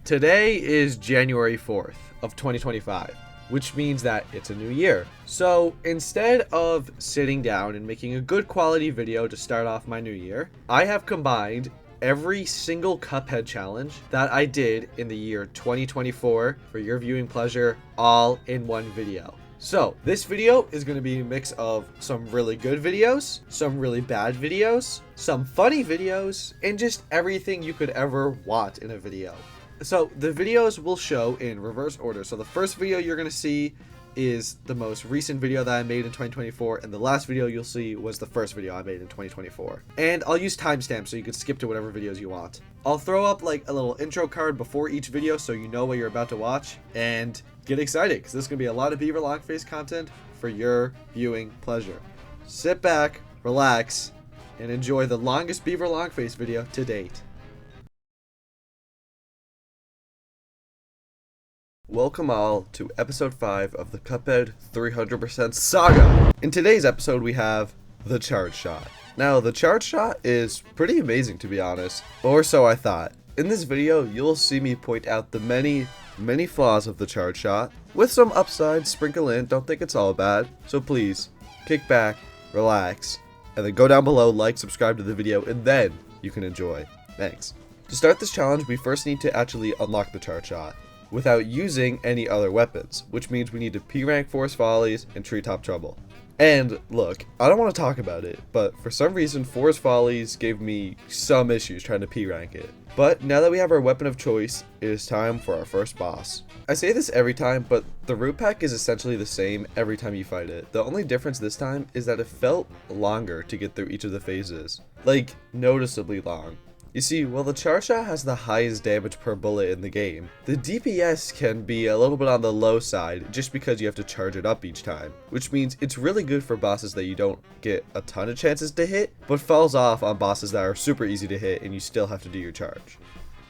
Today is January 4th of 2025, which means that it's a new year. So instead of sitting down and making a good quality video to start off my new year, I have combined every single Cuphead challenge that I did in the year 2024 for your viewing pleasure all in one video. So this video is going to be a mix of some really good videos, some really bad videos, some funny videos, and just everything you could ever want in a video. So the videos will show in reverse order. So the first video you're going to see is the most recent video that I made in 2024, and the last video you'll see was the first video I made in 2024. And I'll use timestamps so you can skip to whatever videos you want. I'll throw up like a little intro card before each video so you know what you're about to watch, and get excited because there's going to be a lot of Beaver Longface content for your viewing pleasure. Sit back, relax, and enjoy the longest Beaver Longface video to date. Welcome all to episode 5 of the Cuphead 300% saga. In today's episode we have the charge shot. Now the charge shot is pretty amazing, to be honest, or so I thought. In this video you'll see me point out the many flaws of the charge shot, with some upsides sprinkle in. Don't think it's all bad, so please kick back, relax, and then go down below, like, subscribe to the video, and then you can enjoy. Thanks. To start this challenge we first need to actually unlock the charge shot without using any other weapons, which means we need to P-rank Forest Follies and Treetop Trouble. And look, I don't want to talk about it, but for some reason Forest Follies gave me some issues trying to P-rank it. But now that we have our weapon of choice, it is time for our first boss. I say this every time, but the root pack is essentially the same every time you fight it. The only difference this time is that it felt longer to get through each of the phases. Like, noticeably long. You see, while the charge shot has the highest damage per bullet in the game, the DPS can be a little bit on the low side just because you have to charge it up each time, which means it's really good for bosses that you don't get a ton of chances to hit, but falls off on bosses that are super easy to hit and you still have to do your charge.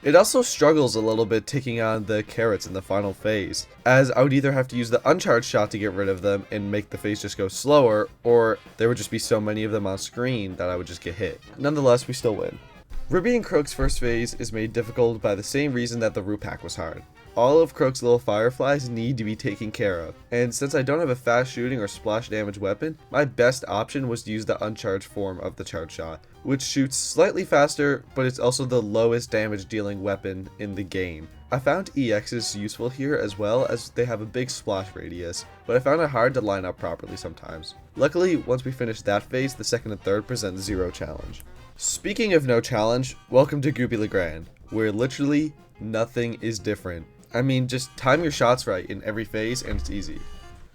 It also struggles a little bit taking on the carrots in the final phase, as I would either have to use the uncharged shot to get rid of them and make the phase just go slower, or there would just be so many of them on screen that I would just get hit. Nonetheless, we still win. Ruby and Croak's first phase is made difficult by the same reason that the root pack was hard. All of Croak's little fireflies need to be taken care of, and since I don't have a fast shooting or splash damage weapon, my best option was to use the uncharged form of the charge shot, which shoots slightly faster, but it's also the lowest damage dealing weapon in the game. I found EXs useful here as well, as they have a big splash radius, but I found it hard to line up properly sometimes. Luckily, once we finish that phase, the second and third present zero challenge. Speaking of no challenge, welcome to Goopy Legrand, where literally nothing is different. I mean, just time your shots right in every phase and it's easy.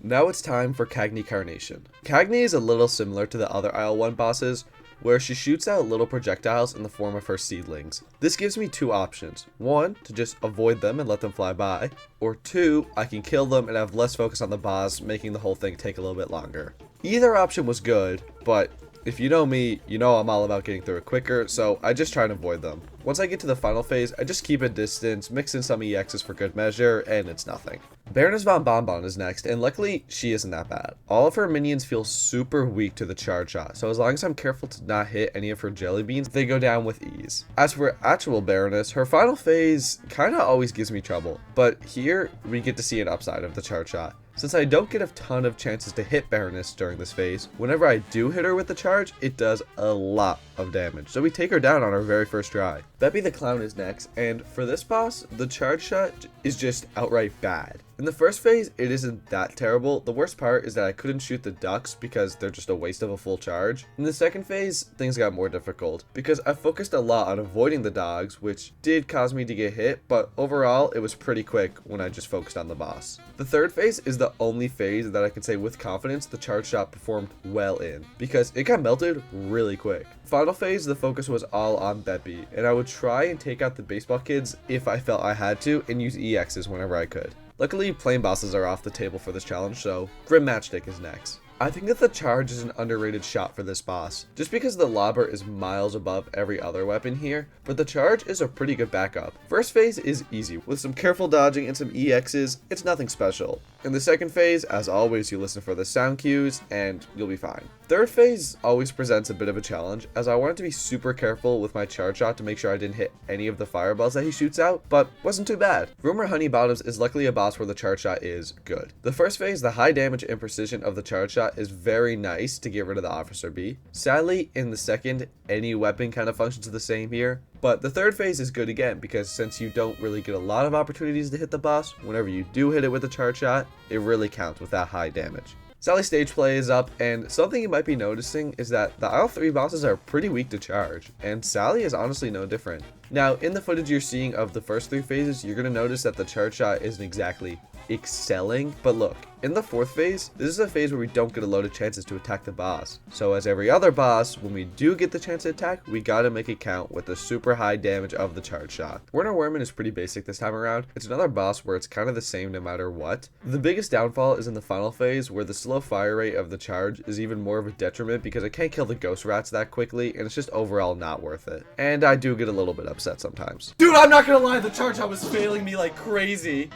Now it's time for Cagney Carnation. Cagney is a little similar to the other Isle 1 bosses, where she shoots out little projectiles in the form of her seedlings. This gives me two options. One, to just avoid them and let them fly by, or two, I can kill them and have less focus on the boss, making the whole thing take a little bit longer. Either option was good, but if you know me, you know I'm all about getting through it quicker, so I just try and avoid them. Once I get to the final phase, I just keep a distance, mix in some EXs for good measure, and it's nothing. Baroness von Bonbon is next, and luckily, she isn't that bad. All of her minions feel super weak to the charge shot, so as long as I'm careful to not hit any of her jelly beans, they go down with ease. As for actual Baroness, her final phase kinda always gives me trouble, but here, we get to see an upside of the charge shot. Since I don't get a ton of chances to hit Baroness during this phase, whenever I do hit her with the charge, it does a lot of damage. So we take her down on our very first try. Beppy the Clown is next, and for this boss, the charge shot is just outright bad. In the first phase, it isn't that terrible. The worst part is that I couldn't shoot the ducks because they're just a waste of a full charge. In the second phase, things got more difficult because I focused a lot on avoiding the dogs, which did cause me to get hit, but overall, it was pretty quick when I just focused on the boss. The third phase is the only phase that I can say with confidence the charge shot performed well in, because it got melted really quick. Final phase, the focus was all on Beppy, and I would try and take out the baseball kids if I felt I had to, and use EXs whenever I could. Luckily, plain bosses are off the table for this challenge, so Grim Matchstick is next. I think that the charge is an underrated shot for this boss, just because the Lobber is miles above every other weapon here, but the charge is a pretty good backup. First phase is easy, with some careful dodging and some EXs, it's nothing special. In the second phase, as always, you listen for the sound cues, and you'll be fine. Third phase always presents a bit of a challenge, as I wanted to be super careful with my charge shot to make sure I didn't hit any of the fireballs that he shoots out, but wasn't too bad. Rumor Honey Bottoms is luckily a boss where the charge shot is good. The first phase, the high damage and precision of the charge shot is very nice to get rid of the Officer B. Sadly, in the second, any weapon kind of functions the same here. But the third phase is good again, because since you don't really get a lot of opportunities to hit the boss, whenever you do hit it with a charge shot, it really counts with that high damage. Sally's stage play is up, and something you might be noticing is that the Aisle 3 bosses are pretty weak to charge, and Sally is honestly no different. Now, in the footage you're seeing of the first 3 phases, you're going to notice that the charge shot isn't exactly excelling, but look, in the 4th phase, this is a phase where we don't get a load of chances to attack the boss. So as every other boss, when we do get the chance to attack, we gotta make it count with the super high damage of the charge shot. Werner Werman is pretty basic this time around. It's another boss where it's kind of the same no matter what. The biggest downfall is in the final phase, where the slow fire rate of the charge is even more of a detriment because I can't kill the ghost rats that quickly, and it's just overall not worth it. And I do get a little bit upset sometimes. Dude, I'm not gonna lie, the charge shot was failing me like crazy.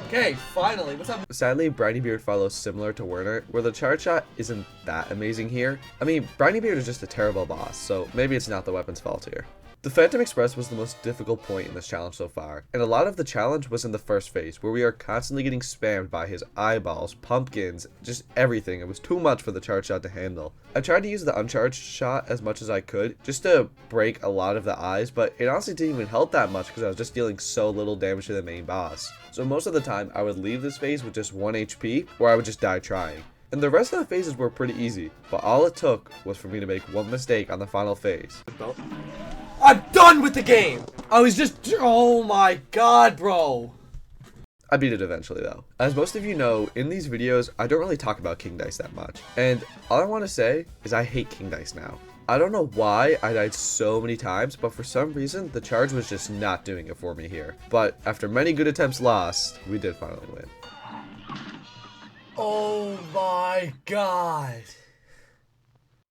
Okay, finally, what's up? Sadly, Briny follows similar to Werner, where the charge shot isn't that amazing here. I mean, Briny is just a terrible boss, so maybe it's not the weapon's fault here. The Phantom Express was the most difficult point in this challenge so far, and a lot of the challenge was in the first phase, where we are constantly getting spammed by his eyeballs, pumpkins, just everything. It was too much for the charge shot to handle. I tried to use the uncharged shot as much as I could, just to break a lot of the eyes, but it honestly didn't even help that much because I was just dealing so little damage to the main boss. So most of the time, I would leave this phase with just 1 HP, or I would just die trying. And the rest of the phases were pretty easy, but all it took was for me to make one mistake on the final phase. I'm done with the game! I was just, oh my god, bro! I beat it eventually though. As most of you know, in these videos, I don't really talk about King Dice that much. And all I want to say is I hate King Dice now. I don't know why I died so many times, but for some reason, the charge was just not doing it for me here. But after many good attempts lost, we did finally win. Oh my god.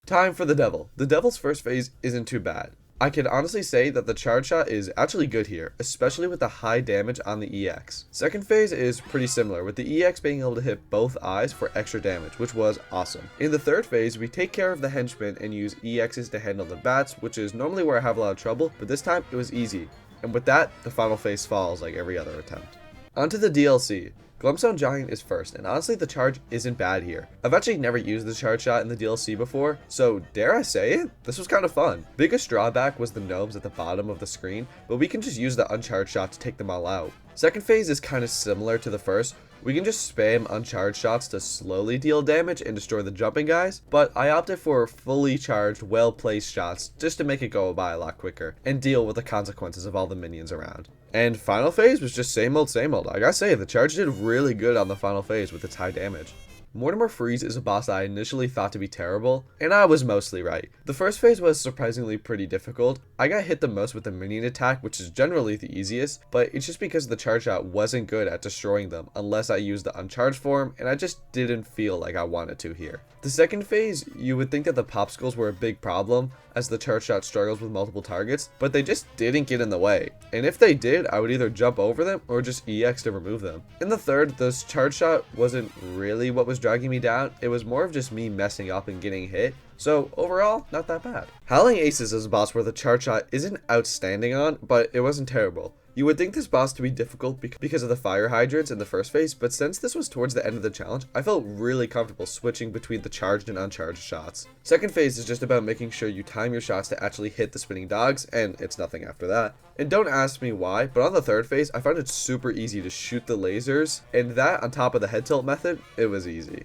Time for the Devil. The Devil's first phase isn't too bad. I can honestly say that the charge shot is actually good here, especially with the high damage on the EX. Second phase is pretty similar, with the EX being able to hit both eyes for extra damage, which was awesome. In the third phase, we take care of the henchmen and use EXs to handle the bats, which is normally where I have a lot of trouble, but this time it was easy. And with that, the final phase falls like every other attempt. Onto the DLC. Glumstone Giant is first, and honestly the charge isn't bad here. I've actually never used the charge shot in the DLC before, so dare I say it? This was kind of fun. Biggest drawback was the gnomes at the bottom of the screen, but we can just use the uncharged shot to take them all out. Second phase is kind of similar to the first. We can just spam uncharged shots to slowly deal damage and destroy the jumping guys, but I opted for fully charged, well-placed shots just to make it go by a lot quicker and deal with the consequences of all the minions around. And final phase was just same old, same old. I gotta say, the charge did really good on the final phase with its high damage. Mortimer Freeze is a boss I initially thought to be terrible, and I was mostly right. The first phase was surprisingly pretty difficult. I got hit the most with the minion attack, which is generally the easiest, but it's just because the charge shot wasn't good at destroying them unless I used the uncharged form, and I just didn't feel like I wanted to here. The second phase, you would think that the popsicles were a big problem, as the charge shot struggles with multiple targets, but they just didn't get in the way. And if they did, I would either jump over them or just EX to remove them. In the third, the charge shot wasn't really what was dragging me down, it was more of just me messing up and getting hit. So overall, not that bad. Howling Aces is a boss where the charge shot isn't outstanding on, but it wasn't terrible. You would think this boss to be difficult because of the fire hydrants in the first phase, but since this was towards the end of the challenge, I felt really comfortable switching between the charged and uncharged shots. Second phase is just about making sure you time your shots to actually hit the spinning dogs, and it's nothing after that. And don't ask me why, but on the third phase, I found it super easy to shoot the lasers, and that on top of the head tilt method, it was easy.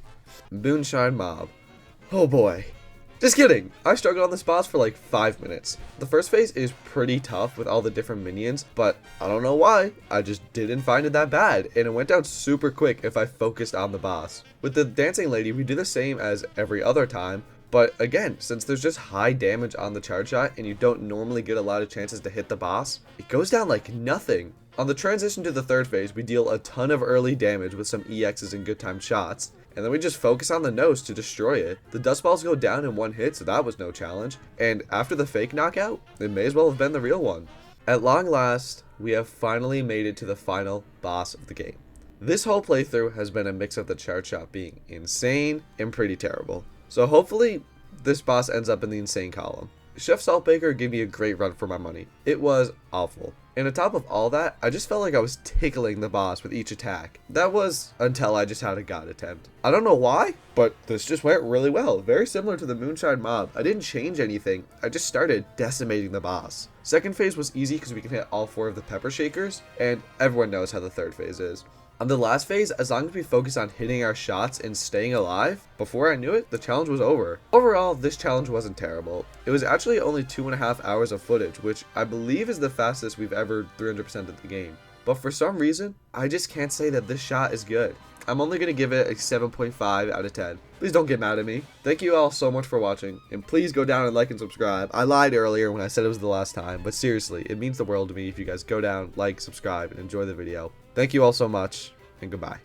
Moonshine Mob. Oh boy. Just kidding! I struggled on this boss for like 5 minutes. The first phase is pretty tough with all the different minions, but I don't know why, I just didn't find it that bad, and it went down super quick if I focused on the boss. With the dancing lady, we do the same as every other time, but again, since there's just high damage on the charge shot and you don't normally get a lot of chances to hit the boss, it goes down like nothing. On the transition to the third phase, we deal a ton of early damage with some EXs and good timed shots, and then we just focus on the nose to destroy it. The dust balls go down in one hit, so that was no challenge, and after the fake knockout, it may as well have been the real one. At long last, we have finally made it to the final boss of the game. This whole playthrough has been a mix of the charge shot being insane and pretty terrible. So hopefully, this boss ends up in the insane column. Chef Saltbaker gave me a great run for my money. It was awful. And on top of all that, I just felt like I was tickling the boss with each attack. That was until I just had a god attempt. I don't know why, but this just went really well. Very similar to the Moonshine mob. I didn't change anything. I just started decimating the boss. Second phase was easy because we can hit all 4 of the pepper shakers, and everyone knows how the third phase is. On the last phase, as long as we focus on hitting our shots and staying alive, before I knew it, the challenge was over. Overall, this challenge wasn't terrible. It was actually only 2.5 hours of footage, which I believe is the fastest we've ever 300%ed the game. But for some reason, I just can't say that this shot is good. I'm only going to give it a 7.5 out of 10. Please don't get mad at me. Thank you all so much for watching, and please go down and like and subscribe. I lied earlier when I said it was the last time, but seriously, it means the world to me if you guys go down, like, subscribe, and enjoy the video. Thank you all so much, and goodbye.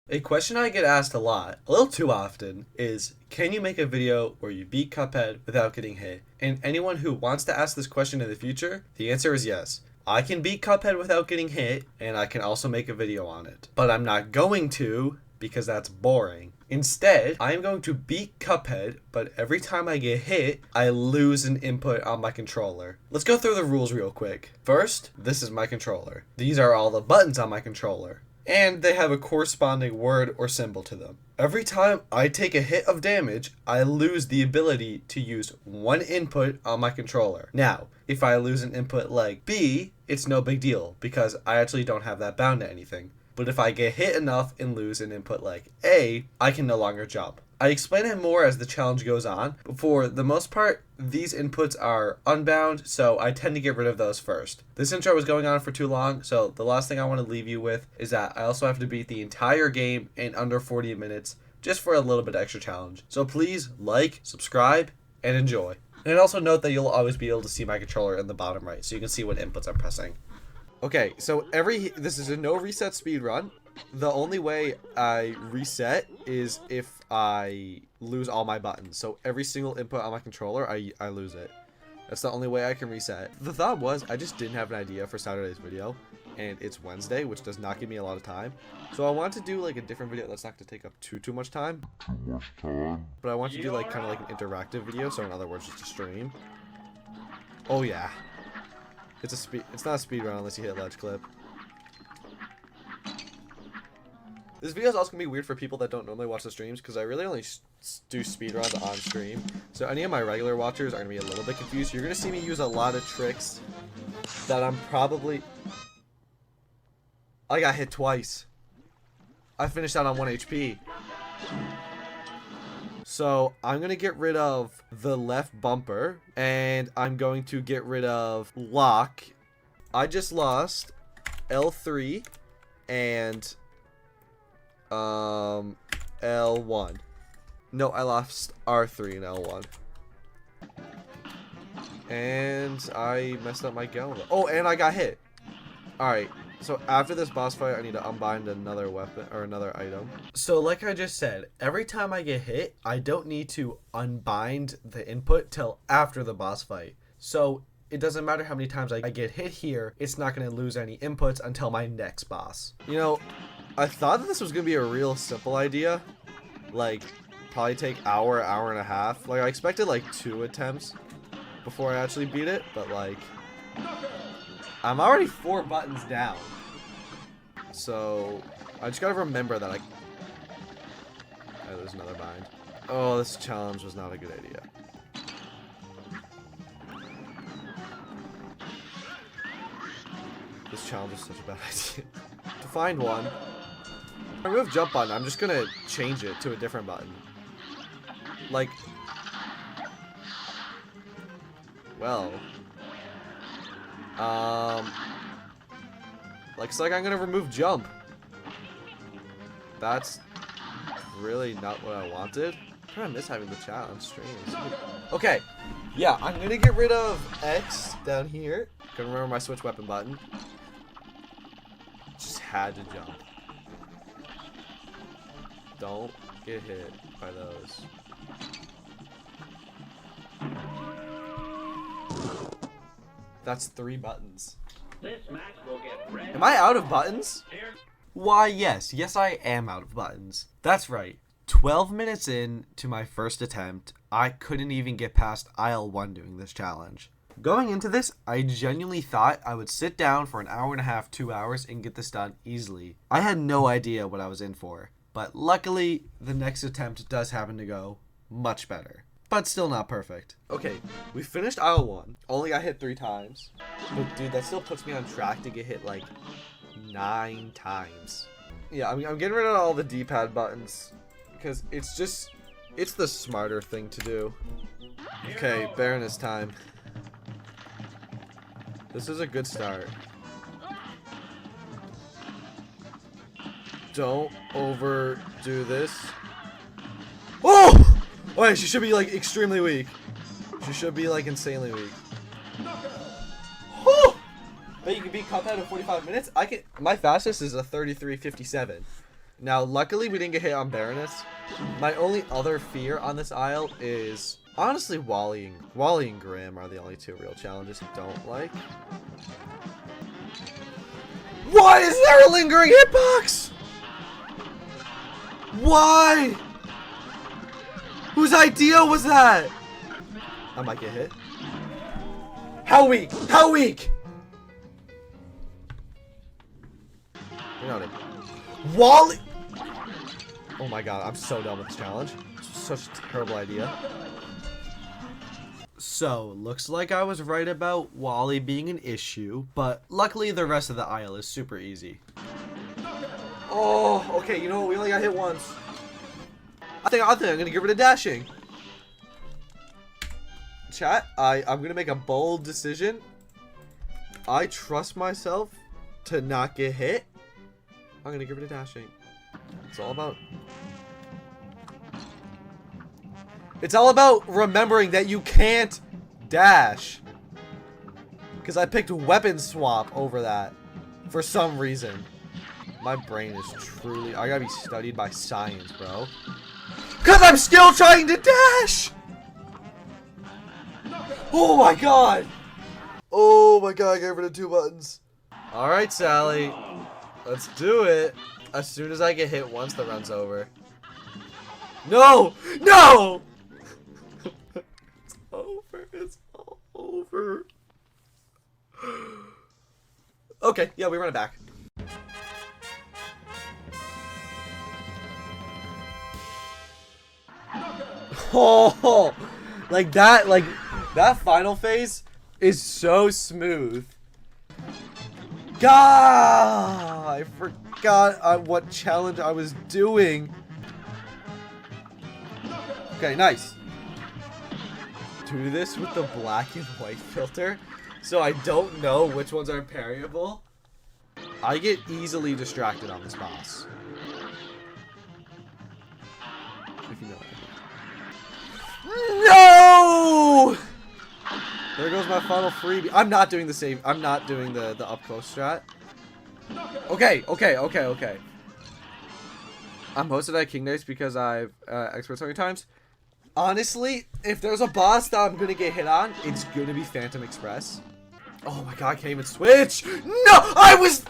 A question I get asked a lot, a little too often, is can you make a video where you beat Cuphead without getting hit? And anyone who wants to ask this question in the future, the answer is yes. I can beat Cuphead without getting hit, and I can also make a video on it. But I'm not going to, because that's boring. Instead, I am going to beat Cuphead, but every time I get hit, I lose an input on my controller. Let's go through the rules real quick. First, this is my controller. These are all the buttons on my controller, and they have a corresponding word or symbol to them. Every time I take a hit of damage, I lose the ability to use one input on my controller. Now, if I lose an input like B, it's no big deal, because I actually don't have that bound to anything. But if I get hit enough and lose an input like A, I can no longer jump. I explain it more as the challenge goes on, but for the most part, these inputs are unbound, so I tend to get rid of those first. This intro was going on for too long, so the last thing I want to leave you with is that I also have to beat the entire game in under 40 minutes, just for a little bit extra challenge. So please like, subscribe, and enjoy. And also note that you'll always be able to see my controller in the bottom right, so you can see what inputs I'm pressing. Okay, so this is a no reset speed run. The only way I reset is if I lose all my buttons. So every single input on my controller, I lose it. That's the only way I can reset. The thought was I just didn't have an idea for Saturday's video, and it's Wednesday, which does not give me a lot of time. So I want to do like a different video that's not going to take up too much time. But I want to do like kind of like an interactive video, so in other words, just a stream. Oh yeah. It's not a speed run unless you hit a ledge clip. This video is also gonna be weird for people that don't normally watch the streams, because I really only do speed runs on stream. So any of my regular watchers are gonna be a little bit confused. You're gonna see me use a lot of tricks that I'm probably. I got hit twice. I finished out on 1 HP. So I'm going to get rid of the left bumper, and I'm going to get rid of lock. I just lost L3 and L1. No, I lost R3 and L1. And I messed up my gal. Oh, and I got hit. Alright. So after this boss fight, I need to unbind another weapon or another item. So like I just said, every time I get hit, I don't need to unbind the input till after the boss fight. So it doesn't matter how many times I get hit here, it's not going to lose any inputs until my next boss. You know, I thought that this was going to be a real simple idea. Like, probably take hour and a half. Like, I expected like 2 attempts before I actually beat it, but like, I'm already 4 buttons down. So I just gotta remember that oh, there's another bind. Oh, this challenge was not a good idea. This challenge is such a bad idea. To find one, I remove jump button. I'm just gonna change it to a different button. Like, well, looks like I'm gonna remove jump. That's really not what I wanted. I kind of miss having the chat on stream. Okay, yeah, I'm gonna get rid of X down here. Couldn't remember my switch weapon button. Just had to jump. Don't get hit by those. That's 3 buttons. This match will get red. Am I out of buttons? Why, yes, I am out of buttons. That's right. 12 minutes in to my first attempt, I couldn't even get past aisle 1 doing this challenge. Going into this, I genuinely thought I would sit down for an hour and a half, 2 hours, and get this done easily. I had no idea what I was in for, but luckily, the next attempt does happen to go much better. But still not perfect. Okay, we finished aisle 1. Only got hit 3 times. But dude, that still puts me on track to get hit like 9 times. Yeah, I'm getting rid of all the D-pad buttons because it's the smarter thing to do. Okay, Baroness time. This is a good start. Don't overdo this. Oh! Wait, she should be like extremely weak. She should be like insanely weak. Whew! But you can beat Cuphead in 45 minutes. My fastest is a 33:57. Now, luckily we didn't get hit on Baroness. My only other fear on this aisle is honestly Wally and Graham are the only 2 real challenges I don't like. Why is there a lingering hitbox? Why? Whose idea was that? I might get hit. How weak? How weak? You're not it. Wally! Oh my god, I'm so done with this challenge. Such a terrible idea. So, looks like I was right about Wally being an issue, but luckily the rest of the aisle is super easy. Oh, okay, you know what? We only got hit once. I think I'm gonna get rid of dashing. Chat, I'm gonna make a bold decision. I trust myself to not get hit. I'm gonna get rid of dashing. It's all about remembering that you can't dash. Because I picked weapon swap over that for some reason. My brain is truly... I gotta be studied by science, bro. Because I'm still trying to dash! Oh my god! Oh my god, I got rid of 2 buttons. Alright, Sally. Let's do it. As soon as I get hit once, the run's over. No! No! It's over. It's all over. Okay, yeah, we run it back. Oh, like that final phase is so smooth. God, I forgot what challenge I was doing. Okay, nice. Do this with the black and white filter, so I don't know which ones are parryable. I get easily distracted on this boss. If you know what I mean. No! There goes my final freebie. I'm not doing the same. I'm not doing the up close strat. Okay. I'm hosted at King Days because I've expert so many times. Honestly, if there's a boss that I'm gonna get hit on, it's gonna be Phantom Express. Oh my god, I can't even switch. No, I was.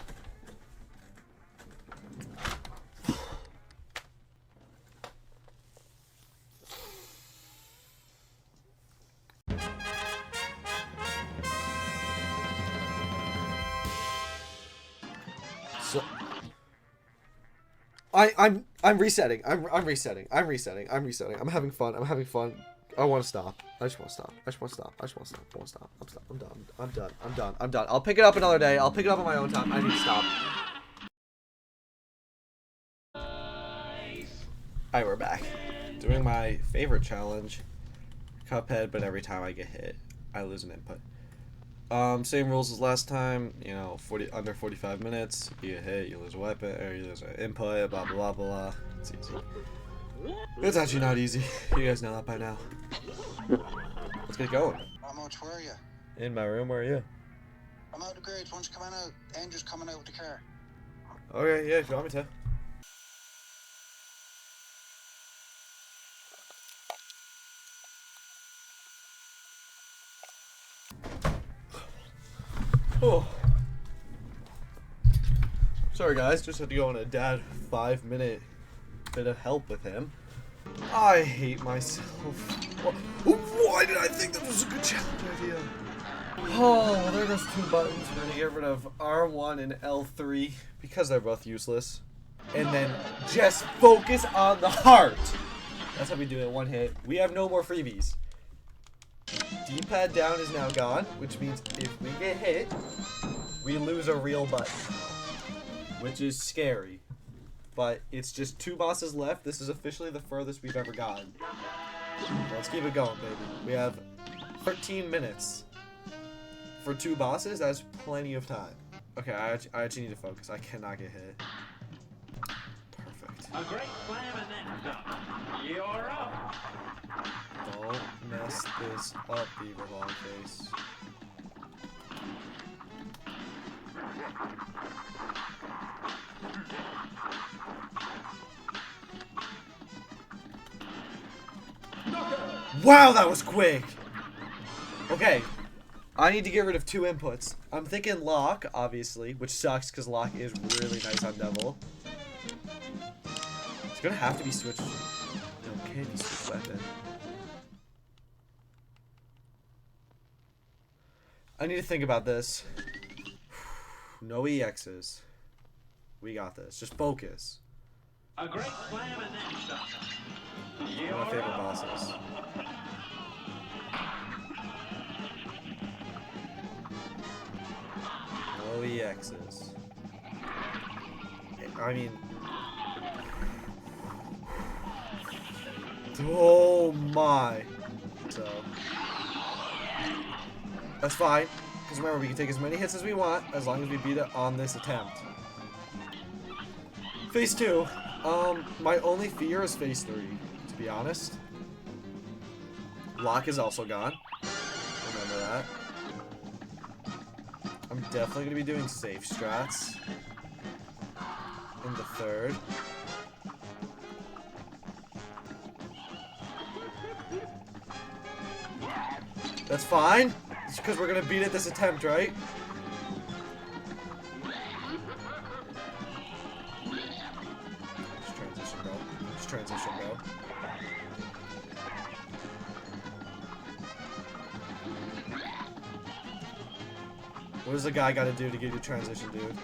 So I'm resetting. I'm resetting. I'm having fun. I want to stop. I just want to stop. I'm done. I'll pick it up another day. I'll pick it up on my own time. I need to stop. Alright, we're back. Doing my favorite challenge, Cuphead, but every time I get hit, I lose an input. Same rules as last time, you know, under 45 minutes, you get hit, you lose a weapon, or you lose an input, blah, blah, blah. It's easy. It's actually not easy. You guys know that by now. Let's get going. Where are you? In my room, where are you? I'm out of grades. Once you come out, Andrew's coming out with the car. Okay, yeah, if you want me to. Oh. Sorry guys, just had to go on a dad 5-minute bit of help with him. I hate myself. Why did I think that was a good challenge idea? Oh, well, there goes 2 buttons. We're gonna get rid of R1 and L3 because they're both useless. And then just focus on the heart. That's how we do it, 1 hit. We have no more freebies. D-pad down is now gone, which means if we get hit, we lose a real button. Which is scary. But it's just 2 bosses left. This is officially the furthest we've ever gotten. Let's keep it going, baby. We have 13 minutes. For 2 bosses, that's plenty of time. Okay, I actually need to focus. I cannot get hit. Perfect. A great slam and then some. You're up. Don't mess this up, Beaver Longface. Wow, that was quick! Okay, I need to get rid of 2 inputs. I'm thinking lock, obviously, which sucks because lock is really nice on Devil. It's gonna have to be switched. No, can't be switched weapon. I need to think about this. No EXs. We got this. Just focus. A great slam and then some. One of my favorite bosses. No EXs. I mean... Oh my. So... That's fine. Because remember, we can take as many hits as we want as long as we beat it on this attempt. Phase 2. My only fear is phase 3, to be honest. Lock is also gone. Remember that. I'm definitely going to be doing safe strats in the 3rd. That's fine. It's because we're going to beat it this attempt, right? Just transition, bro. What does the guy got to do to get you transition, dude?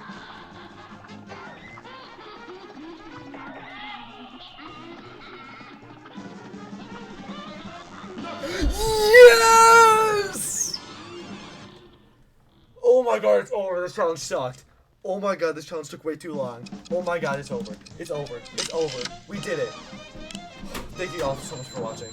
Yes! Oh my god, it's over. This challenge sucked. Oh my god, this challenge took way too long. Oh my god, it's over. It's over. It's over. We did it. Thank you all so much for watching.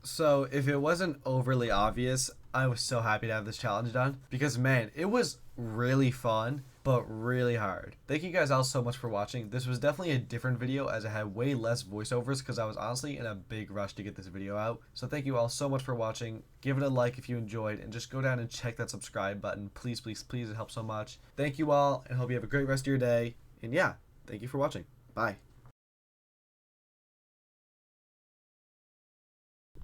So, if it wasn't overly obvious, I was so happy to have this challenge done. Because, man, it was really fun, but really hard. Thank you guys all so much for watching. This was definitely a different video as it had way less voiceovers because I was honestly in a big rush to get this video out. So thank you all so much for watching. Give it a like if you enjoyed, and just go down and check that subscribe button. Please, please, please, it helps so much. Thank you all, and hope you have a great rest of your day. And yeah, thank you for watching. Bye.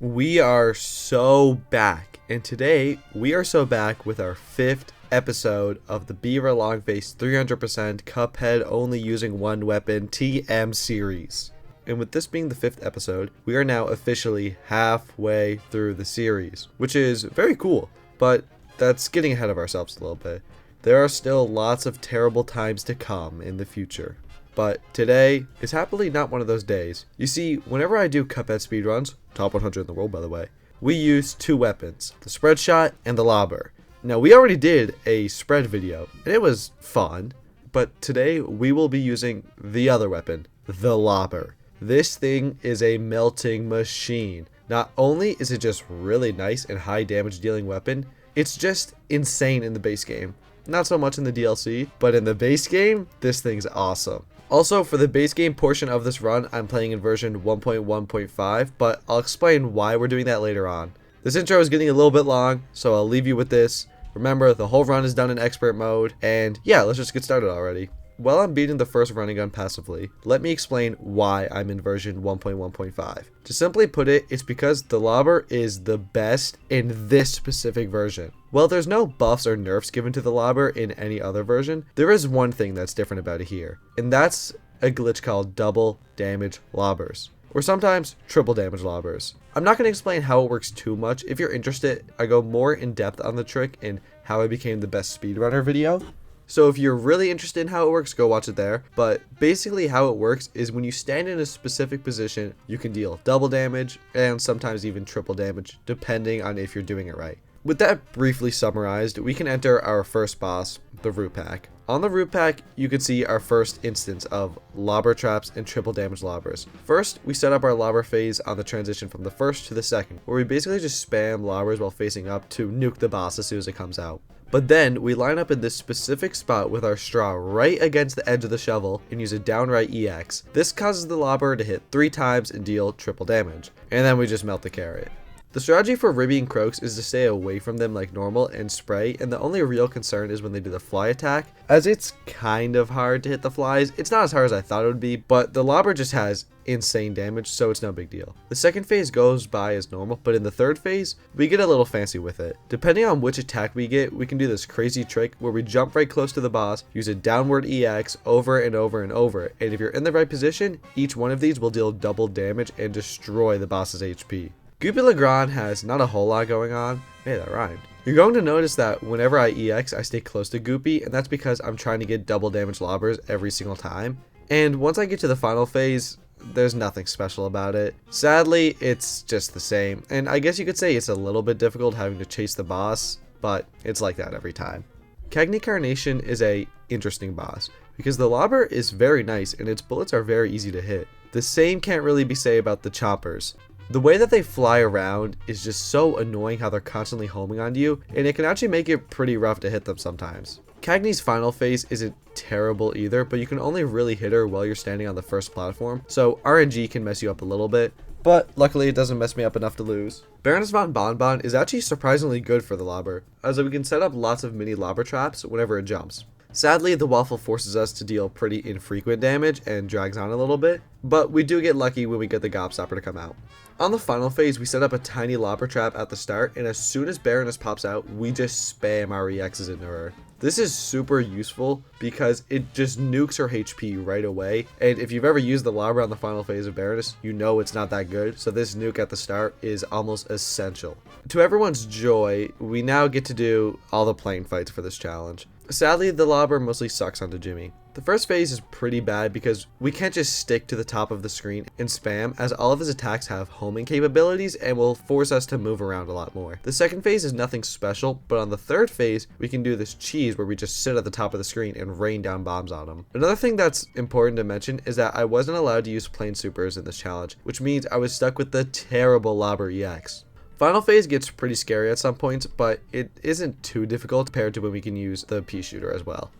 We are so back, and today we are so back with our 5th episode of the Beaver Longface 300% Cuphead only using 1 weapon TM series. And with this being the 5th episode, we are now officially halfway through the series, which is very cool, but that's getting ahead of ourselves a little bit. There are still lots of terrible times to come in the future. But today is happily not one of those days. You see, whenever I do Cuphead speedruns, top 100 in the world by the way, we use 2 weapons, the spread shot and the lobber. Now we already did a spread video, and it was fun, but today we will be using the other weapon, the lobber. This thing is a melting machine. Not only is it just really nice and high damage dealing weapon, it's just insane in the base game. Not so much in the DLC, but in the base game, this thing's awesome. Also, for the base game portion of this run, I'm playing in version 1.1.5, but I'll explain why we're doing that later on. This intro is getting a little bit long, so I'll leave you with this. Remember, the whole run is done in expert mode, and yeah, let's just get started already. while I'm beating the first running gun passively, let me explain why I'm in version 1.1.5. To simply put it, it's because the Lobber is the best in this specific version. While there's no buffs or nerfs given to the Lobber in any other version, there is one thing that's different about it here, and that's a glitch called double damage lobbers, or sometimes triple damage lobbers. I'm not going to explain how it works too much. If you're interested, I go more in depth on the trick in how I became the best speedrunner video. So if you're really interested in how it works, go watch it there. But basically how it works is when you stand in a specific position, you can deal double damage and sometimes even triple damage, depending on if you're doing it right. With that briefly summarized, we can enter our first boss, the root pack. On the root pack, you can see our first instance of lobber traps and triple damage lobbers. First, we set up our lobber phase on the transition from the first to the second, where we basically just spam lobbers while facing up to nuke the boss as soon as it comes out. But then we line up in this specific spot with our straw right against the edge of the shovel and use a downright EX. This causes the lobber to hit 3 times and deal triple damage. And then we just melt the carrot. The strategy for Ribby and Croaks is to stay away from them like normal and spray, and the only real concern is when they do the fly attack, as it's kind of hard to hit the flies. It's not as hard as I thought it would be, but the lobber just has insane damage, so it's no big deal. The second phase goes by as normal, but in the third phase, we get a little fancy with it. Depending on which attack we get, we can do this crazy trick where we jump right close to the boss, use a downward EX over and over and over, and if you're in the right position, each one of these will deal double damage and destroy the boss's HP. Goopy Legrand has not a whole lot going on. Hey, that rhymed. You're going to notice that whenever I EX, I stay close to Goopy, and that's because I'm trying to get double damage lobbers every single time. And once I get to the final phase, there's nothing special about it. Sadly, it's just the same, and I guess you could say it's a little bit difficult having to chase the boss, but it's like that every time. Cagney Carnation is a interesting boss, because the lobber is very nice and its bullets are very easy to hit. The same can't really be said about the choppers. The way that they fly around is just so annoying how they're constantly homing on you, and it can actually make it pretty rough to hit them sometimes. Cagney's final phase isn't terrible either, but you can only really hit her while you're standing on the first platform, so RNG can mess you up a little bit, but luckily it doesn't mess me up enough to lose. Baroness von Bonbon is actually surprisingly good for the lobber, as we can set up lots of mini lobber traps whenever it jumps. Sadly, the waffle forces us to deal pretty infrequent damage and drags on a little bit, but we do get lucky when we get the gobstopper to come out. On the final phase, we set up a tiny lobber trap at the start, and as soon as Baroness pops out, we just spam our EXs into her. This is super useful because it just nukes her HP right away, and if you've ever used the lobber on the final phase of Baroness, you know it's not that good, so this nuke at the start is almost essential. To everyone's joy, we now get to do all the plane fights for this challenge. Sadly, the lobber mostly sucks onto Jimmy. The first phase is pretty bad because we can't just stick to the top of the screen and spam, as all of his attacks have homing capabilities and will force us to move around a lot more. The second phase is nothing special, but on the third phase, we can do this cheese where we just sit at the top of the screen and rain down bombs on him. Another thing that's important to mention is that I wasn't allowed to use plane supers in this challenge, which means I was stuck with the terrible lobber EX. Final phase gets pretty scary at some points, but it isn't too difficult compared to when we can use the Peashooter as well.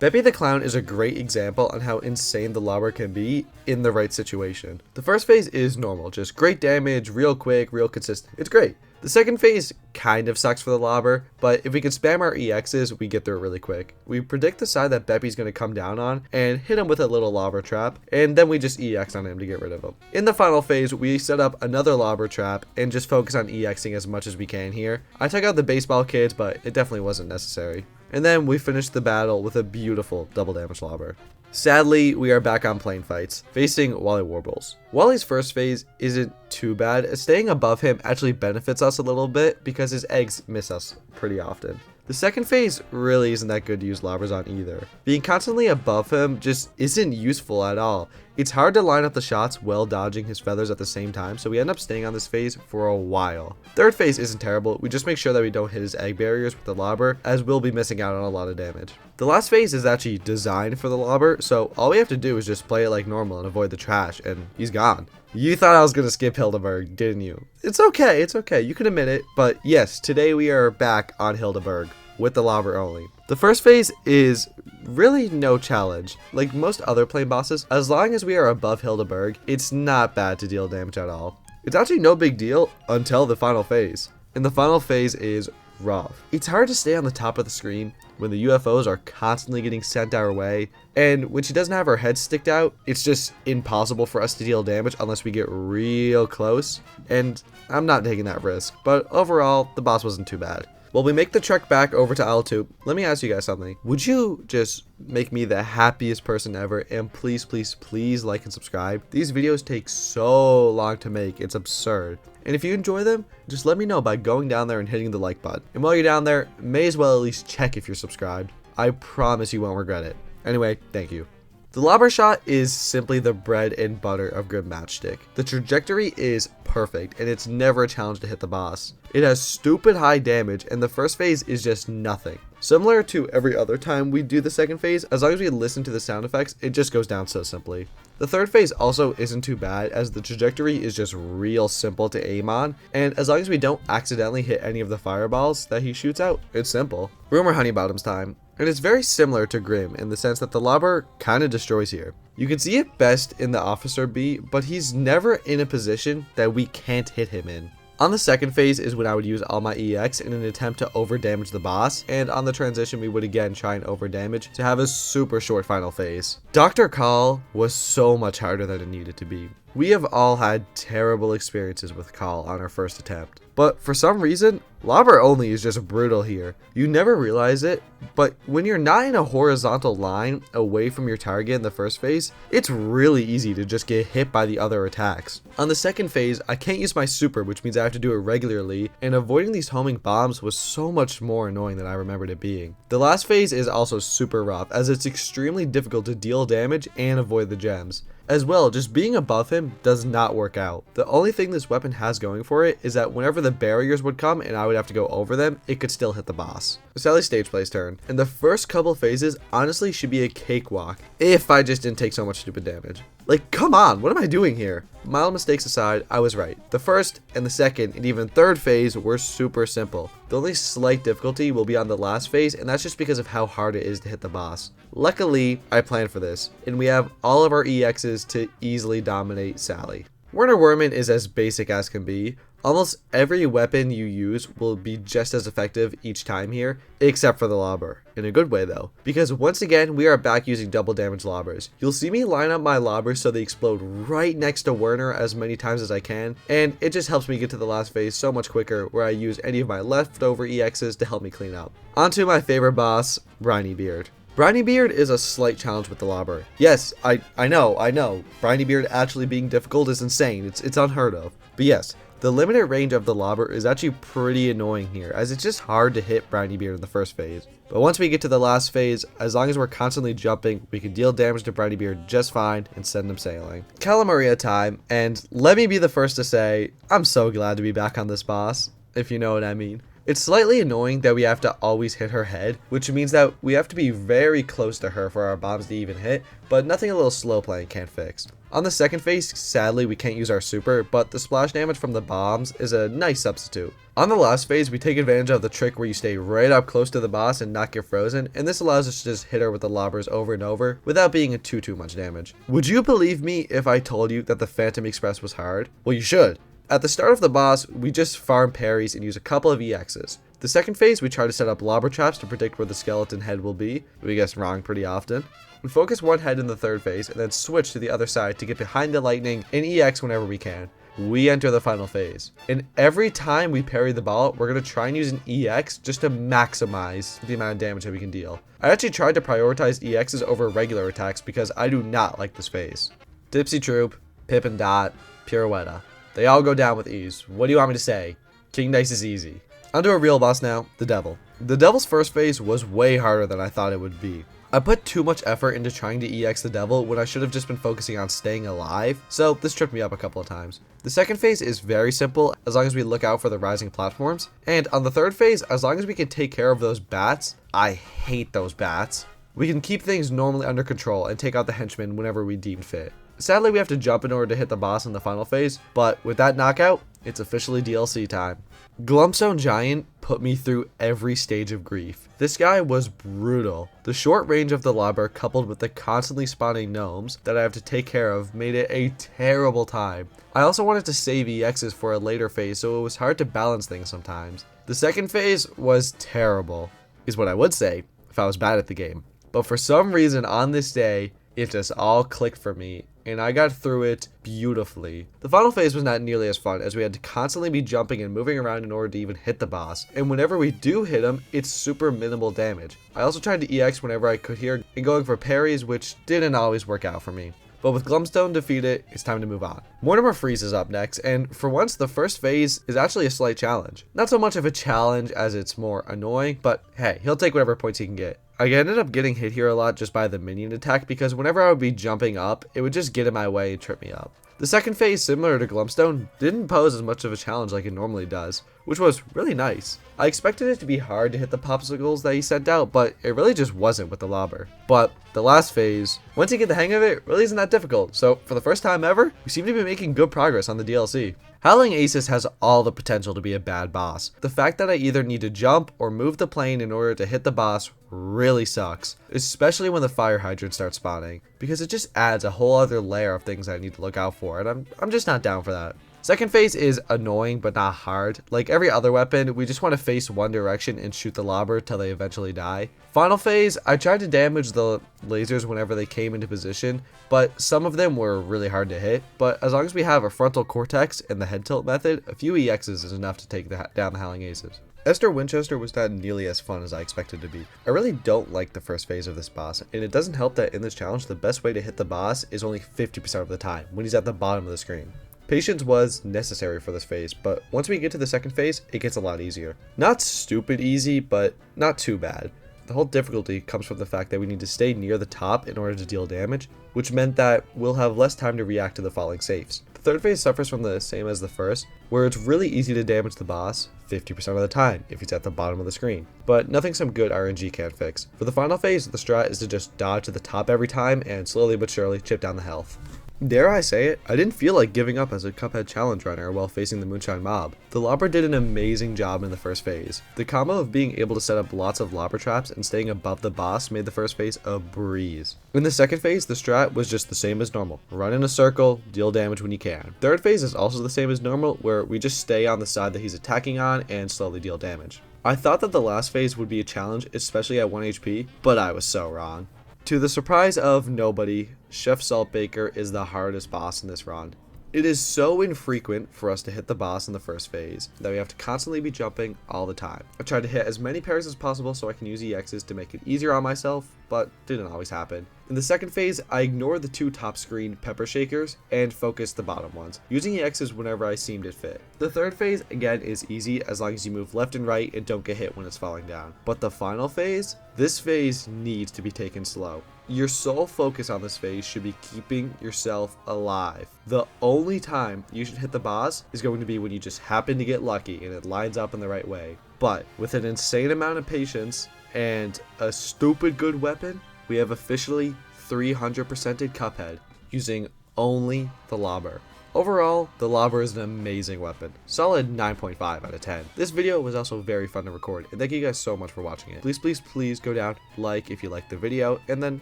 Beppy the Clown is a great example on how insane the lobber can be in the right situation. The first phase is normal, just great damage, real quick, real consistent. It's great. The second phase kind of sucks for the lobber, but if we can spam our EXs, we get through it really quick. We predict the side that Beppy's going to come down on and hit him with a little lobber trap, and then we just EX on him to get rid of him. In the final phase, we set up another lobber trap and just focus on EXing as much as we can here. I took out the baseball kids, but it definitely wasn't necessary. And then we finished the battle with a beautiful double damage lobber. Sadly, we are back on plane fights, facing Wally Warbles. Wally's first phase isn't too bad, as staying above him actually benefits us a little bit because his eggs miss us pretty often. The second phase really isn't that good to use lobbers on either. Being constantly above him just isn't useful at all. It's hard to line up the shots while dodging his feathers at the same time, so we end up staying on this phase for a while. Third phase isn't terrible, we just make sure that we don't hit his egg barriers with the lobber, as we'll be missing out on a lot of damage. The last phase is actually designed for the lobber, so all we have to do is just play it like normal and avoid the trash, and he's gone. You thought I was going to skip Hildeberg, didn't you? It's okay, you can admit it, but yes, today we are back on Hildeberg, with the lobber only. The first phase is really no challenge. Like most other plane bosses, as long as we are above Hildeberg, it's not bad to deal damage at all. It's actually no big deal until the final phase. And the final phase is rough. It's hard to stay on the top of the screen when the UFOs are constantly getting sent our way, and when she doesn't have her head sticked out, it's just impossible for us to deal damage unless we get real close, and I'm not taking that risk, but overall, the boss wasn't too bad. While we make the trek back over to Altitude, let me ask you guys something. Would you just make me the happiest person ever, and please, please, please like and subscribe? These videos take so long to make, it's absurd. And if you enjoy them, just let me know by going down there and hitting the like button. And while you're down there, may as well at least check if you're subscribed. I promise you won't regret it. Anyway, thank you. The Lobber shot is simply the bread and butter of Grim Matchstick. The trajectory is perfect, and it's never a challenge to hit the boss. It has stupid high damage, and the first phase is just nothing. Similar to every other time we do the second phase, as long as we listen to the sound effects, it just goes down so simply. The third phase also isn't too bad, as the trajectory is just real simple to aim on, and as long as we don't accidentally hit any of the fireballs that he shoots out, it's simple. Rumor Honeybottom's time. And it's very similar to Grim in the sense that the Lobber kinda destroys here. You can see it best in the Officer B, but he's never in a position that we can't hit him in. On the second phase is when I would use all my EX in an attempt to over damage the boss, and on the transition we would again try and over damage to have a super short final phase. Dr. Call was so much harder than it needed to be. We have all had terrible experiences with Call on our first attempt, but for some reason, Lobber only is just brutal here. You never realize it, but when you're not in a horizontal line away from your target in the first phase, it's really easy to just get hit by the other attacks. On the second phase, I can't use my super, which means I have to do it regularly, and avoiding these homing bombs was so much more annoying than I remembered it being. The last phase is also super rough, as it's extremely difficult to deal damage and avoid the gems. As well, just being above him does not work out. The only thing this weapon has going for it is that whenever the barriers would come and I would have to go over them, it could still hit the boss. Sally's stage play's turn, and the first couple phases honestly should be a cakewalk if I just didn't take so much stupid damage. Like, come on, what am I doing here? Mild mistakes aside, I was right. The first and the second and even third phase were super simple. The only slight difficulty will be on the last phase, and that's just because of how hard it is to hit the boss. Luckily, I planned for this, and we have all of our EXs to easily dominate Sally. Werner Werman is as basic as can be. Almost every weapon you use will be just as effective each time here, except for the Lobber. In a good way though, because once again we are back using double damage Lobbers. You'll see me line up my Lobbers so they explode right next to Werner as many times as I can, and it just helps me get to the last phase so much quicker, where I use any of my leftover EXs to help me clean up. Onto my favorite boss, Briny Beard. Briny Beard is a slight challenge with the Lobber. Yes, I know. Briny Beard actually being difficult is insane. It's unheard of. But yes, the limited range of the Lobber is actually pretty annoying here, as it's just hard to hit Briny Beard in the first phase. But once we get to the last phase, as long as we're constantly jumping, we can deal damage to Briny Beard just fine and send him sailing. Calamaria time, and let me be the first to say, I'm so glad to be back on this boss, if you know what I mean. It's slightly annoying that we have to always hit her head, which means that we have to be very close to her for our bombs to even hit, but nothing a little slow playing can't fix. On the second phase, sadly we can't use our super, but the splash damage from the bombs is a nice substitute. On the last phase, we take advantage of the trick where you stay right up close to the boss and not get frozen, and this allows us to just hit her with the Lobbers over and over without being too much damage. Would you believe me if I told you that the Phantom Express was hard? Well, you should. At the start of the boss, we just farm parries and use a couple of EXs. The second phase, we try to set up Lobber traps to predict where the skeleton head will be. We guess wrong pretty often. We focus one head in the third phase and then switch to the other side to get behind the lightning and EX whenever we can. We enter the final phase. And every time we parry the ball, we're going to try and use an EX just to maximize the amount of damage that we can deal. I actually tried to prioritize EXs over regular attacks because I do not like this phase. Dipsy Troop, Pip and Dot, Pirouetta. They all go down with ease. What do you want me to say? King Dice is easy. Onto a real boss now, the Devil. The Devil's first phase was way harder than I thought it would be. I put too much effort into trying to EX the Devil when I should have just been focusing on staying alive, so this tripped me up a couple of times. The second phase is very simple as long as we look out for the rising platforms, and on the third phase, as long as we can take care of those bats, I hate those bats, we can keep things normally under control and take out the henchmen whenever we deem fit. Sadly, we have to jump in order to hit the boss in the final phase, but with that knockout, it's officially DLC time. Glumpstone Giant put me through every stage of grief. This guy was brutal. The short range of the Lobber coupled with the constantly spawning gnomes that I have to take care of made it a terrible time. I also wanted to save EXs for a later phase, so it was hard to balance things sometimes. The second phase was terrible, is what I would say if I was bad at the game. But for some reason on this day, it just all clicked for me, and I got through it beautifully. The final phase was not nearly as fun, as we had to constantly be jumping and moving around in order to even hit the boss, and whenever we do hit him, it's super minimal damage. I also tried to EX whenever I could here, and going for parries, which didn't always work out for me. But with Glumstone defeated, it's time to move on. Mortimer Freeze is up next, and for once, the first phase is actually a slight challenge. Not so much of a challenge as it's more annoying, but hey, he'll take whatever points he can get. I ended up getting hit here a lot just by the minion attack because whenever I would be jumping up, it would just get in my way and trip me up. The second phase, similar to Glumstone, didn't pose as much of a challenge like it normally does, which was really nice. I expected it to be hard to hit the popsicles that he sent out, but it really just wasn't with the Lobber. But the last phase, once you get the hang of it, really isn't that difficult, so for the first time ever, we seem to be making good progress on the DLC. Howling Aces has all the potential to be a bad boss. The fact that I either need to jump or move the plane in order to hit the boss really sucks, especially when the fire hydrant starts spawning, because it just adds a whole other layer of things I need to look out for, and I'm just not down for that. Second phase is annoying but not hard. Like every other weapon, we just want to face one direction and shoot the Lobber till they eventually die. Final phase, I tried to damage the lasers whenever they came into position, but some of them were really hard to hit. But as long as we have a frontal cortex and the head tilt method, a few EXs is enough to take down the Howling Aces. Esther Winchester was not nearly as fun as I expected to be. I really don't like the first phase of this boss, and it doesn't help that in this challenge, the best way to hit the boss is only 50% of the time, when he's at the bottom of the screen. Patience was necessary for this phase, but once we get to the second phase, it gets a lot easier. Not stupid easy, but not too bad. The whole difficulty comes from the fact that we need to stay near the top in order to deal damage, which meant that we'll have less time to react to the falling safes. The third phase suffers from the same as the first, where it's really easy to damage the boss 50% of the time if he's at the bottom of the screen, but nothing some good RNG can't fix. For the final phase, the strat is to just dodge to the top every time and slowly but surely chip down the health. Dare I say it, I didn't feel like giving up as a Cuphead challenge runner while facing the Moonshine Mob. The Lobber did an amazing job in the first phase. The combo of being able to set up lots of Lobber traps and staying above the boss made the first phase a breeze. In the second phase, the strat was just the same as normal. Run in a circle, deal damage when you can. Third phase is also the same as normal, where we just stay on the side that he's attacking on and slowly deal damage. I thought that the last phase would be a challenge, especially at 1 HP, but I was so wrong. To the surprise of nobody, Chef Saltbaker is the hardest boss in this run. It is so infrequent for us to hit the boss in the first phase that we have to constantly be jumping all the time. I tried to hit as many parries as possible so I can use EXs to make it easier on myself, but didn't always happen. In the second phase, I ignored the two top screen pepper shakers and focused the bottom ones, using EXs whenever I seemed it fit. The third phase, again, is easy as long as you move left and right and don't get hit when it's falling down. But the final phase, this phase needs to be taken slow. Your sole focus on this phase should be keeping yourself alive. The only time you should hit the boss is going to be when you just happen to get lucky and it lines up in the right way. But with an insane amount of patience and a stupid good weapon, we have officially 300%ed Cuphead using only the Lobber. Overall, the Lobber is an amazing weapon. Solid 9.5 out of 10. This video was also very fun to record, and thank you guys so much for watching it. Please go down, like if you liked the video, and then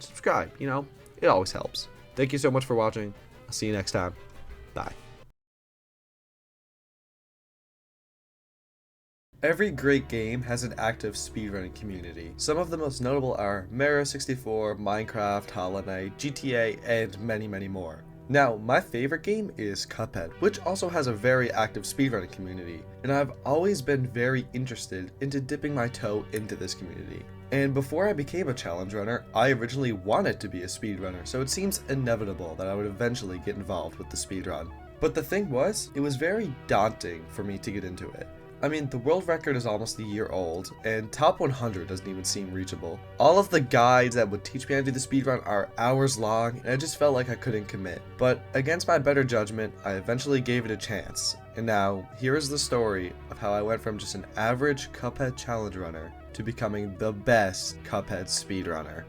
subscribe. You know, it always helps. Thank you so much for watching. I'll see you next time. Bye. Every great game has an active speedrunning community. Some of the most notable are Mario 64, Minecraft, Hollow Knight, GTA, and many more. Now, my favorite game is Cuphead, which also has a very active speedrunning community, and I've always been very interested into dipping my toe into this community. And before I became a challenge runner, I originally wanted to be a speedrunner, so it seems inevitable that I would eventually get involved with the speedrun. But the thing was, it was very daunting for me to get into it. I mean, the world record is almost a year old, and top 100 doesn't even seem reachable. All of the guides that would teach me how to do the speedrun are hours long, and I just felt like I couldn't commit. But against my better judgment, I eventually gave it a chance. And now, here is the story of how I went from just an average Cuphead challenge runner to becoming the best Cuphead speedrunner.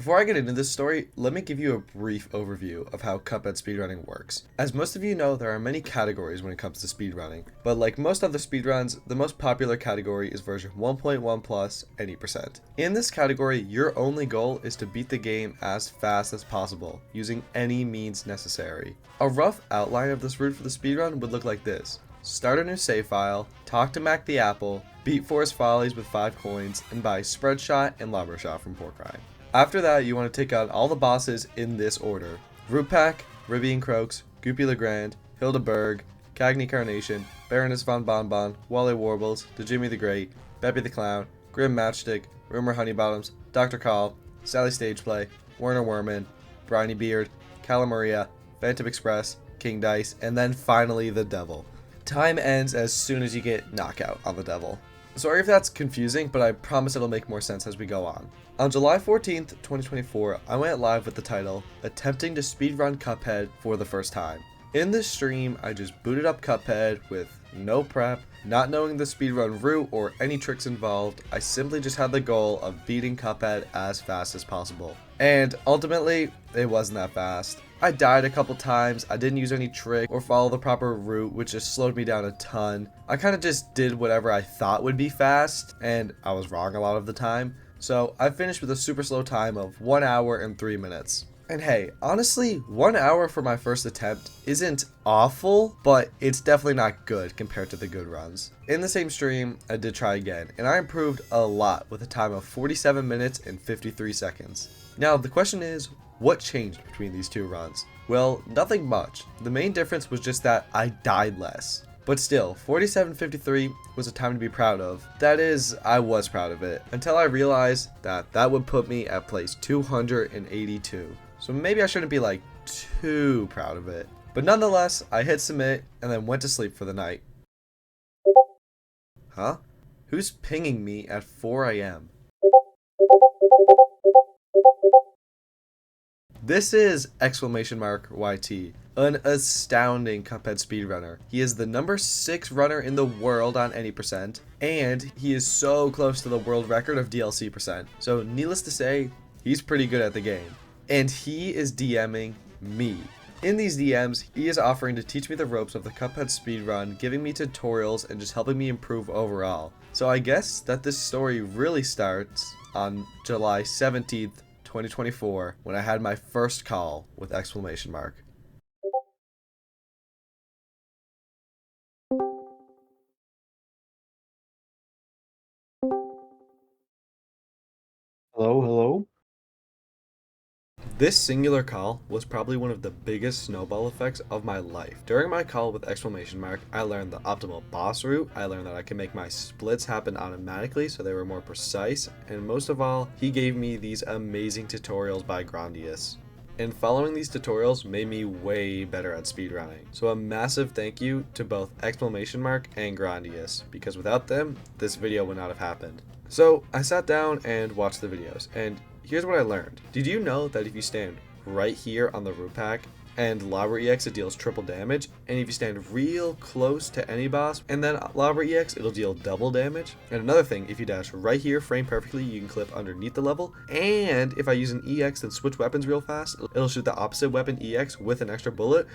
Before I get into this story, let me give you a brief overview of how Cuphead speedrunning works. As most of you know, there are many categories when it comes to speedrunning, but like most other speedruns, the most popular category is version 1.1 plus any percent. In this category, your only goal is to beat the game as fast as possible, using any means necessary. A rough outline of this route for the speedrun would look like this. Start a new save file, talk to Mac the Apple, beat Forest Follies with 5 coins, and buy Spread Shot and Lobber Shot from Porkrind. After that, you want to take out all the bosses in this order. Root Pack, Ribby and Croaks, Goopy Legrand, Hildeberg, Cagney Carnation, Baroness von Bonbon, Wally Warbles, the Jimmy the Great, Beppy the Clown, Grim Matchstick, Rumor Honeybottoms, Dr. Call, Sally Stageplay, Werner Werman, Briny Beard, Calamaria, Phantom Express, King Dice, and then finally the Devil. Time ends as soon as you get Knockout on the Devil. Sorry if that's confusing, but I promise it'll make more sense as we go on. On July 14th, 2024, I went live with the title, Attempting to Speedrun Cuphead for the First Time. In this stream, I just booted up Cuphead with no prep, not knowing the speedrun route or any tricks involved. I simply just had the goal of beating Cuphead as fast as possible. And ultimately, it wasn't that fast. I died a couple times, I didn't use any trick or follow the proper route, which just slowed me down a ton. I kind of just did whatever I thought would be fast, and I was wrong a lot of the time. So I finished with a super slow time of 1 hour and 3 minutes. And hey, honestly, 1 hour for my first attempt isn't awful, but it's definitely not good compared to the good runs. In the same stream, I did try again, and I improved a lot with a time of 47 minutes and 53 seconds. Now, the question is, what changed between these two runs? Well, nothing much. The main difference was just that I died less. But still, 47:53 was a time to be proud of. That is, I was proud of it, until I realized that that would put me at place 282. So maybe I shouldn't be like too proud of it. But nonetheless, I hit submit and then went to sleep for the night. Huh? Who's pinging me at 4 a.m.? This is !YT, an astounding Cuphead speedrunner. He is the number 6 runner in the world on any percent, and he is so close to the world record of DLC percent. So needless to say, he's pretty good at the game. And he is DMing me. In these DMs, he is offering to teach me the ropes of the Cuphead speedrun, giving me tutorials and just helping me improve overall. So I guess that this story really starts on July 17th, 2024, when I had my first call with ! Hello? This singular call was probably one of the biggest snowball effects of my life. During my call with ! I learned the optimal boss route, I learned that I can make my splits happen automatically so they were more precise, and most of all, he gave me these amazing tutorials by Grandius. And following these tutorials made me way better at speedrunning. So a massive thank you to both ! and Grandius, because without them, this video would not have happened. So I sat down and watched the videos, and here's what I learned. Did you know that if you stand right here on the root pack and Lobber EX, it deals triple damage, and if you stand real close to any boss and then Lobber EX, it'll deal double damage? And another thing, if you dash right here, frame perfectly, you can clip underneath the level, and if I use an EX and switch weapons real fast, it'll shoot the opposite weapon EX with an extra bullet.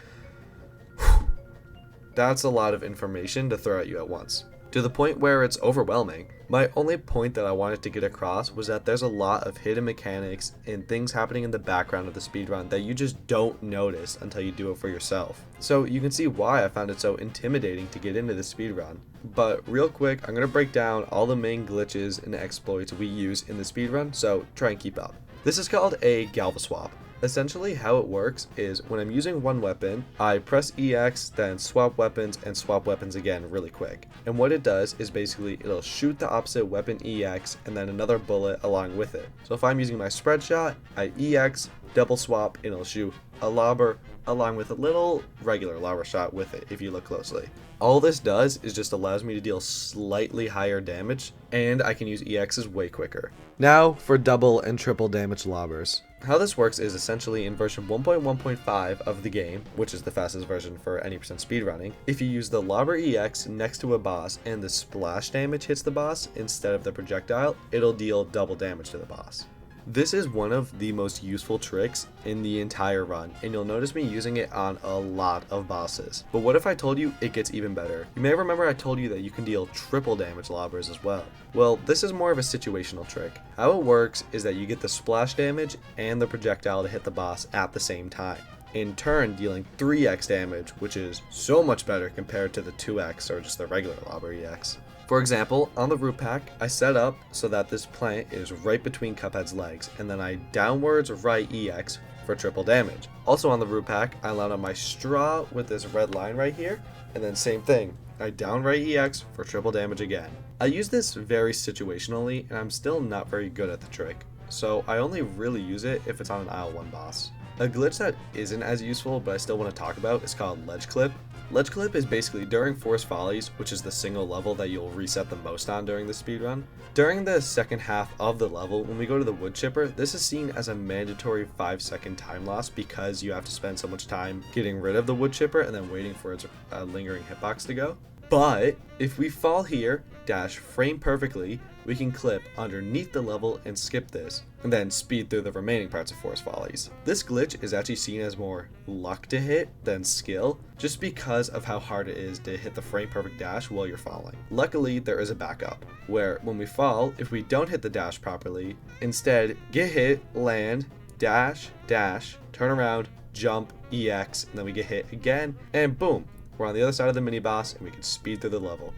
That's a lot of information to throw at you at once, to the point where it's overwhelming. My only point that I wanted to get across was that there's a lot of hidden mechanics and things happening in the background of the speedrun that you just don't notice until you do it for yourself. So you can see why I found it so intimidating to get into the speedrun. But real quick, I'm going to break down all the main glitches and exploits we use in the speedrun, so try and keep up. This is called a Galva Swap. Essentially how it works is when I'm using one weapon, I press EX, then swap weapons and swap weapons again really quick. And what it does is basically it'll shoot the opposite weapon EX and then another bullet along with it. So if I'm using my spread shot, I EX, double swap, and it'll shoot a lobber along with a little regular lobber shot with it if you look closely. All this does is just allows me to deal slightly higher damage, and I can use EXs way quicker. Now for double and triple damage lobbers. How this works is essentially in version 1.1.5 of the game, which is the fastest version for any percent speedrunning, if you use the Lobber EX next to a boss and the splash damage hits the boss instead of the projectile, it'll deal double damage to the boss. This is one of the most useful tricks in the entire run, and you'll notice me using it on a lot of bosses. But what if I told you it gets even better? You may remember I told you that you can deal triple damage lobbers as well. Well, this is more of a situational trick. How it works is that you get the splash damage and the projectile to hit the boss at the same time, in turn dealing 3x damage, which is so much better compared to the 2x or just the regular Lobber EX. For example, on the root pack, I set up so that this plant is right between Cuphead's legs, and then I downwards right EX for triple damage. Also on the root pack, I line up my straw with this red line right here, and then same thing, I down right EX for triple damage again. I use this very situationally, and I'm still not very good at the trick, so I only really use it if it's on an aisle 1 boss. A glitch that isn't as useful but I still want to talk about is called ledge clip. Ledge clip is basically during Forest Follies, which is the single level that you'll reset the most on during the speedrun. During the second half of the level, when we go to the wood chipper, this is seen as a mandatory 5-second time loss because you have to spend so much time getting rid of the wood chipper and then waiting for its lingering hitbox to go. But if we fall here, dash frame perfectly, we can clip underneath the level and skip this, and then speed through the remaining parts of Forest Follies. This glitch is actually seen as more luck to hit than skill, just because of how hard it is to hit the frame perfect dash while you're falling. Luckily, there is a backup, where when we fall, if we don't hit the dash properly, instead get hit, land, dash, dash, turn around, jump, EX, and then we get hit again, and boom, we're on the other side of the mini boss and we can speed through the level.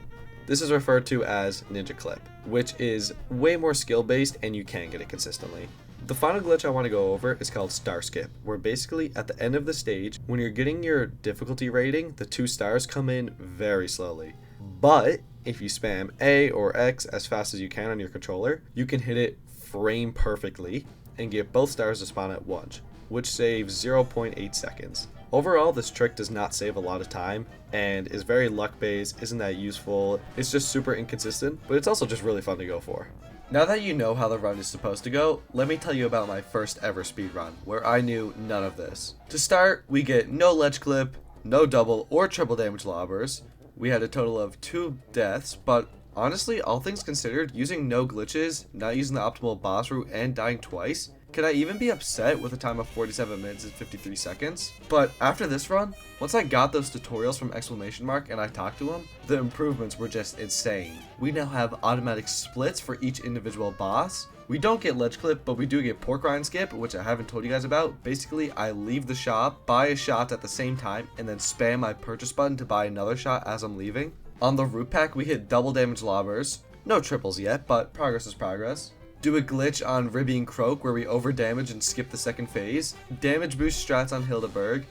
This is referred to as ninja clip, which is way more skill based and you can get it consistently. The final glitch I want to go over is called star skip, where basically at the end of the stage, when you're getting your difficulty rating, the 2 stars come in very slowly. But if you spam A or X as fast as you can on your controller, you can hit it frame perfectly and get both stars to spawn at once, which saves 0.8 seconds. Overall, this trick does not save a lot of time and is very luck based, isn't that useful, it's just super inconsistent, but it's also just really fun to go for. Now that you know how the run is supposed to go, let me tell you about my first ever speed run, where I knew none of this. To start, we get no ledge clip, no double or triple damage lobbers. We had a total of 2 deaths, but honestly, all things considered, using no glitches, not using the optimal boss route, and dying twice, can I even be upset with a time of 47 minutes and 53 seconds? But after this run, once I got those tutorials from Exclamation Mark and I talked to them, the improvements were just insane. We now have automatic splits for each individual boss. We don't get ledge clip, but we do get pork rind skip, which I haven't told you guys about. Basically, I leave the shop, buy a shot at the same time, and then spam my purchase button to buy another shot as I'm leaving. On the root pack, we hit double damage lobbers. No triples yet, but progress is progress. Do a glitch on Ribby and Croak where we overdamage and skip the second phase. Damage boost strats on Hildeberg.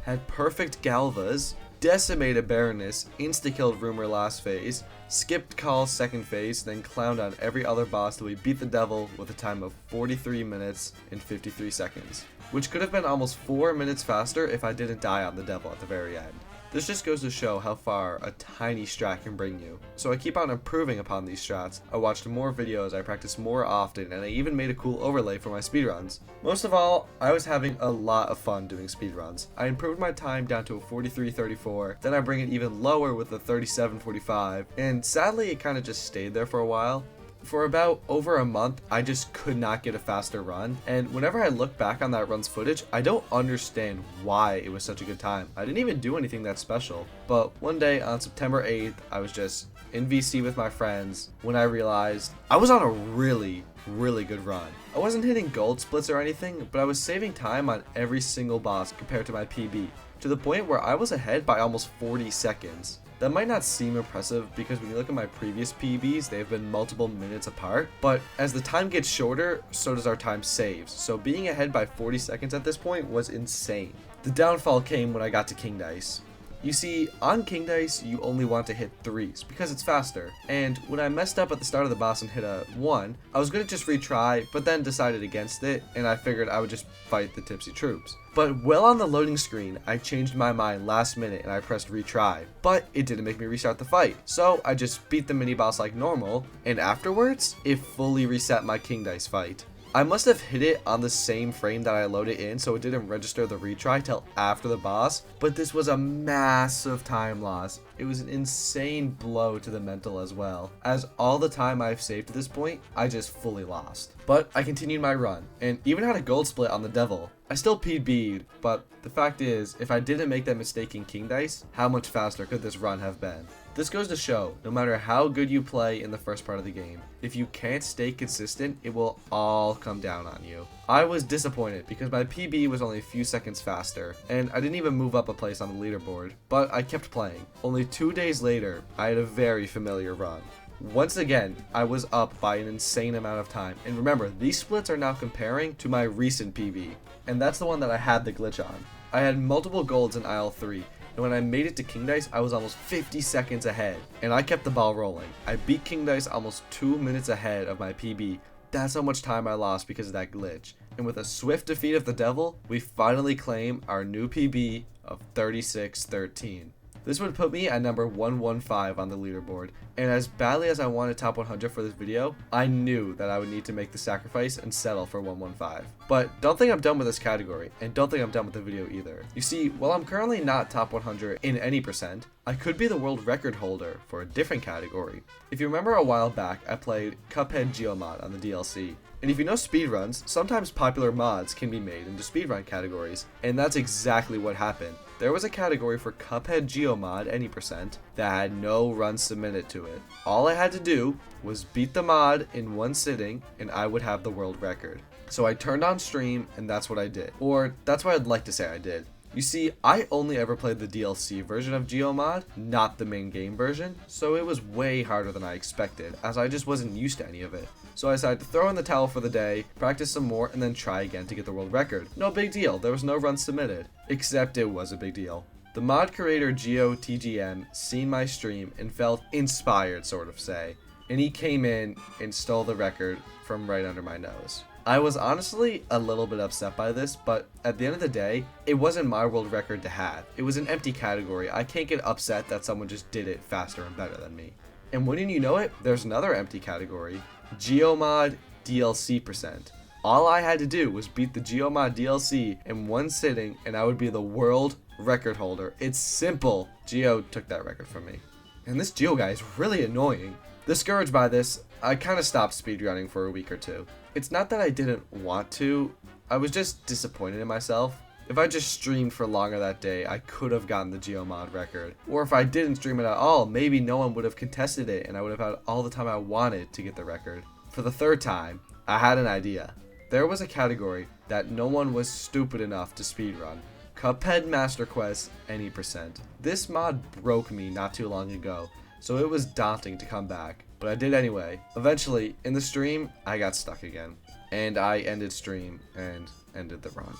Had perfect Galvas. Decimated Baroness. Insta-killed Rumor last phase. Skipped Call second phase. Then clowned on every other boss till we beat the devil with a time of 43 minutes and 53 seconds. Which could have been almost 4 minutes faster if I didn't die on the devil at the very end. This just goes to show how far a tiny strat can bring you. So I keep on improving upon these strats. I watched more videos, I practiced more often, and I even made a cool overlay for my speedruns. Most of all, I was having a lot of fun doing speedruns. I improved my time down to a 43:34, then I bring it even lower with a 37:45, and sadly it kind of just stayed there for a while. For about over a month, I just could not get a faster run, and whenever I look back on that run's footage, I don't understand why it was such a good time. I didn't even do anything that special, but one day on September 8th, I was just in VC with my friends when I realized I was on a really good run. I wasn't hitting gold splits or anything, but I was saving time on every single boss compared to my PB, to the point where I was ahead by almost 40 seconds. That might not seem impressive because when you look at my previous PBs, they've been multiple minutes apart, but as the time gets shorter, so does our time saves, so being ahead by 40 seconds at this point was insane. The downfall came when I got to King Dice. You see, on King Dice, you only want to hit 3s because it's faster, and when I messed up at the start of the boss and hit a 1, I was going to just retry, but then decided against it, and I figured I would just fight the tipsy troops. But well on the loading screen, I changed my mind last minute and I pressed retry, but it didn't make me restart the fight, so I just beat the mini boss like normal, and afterwards, it fully reset my King Dice fight. I must have hit it on the same frame that I loaded in, so it didn't register the retry till after the boss, but this was a massive time loss. It was an insane blow to the mental as well, as all the time I've saved to this point, I just fully lost. But I continued my run, and even had a gold split on the devil. I still PB'd, but the fact is, if I didn't make that mistake in King Dice, how much faster could this run have been? This goes to show, no matter how good you play in the first part of the game, if you can't stay consistent, it will all come down on you. I was disappointed because my PB was only a few seconds faster, and I didn't even move up a place on the leaderboard, but I kept playing. Only 2 days later, I had a very familiar run. Once again, I was up by an insane amount of time, and remember, these splits are now comparing to my recent PB, and that's the one that I had the glitch on. I had multiple golds in aisle 3, and when I made it to King Dice, I was almost 50 seconds ahead, and I kept the ball rolling. I beat King Dice almost 2 minutes ahead of my PB. That's how much time I lost because of that glitch. And with a swift defeat of the devil, we finally claim our new PB of 36-13. This would put me at number 115 on the leaderboard, and as badly as I wanted top 100 for this video, I knew that I would need to make the sacrifice and settle for 115. But don't think I'm done with this category, and don't think I'm done with the video either. You see, while I'm currently not top 100 in any percent, I could be the world record holder for a different category. If you remember a while back, I played Cuphead Geomod on the DLC. And if you know speedruns, sometimes popular mods can be made into speedrun categories, and that's exactly what happened. There was a category for Cuphead Geomod any percent that had no runs submitted to it. All I had to do was beat the mod in one sitting and I would have the world record. So I turned on stream and that's what I did. Or that's what I'd like to say I did. You see, I only ever played the DLC version of Geomod, not the main game version, so it was way harder than I expected, as I just wasn't used to any of it. So I decided to throw in the towel for the day, practice some more, and then try again to get the world record. No big deal, there was no run submitted. Except it was a big deal. The mod creator GeoTGM seen my stream and felt inspired, sort of say, and he came in and stole the record from right under my nose. I was honestly a little bit upset by this, but at the end of the day, it wasn't my world record to have. It was an empty category. I can't get upset that someone just did it faster and better than me. And wouldn't you know it, there's another empty category, Geomod DLC percent. All I had to do was beat the Geomod DLC in one sitting and I would be the world record holder. It's simple. Geo took that record from me. And this Geo guy is really annoying. Discouraged by this, I kind of stopped speedrunning for a week or two. It's not that I didn't want to, I was just disappointed in myself. If I just streamed for longer that day, I could have gotten the Geomod record. Or if I didn't stream it at all, maybe no one would have contested it and I would have had all the time I wanted to get the record. For the third time, I had an idea. There was a category that no one was stupid enough to speedrun. Cuphead Master Quest any percent. This mod broke me not too long ago, so it was daunting to come back, but I did anyway. Eventually, in the stream, I got stuck again, and I ended stream and ended the run.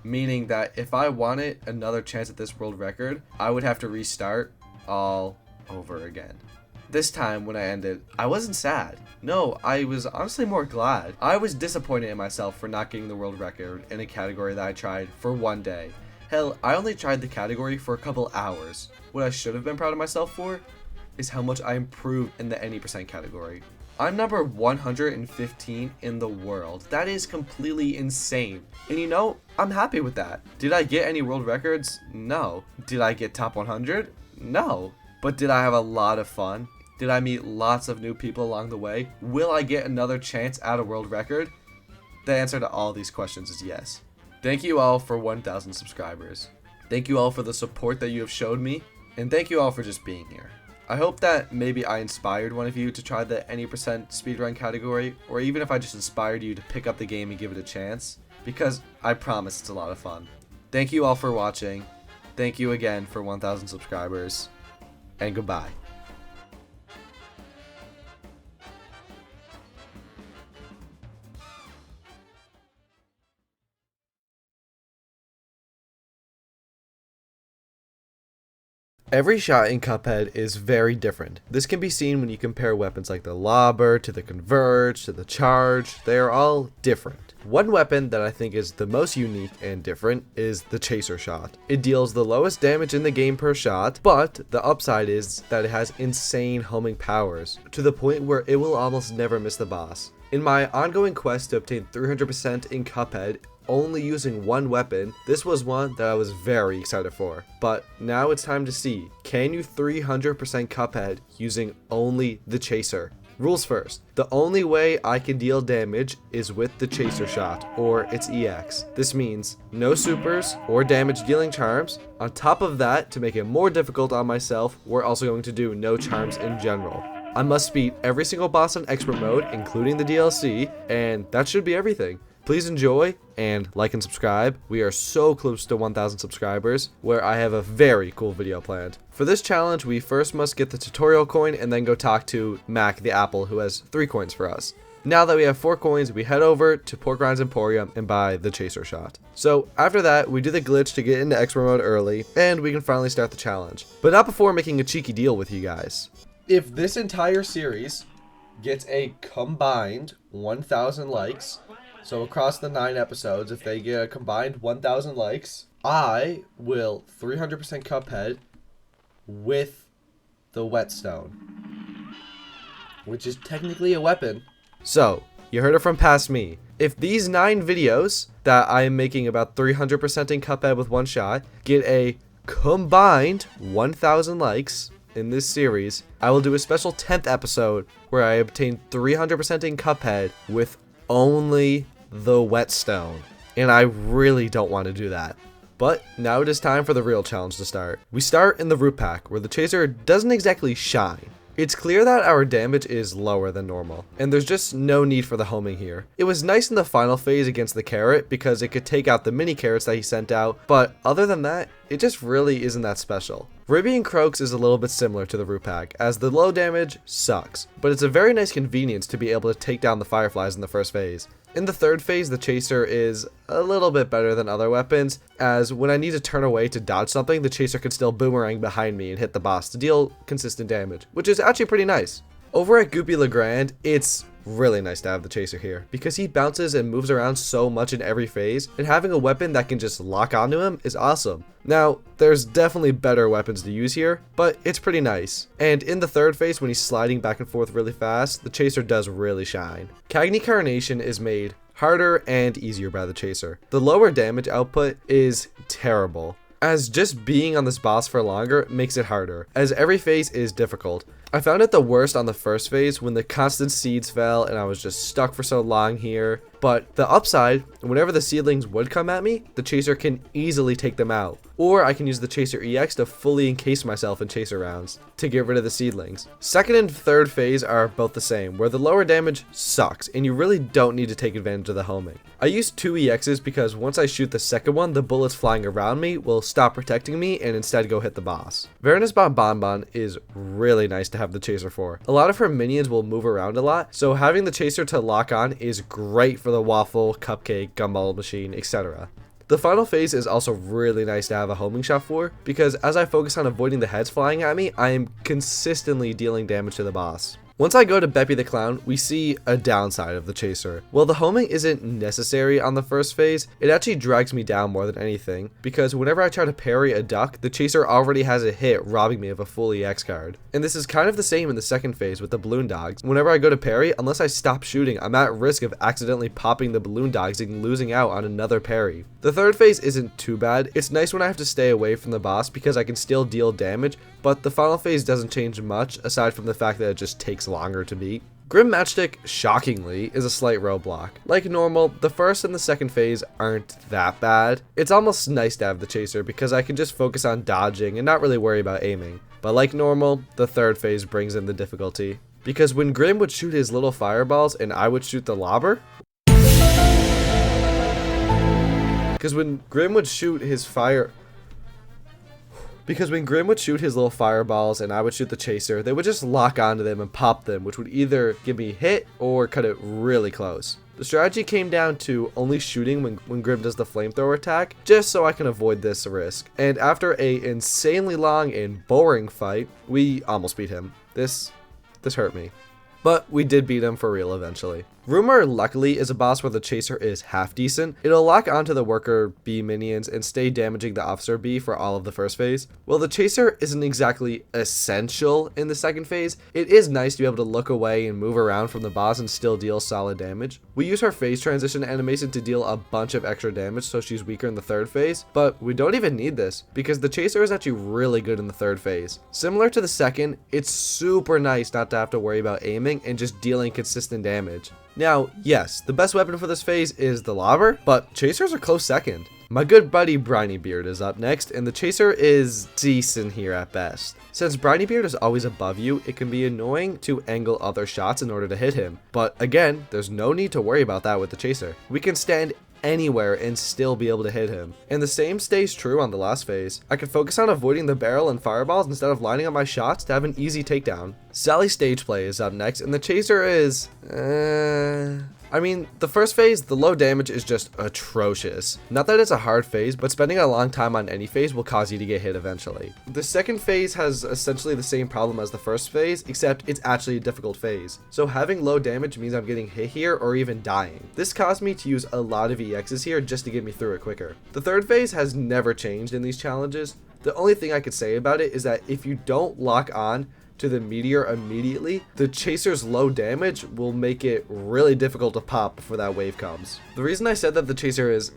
Meaning that if I wanted another chance at this world record, I would have to restart all over again. This time when I ended, I wasn't sad. No, I was honestly more glad. I was disappointed in myself for not getting the world record in a category that I tried for one day. Hell, I only tried the category for a couple hours. What I should have been proud of myself for is how much I improved in the any percent category. I'm number 115 in the world. That is completely insane. And you know, I'm happy with that. Did I get any world records? No. Did I get top 100? No. But did I have a lot of fun? Did I meet lots of new people along the way? Will I get another chance at a world record? The answer to all these questions is yes. Thank you all for 1,000 subscribers. Thank you all for the support that you have showed me. And thank you all for just being here. I hope that maybe I inspired one of you to try the any percent speedrun category, or even if I just inspired you to pick up the game and give it a chance, because I promise it's a lot of fun. Thank you all for watching. Thank you again for 1,000 subscribers, and goodbye. Every shot in Cuphead is very different. This can be seen when you compare weapons like the Lobber to the Converge to the Charge. They are all different. One weapon that I think is the most unique and different is the Chaser Shot. It deals the lowest damage in the game per shot, but the upside is that it has insane homing powers to the point where it will almost never miss the boss. In my ongoing quest to obtain 300% in Cuphead, only using one weapon, this was one that I was very excited for. But now it's time to see, can you 300% Cuphead using only the Chaser? Rules first. The only way I can deal damage is with the Chaser shot, or its EX. This means no supers or damage dealing charms. On top of that, to make it more difficult on myself, we're also going to do no charms in general. I must beat every single boss in expert mode, including the DLC, and that should be everything. Please enjoy and like and subscribe. We are so close to 1,000 subscribers, where I have a very cool video planned. For this challenge, we first must get the tutorial coin and then go talk to Mac the Apple, who has 3 coins for us. Now that we have 4 coins, we head over to Porkrind's Emporium and buy the Chaser shot. So after that, we do the glitch to get into expert mode early, and we can finally start the challenge. But not before making a cheeky deal with you guys. If this entire series gets a combined 1,000 likes, so across the 9 episodes, if they get a combined 1,000 likes, I will 300% Cuphead with the whetstone, which is technically a weapon. So, you heard it from past me. If these 9 videos that I am making about 300% in Cuphead with one shot get a combined 1,000 likes in this series, I will do a special 10th episode where I obtain 300% in Cuphead with only the whetstone, and I really don't want to do that. But now it is time for the real challenge to start. We start in the root pack, where the Chaser doesn't exactly shine. It's clear that our damage is lower than normal, and there's just no need for the homing here. It was nice in the final phase against the carrot because it could take out the mini carrots that he sent out, but other than that, it just really isn't that special. Arabian Croaks is a little bit similar to the root pack, as the low damage sucks, but it's a very nice convenience to be able to take down the fireflies in the first phase. In the third phase, the Chaser is a little bit better than other weapons, as when I need to turn away to dodge something, the Chaser can still boomerang behind me and hit the boss to deal consistent damage, which is actually pretty nice. Over at Goopy Legrand, it's really nice to have the Chaser here, because he bounces and moves around so much in every phase, and having a weapon that can just lock onto him is awesome. Now, there's definitely better weapons to use here, but it's pretty nice. And in the third phase, when he's sliding back and forth really fast, the Chaser does really shine. Cagney Carnation is made harder and easier by the Chaser. The lower damage output is terrible, as just being on this boss for longer makes it harder, as every phase is difficult. I found it the worst on the first phase when the constant seeds fell and I was just stuck for so long here. But the upside, whenever the seedlings would come at me, the Chaser can easily take them out. Or I can use the Chaser EX to fully encase myself in Chaser rounds to get rid of the seedlings. Second and third phase are both the same, where the lower damage sucks and you really don't need to take advantage of the homing. I use 2 EXs because once I shoot the second one, the bullets flying around me will stop protecting me and instead go hit the boss. Varanus Bonbon is really nice to have the Chaser for. A lot of her minions will move around a lot, so having the Chaser to lock on is great for the waffle, cupcake, gumball machine, etc. The final phase is also really nice to have a homing shot for, because as I focus on avoiding the heads flying at me, I am consistently dealing damage to the boss. Once I go to Beppy the Clown, we see a downside of the Chaser. While the homing isn't necessary on the first phase, it actually drags me down more than anything, because whenever I try to parry a duck, the Chaser already has a hit robbing me of a full EX card. And this is kind of the same in the second phase with the balloon dogs. Whenever I go to parry, unless I stop shooting, I'm at risk of accidentally popping the balloon dogs and losing out on another parry. The third phase isn't too bad. It's nice when I have to stay away from the boss because I can still deal damage, but the final phase doesn't change much aside from the fact that it just takes longer to beat. Grim Matchstick, shockingly, is a slight roadblock. Like normal, the first and the second phase aren't that bad. It's almost nice to have the Chaser because I can just focus on dodging and not really worry about aiming. But like normal, the third phase brings in the difficulty. Because when Grim would shoot his little fireballs and I would shoot the Lobber, because when Grim would shoot his little fireballs and I would shoot the Chaser, they would just lock onto them and pop them, which would either give me hit or cut it really close. The strategy came down to only shooting when Grim does the flamethrower attack, just so I can avoid this risk. And after a insanely long and boring fight, we almost beat him. This hurt me. But we did beat him for real eventually. Rumor, luckily, is a boss where the Chaser is half decent. It'll lock onto the Worker B minions and stay damaging the Officer B for all of the first phase. While the Chaser isn't exactly essential in the second phase, it is nice to be able to look away and move around from the boss and still deal solid damage. We use her phase transition animation to deal a bunch of extra damage so she's weaker in the third phase, but we don't even need this because the Chaser is actually really good in the third phase. Similar to the second, it's super nice not to have to worry about aiming and just dealing consistent damage. Now, yes, the best weapon for this phase is the Lobber, but Chasers are close second. My good buddy Briny Beard is up next, and the Chaser is decent here at best. Since Briny Beard is always above you, it can be annoying to angle other shots in order to hit him. But again, there's no need to worry about that with the Chaser. We can stand anywhere and still be able to hit him. And the same stays true on the last phase. I can focus on avoiding the barrel and fireballs instead of lining up my shots to have an easy takedown. Sally's stage play is up next, and the Chaser is I mean, the first phase, the low damage is just atrocious. Not that it's a hard phase, but spending a long time on any phase will cause you to get hit eventually. The second phase has essentially the same problem as the first phase, except it's actually a difficult phase. So having low damage means I'm getting hit here or even dying. This caused me to use a lot of EXs here just to get me through it quicker. The third phase has never changed in these challenges. The only thing I could say about it is that if you don't lock on to the meteor immediately, the Chaser's low damage will make it really difficult to pop before that wave comes. The reason I said that the Chaser is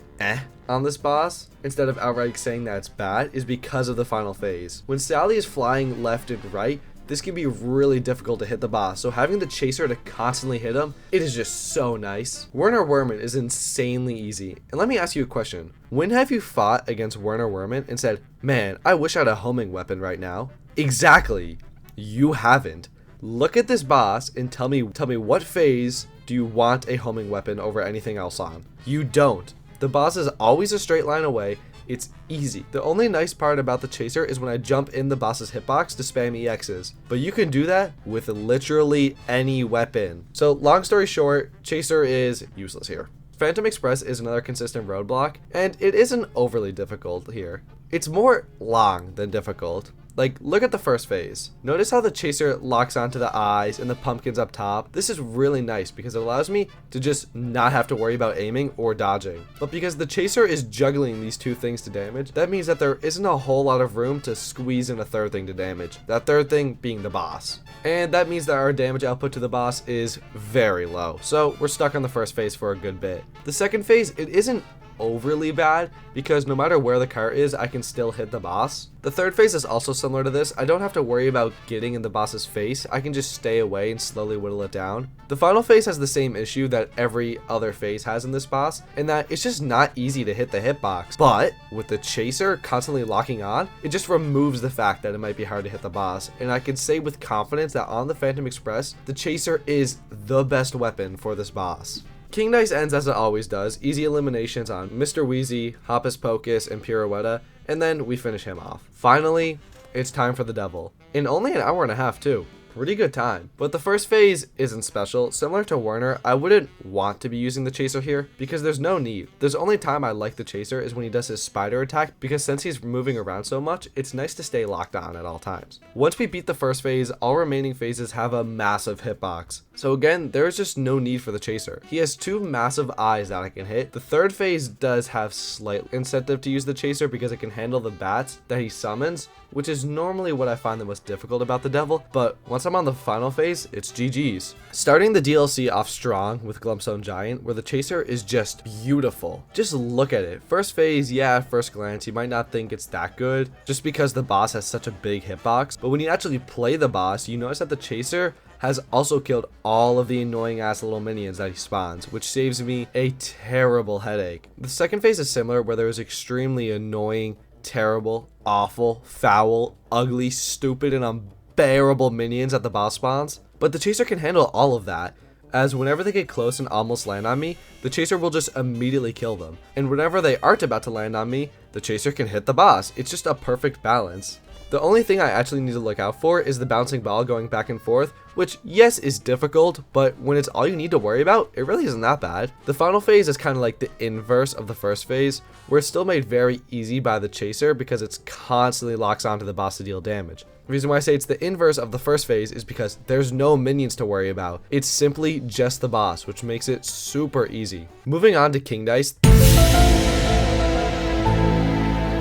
on this boss, instead of outright saying that it's bad, is because of the final phase. When Sally is flying left and right, this can be really difficult to hit the boss, so having the Chaser to constantly hit him, it is just so nice. Werner Werman is insanely easy, and let me ask you a question. When have you fought against Werner Werman and said, man, I wish I had a homing weapon right now? Exactly. You haven't. Look at this boss and tell me what phase do you want a homing weapon over anything else on? You don't. The boss is always a straight line away. It's easy. The only nice part about the Chaser is when I jump in the boss's hitbox to spam EXs, but you can do that with literally any weapon. So long story short, Chaser is useless here. Phantom Express is another consistent roadblock, and it isn't overly difficult here. It's more long than difficult. Like, look at the first phase. Notice how the Chaser locks onto the eyes and the pumpkins up top. This is really nice because it allows me to just not have to worry about aiming or dodging. But because the Chaser is juggling these two things to damage, that means that there isn't a whole lot of room to squeeze in a third thing to damage. That third thing being the boss. And that means that our damage output to the boss is very low. So we're stuck on the first phase for a good bit. The second phase, it isn't overly bad because no matter where the cart is, I can still hit the boss. The third phase is also similar to this. I don't have to worry about getting in the boss's face. I can just stay away and slowly whittle it down. The final phase has the same issue that every other phase has in this boss, in that it's just not easy to hit the hitbox. But with the Chaser constantly locking on, it just removes the fact that it might be hard to hit the boss. And I can say with confidence that on the Phantom Express, the Chaser is the best weapon for this boss. King Dice ends as it always does, easy eliminations on Mr. Wheezy, Hoppus Pocus, and Pirouetta, and then we finish him off. Finally, it's time for the Devil. In only an hour and a half too. Pretty good time. But the first phase isn't special. Similar to Werner, I wouldn't want to be using the Chaser here because there's no need. There's only time I like the Chaser is when he does his spider attack, because since he's moving around so much, it's nice to stay locked on at all times. Once we beat the first phase, all remaining phases have a massive hitbox. So again, there's just no need for the Chaser. He has two massive eyes that I can hit. The third phase does have slight incentive to use the Chaser because it can handle the bats that he summons, which is normally what I find the most difficult about the Devil, but once I'm on the final phase, it's GG's. Starting the DLC off strong with Glumstone Giant, where the Chaser is just beautiful. Just look at it. First phase, yeah, at first glance, you might not think it's that good, just because the boss has such a big hitbox, but when you actually play the boss, you notice that the Chaser has also killed all of the annoying ass little minions that he spawns, which saves me a terrible headache. The second phase is similar, where there is extremely annoying, terrible, awful, foul, ugly, stupid, and unbearable minions at the boss spawns, but the Chaser can handle all of that, as whenever they get close and almost land on me, the Chaser will just immediately kill them, and whenever they aren't about to land on me, the chaser can hit the boss. It's just a perfect balance. The only thing I actually need to look out for is the bouncing ball going back and forth, which yes is difficult, but when it's all you need to worry about, it really isn't that bad. The final phase is kind of like the inverse of the first phase, where it's still made very easy by the chaser because it's constantly locks onto the boss to deal damage. The reason why I say it's the inverse of the first phase is because there's no minions to worry about. It's simply just the boss, which makes it super easy. Moving on to King Dice.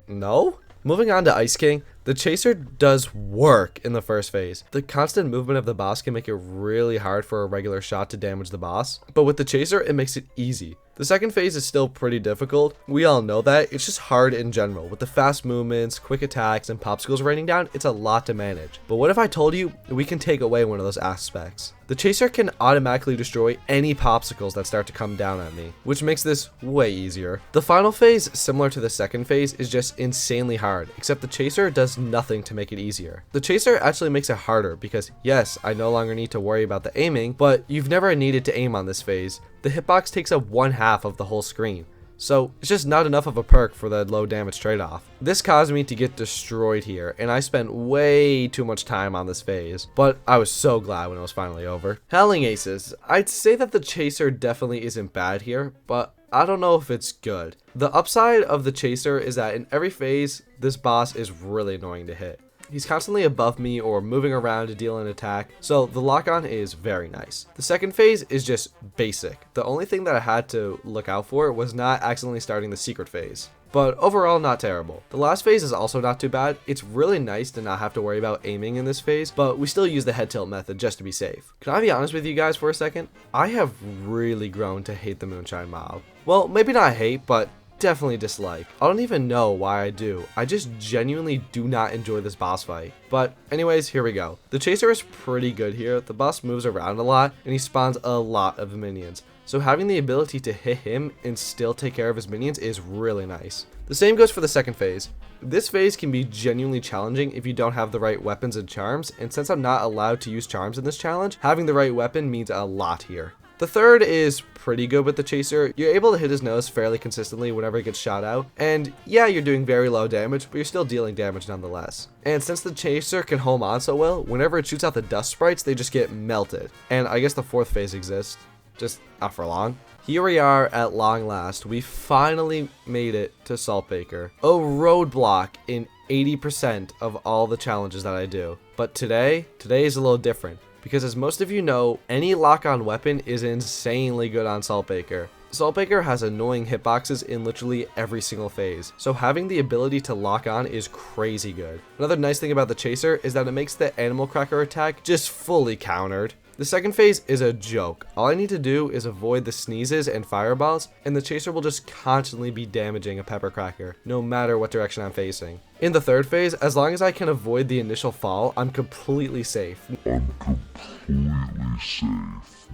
No? Moving on to Ice King, the chaser does work in the first phase. The constant movement of the boss can make it really hard for a regular shot to damage the boss, but with the chaser, it makes it easy. The second phase is still pretty difficult. We all know that. It's just hard in general. With the fast movements, quick attacks, and popsicles raining down, it's a lot to manage. But what if I told you we can take away one of those aspects? The chaser can automatically destroy any popsicles that start to come down at me, which makes this way easier. The final phase, similar to the second phase, is just insanely hard, except the chaser does nothing to make it easier. The chaser actually makes it harder because yes, I no longer need to worry about the aiming, but you've never needed to aim on this phase. The hitbox takes up 1/2 of the whole screen, so it's just not enough of a perk for the low damage trade-off. This caused me to get destroyed here, and I spent way too much time on this phase, but I was so glad when it was finally over. Helling Aces, I'd say that the chaser definitely isn't bad here, but I don't know if it's good. The upside of the chaser is that in every phase, this boss is really annoying to hit. He's constantly above me or moving around to deal an attack, so the lock-on is very nice. The second phase is just basic. The only thing that I had to look out for was not accidentally starting the secret phase. But overall, not terrible. The last phase is also not too bad. It's really nice to not have to worry about aiming in this phase, but we still use the head tilt method just to be safe. Can I be honest with you guys for a second? I have really grown to hate the Moonshine Mob. Well, maybe not hate, but definitely dislike. I don't even know why I do. I just genuinely do not enjoy this boss fight. But anyways, here we go. The chaser is pretty good here. The boss moves around a lot and he spawns a lot of minions. So having the ability to hit him and still take care of his minions is really nice. The same goes for the second phase. This phase can be genuinely challenging if you don't have the right weapons and charms, and since I'm not allowed to use charms in this challenge, having the right weapon means a lot here. The third is pretty good with the chaser. You're able to hit his nose fairly consistently whenever it gets shot out, and yeah, you're doing very low damage, but you're still dealing damage nonetheless. And since the chaser can home on so well, whenever it shoots out the dust sprites, they just get melted. And I guess the fourth phase exists, just not for long. Here we are at long last. We finally made it to Saltbaker, a roadblock in 80% of all the challenges that I do. But today is a little different, because as most of you know, any lock-on weapon is insanely good on Saltbaker. Saltbaker has annoying hitboxes in literally every single phase, so having the ability to lock on is crazy good. Another nice thing about the chaser is that it makes the animal cracker attack just fully countered. The second phase is a joke. All I need to do is avoid the sneezes and fireballs, and the chaser will just constantly be damaging a pepper cracker, no matter what direction I'm facing. In the third phase, as long as I can avoid the initial fall, I'm completely safe.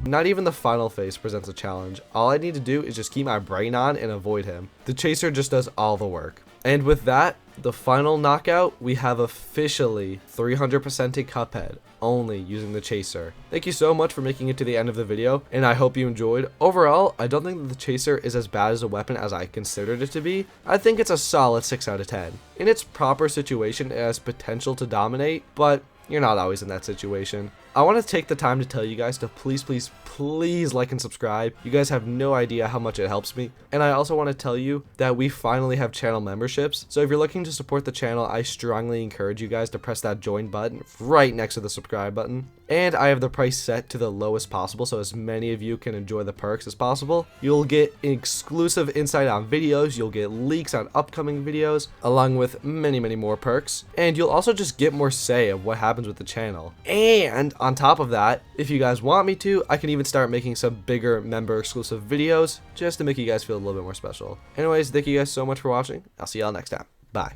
Not even the final phase presents a challenge. All I need to do is just keep my brain on and avoid him. The chaser just does all the work. And with that, the final knockout, we have officially 300%ed Cuphead, only using the chaser. Thank you so much for making it to the end of the video, and I hope you enjoyed. Overall, I don't think that the chaser is as bad as a weapon as I considered it to be. I think it's a solid 6 out of 10. In its proper situation, it has potential to dominate, but you're not always in that situation. I want to take the time to tell you guys to please like and subscribe. You guys have no idea how much it helps me. And I also want to tell you that we finally have channel memberships. So if you're looking to support the channel, I strongly encourage you guys to press that join button right next to the subscribe button. And I have the price set to the lowest possible, so as many of you can enjoy the perks as possible. You'll get exclusive insight on videos, you'll get leaks on upcoming videos, along with many more perks. And you'll also just get more say of what happens with the channel. And on top of that, if you guys want me to, I can even start making some bigger member exclusive videos just to make you guys feel a little bit more special. Anyways, thank you guys so much for watching. I'll see y'all next time. Bye.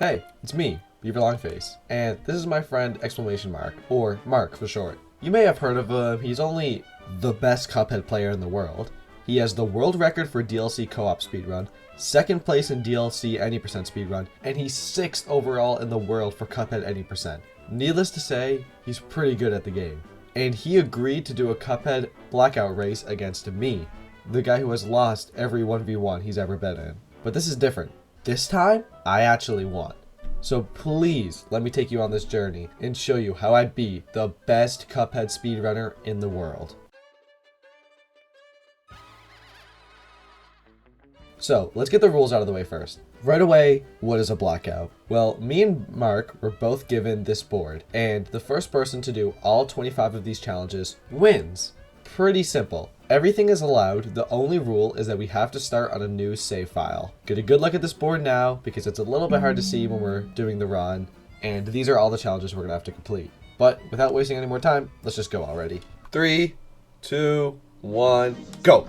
Hey, it's me, Beaver Longface, and this is my friend exclamation mark, or Mark for short. You may have heard of him. He's only the best Cuphead player in the world. He has the world record for DLC co-op speedrun, 2nd place in DLC any percent speedrun, and he's 6th overall in the world for Cuphead any percent. Needless to say, he's pretty good at the game. And he agreed to do a Cuphead Blackout race against me. the guy who has lost every 1v1 he's ever been in. But this is different. This time, I actually won. So please, let me take you on this journey and show you how I beat the best Cuphead speedrunner in the world. So, let's get the rules out of the way first. Right away, what is a blackout? Well, me and Mark were both given this board, and the first person to do all 25 of these challenges wins. Pretty simple. Everything is allowed, the only rule is that we have to start on a new save file. Get a good look at this board now, because it's a little bit hard to see when we're doing the run, and these are all the challenges we're going to have to complete. But without wasting any more time, let's just go already. 3, 2, 1, go!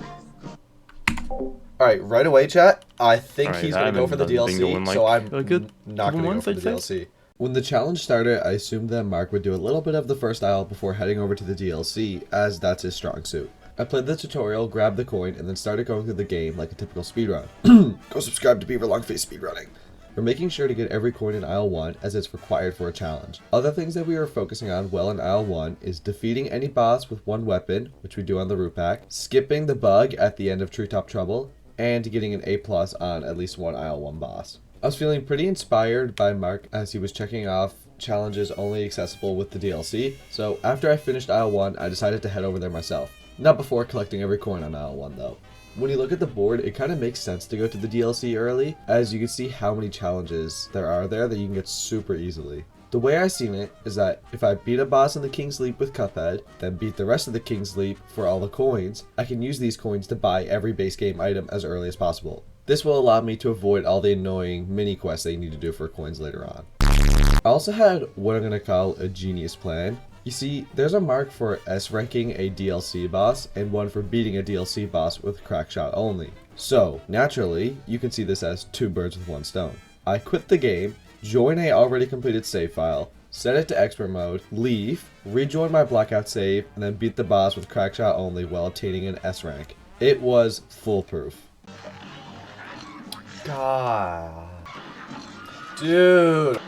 Alright, right away, chat. I think he's going to go for the DLC, so I'm not going to go for the DLC. When the challenge started, I assumed that Mark would do a little bit of the first aisle before heading over to the DLC, as that's his strong suit. I played the tutorial, grabbed the coin, and then started going through the game like a typical speedrun. Go subscribe to Beaver Longface Speedrunning. We're making sure to get every coin in aisle 1 as it's required for a challenge. Other things that we are focusing on well in aisle 1 is defeating any boss with one weapon, which we do on the root pack, skipping the bug at the end of Treetop Trouble, and getting an A+ on at least one aisle 1 boss. I was feeling pretty inspired by Mark as he was checking off challenges only accessible with the DLC, so after I finished aisle 1, I decided to head over there myself. Not before collecting every coin on aisle 1 though. When you look at the board, it kind of makes sense to go to the DLC early, as you can see how many challenges there are there that you can get super easily. The way I've seen it is that if I beat a boss in the King's Leap with Cuphead, then beat the rest of the King's Leap for all the coins, I can use these coins to buy every base game item as early as possible. This will allow me to avoid all the annoying mini quests that you need to do for coins later on. I also had what I'm going to call a genius plan. You see, there's a mark for S-ranking a DLC boss and one for beating a DLC boss with crack shot only. So, naturally, you can see this as 2 birds with 1 stone. I quit the game, join a already completed save file, set it to expert mode, leave, rejoin my blackout save, and then beat the boss with crack shot only while obtaining an S rank. It was foolproof. God. Dude.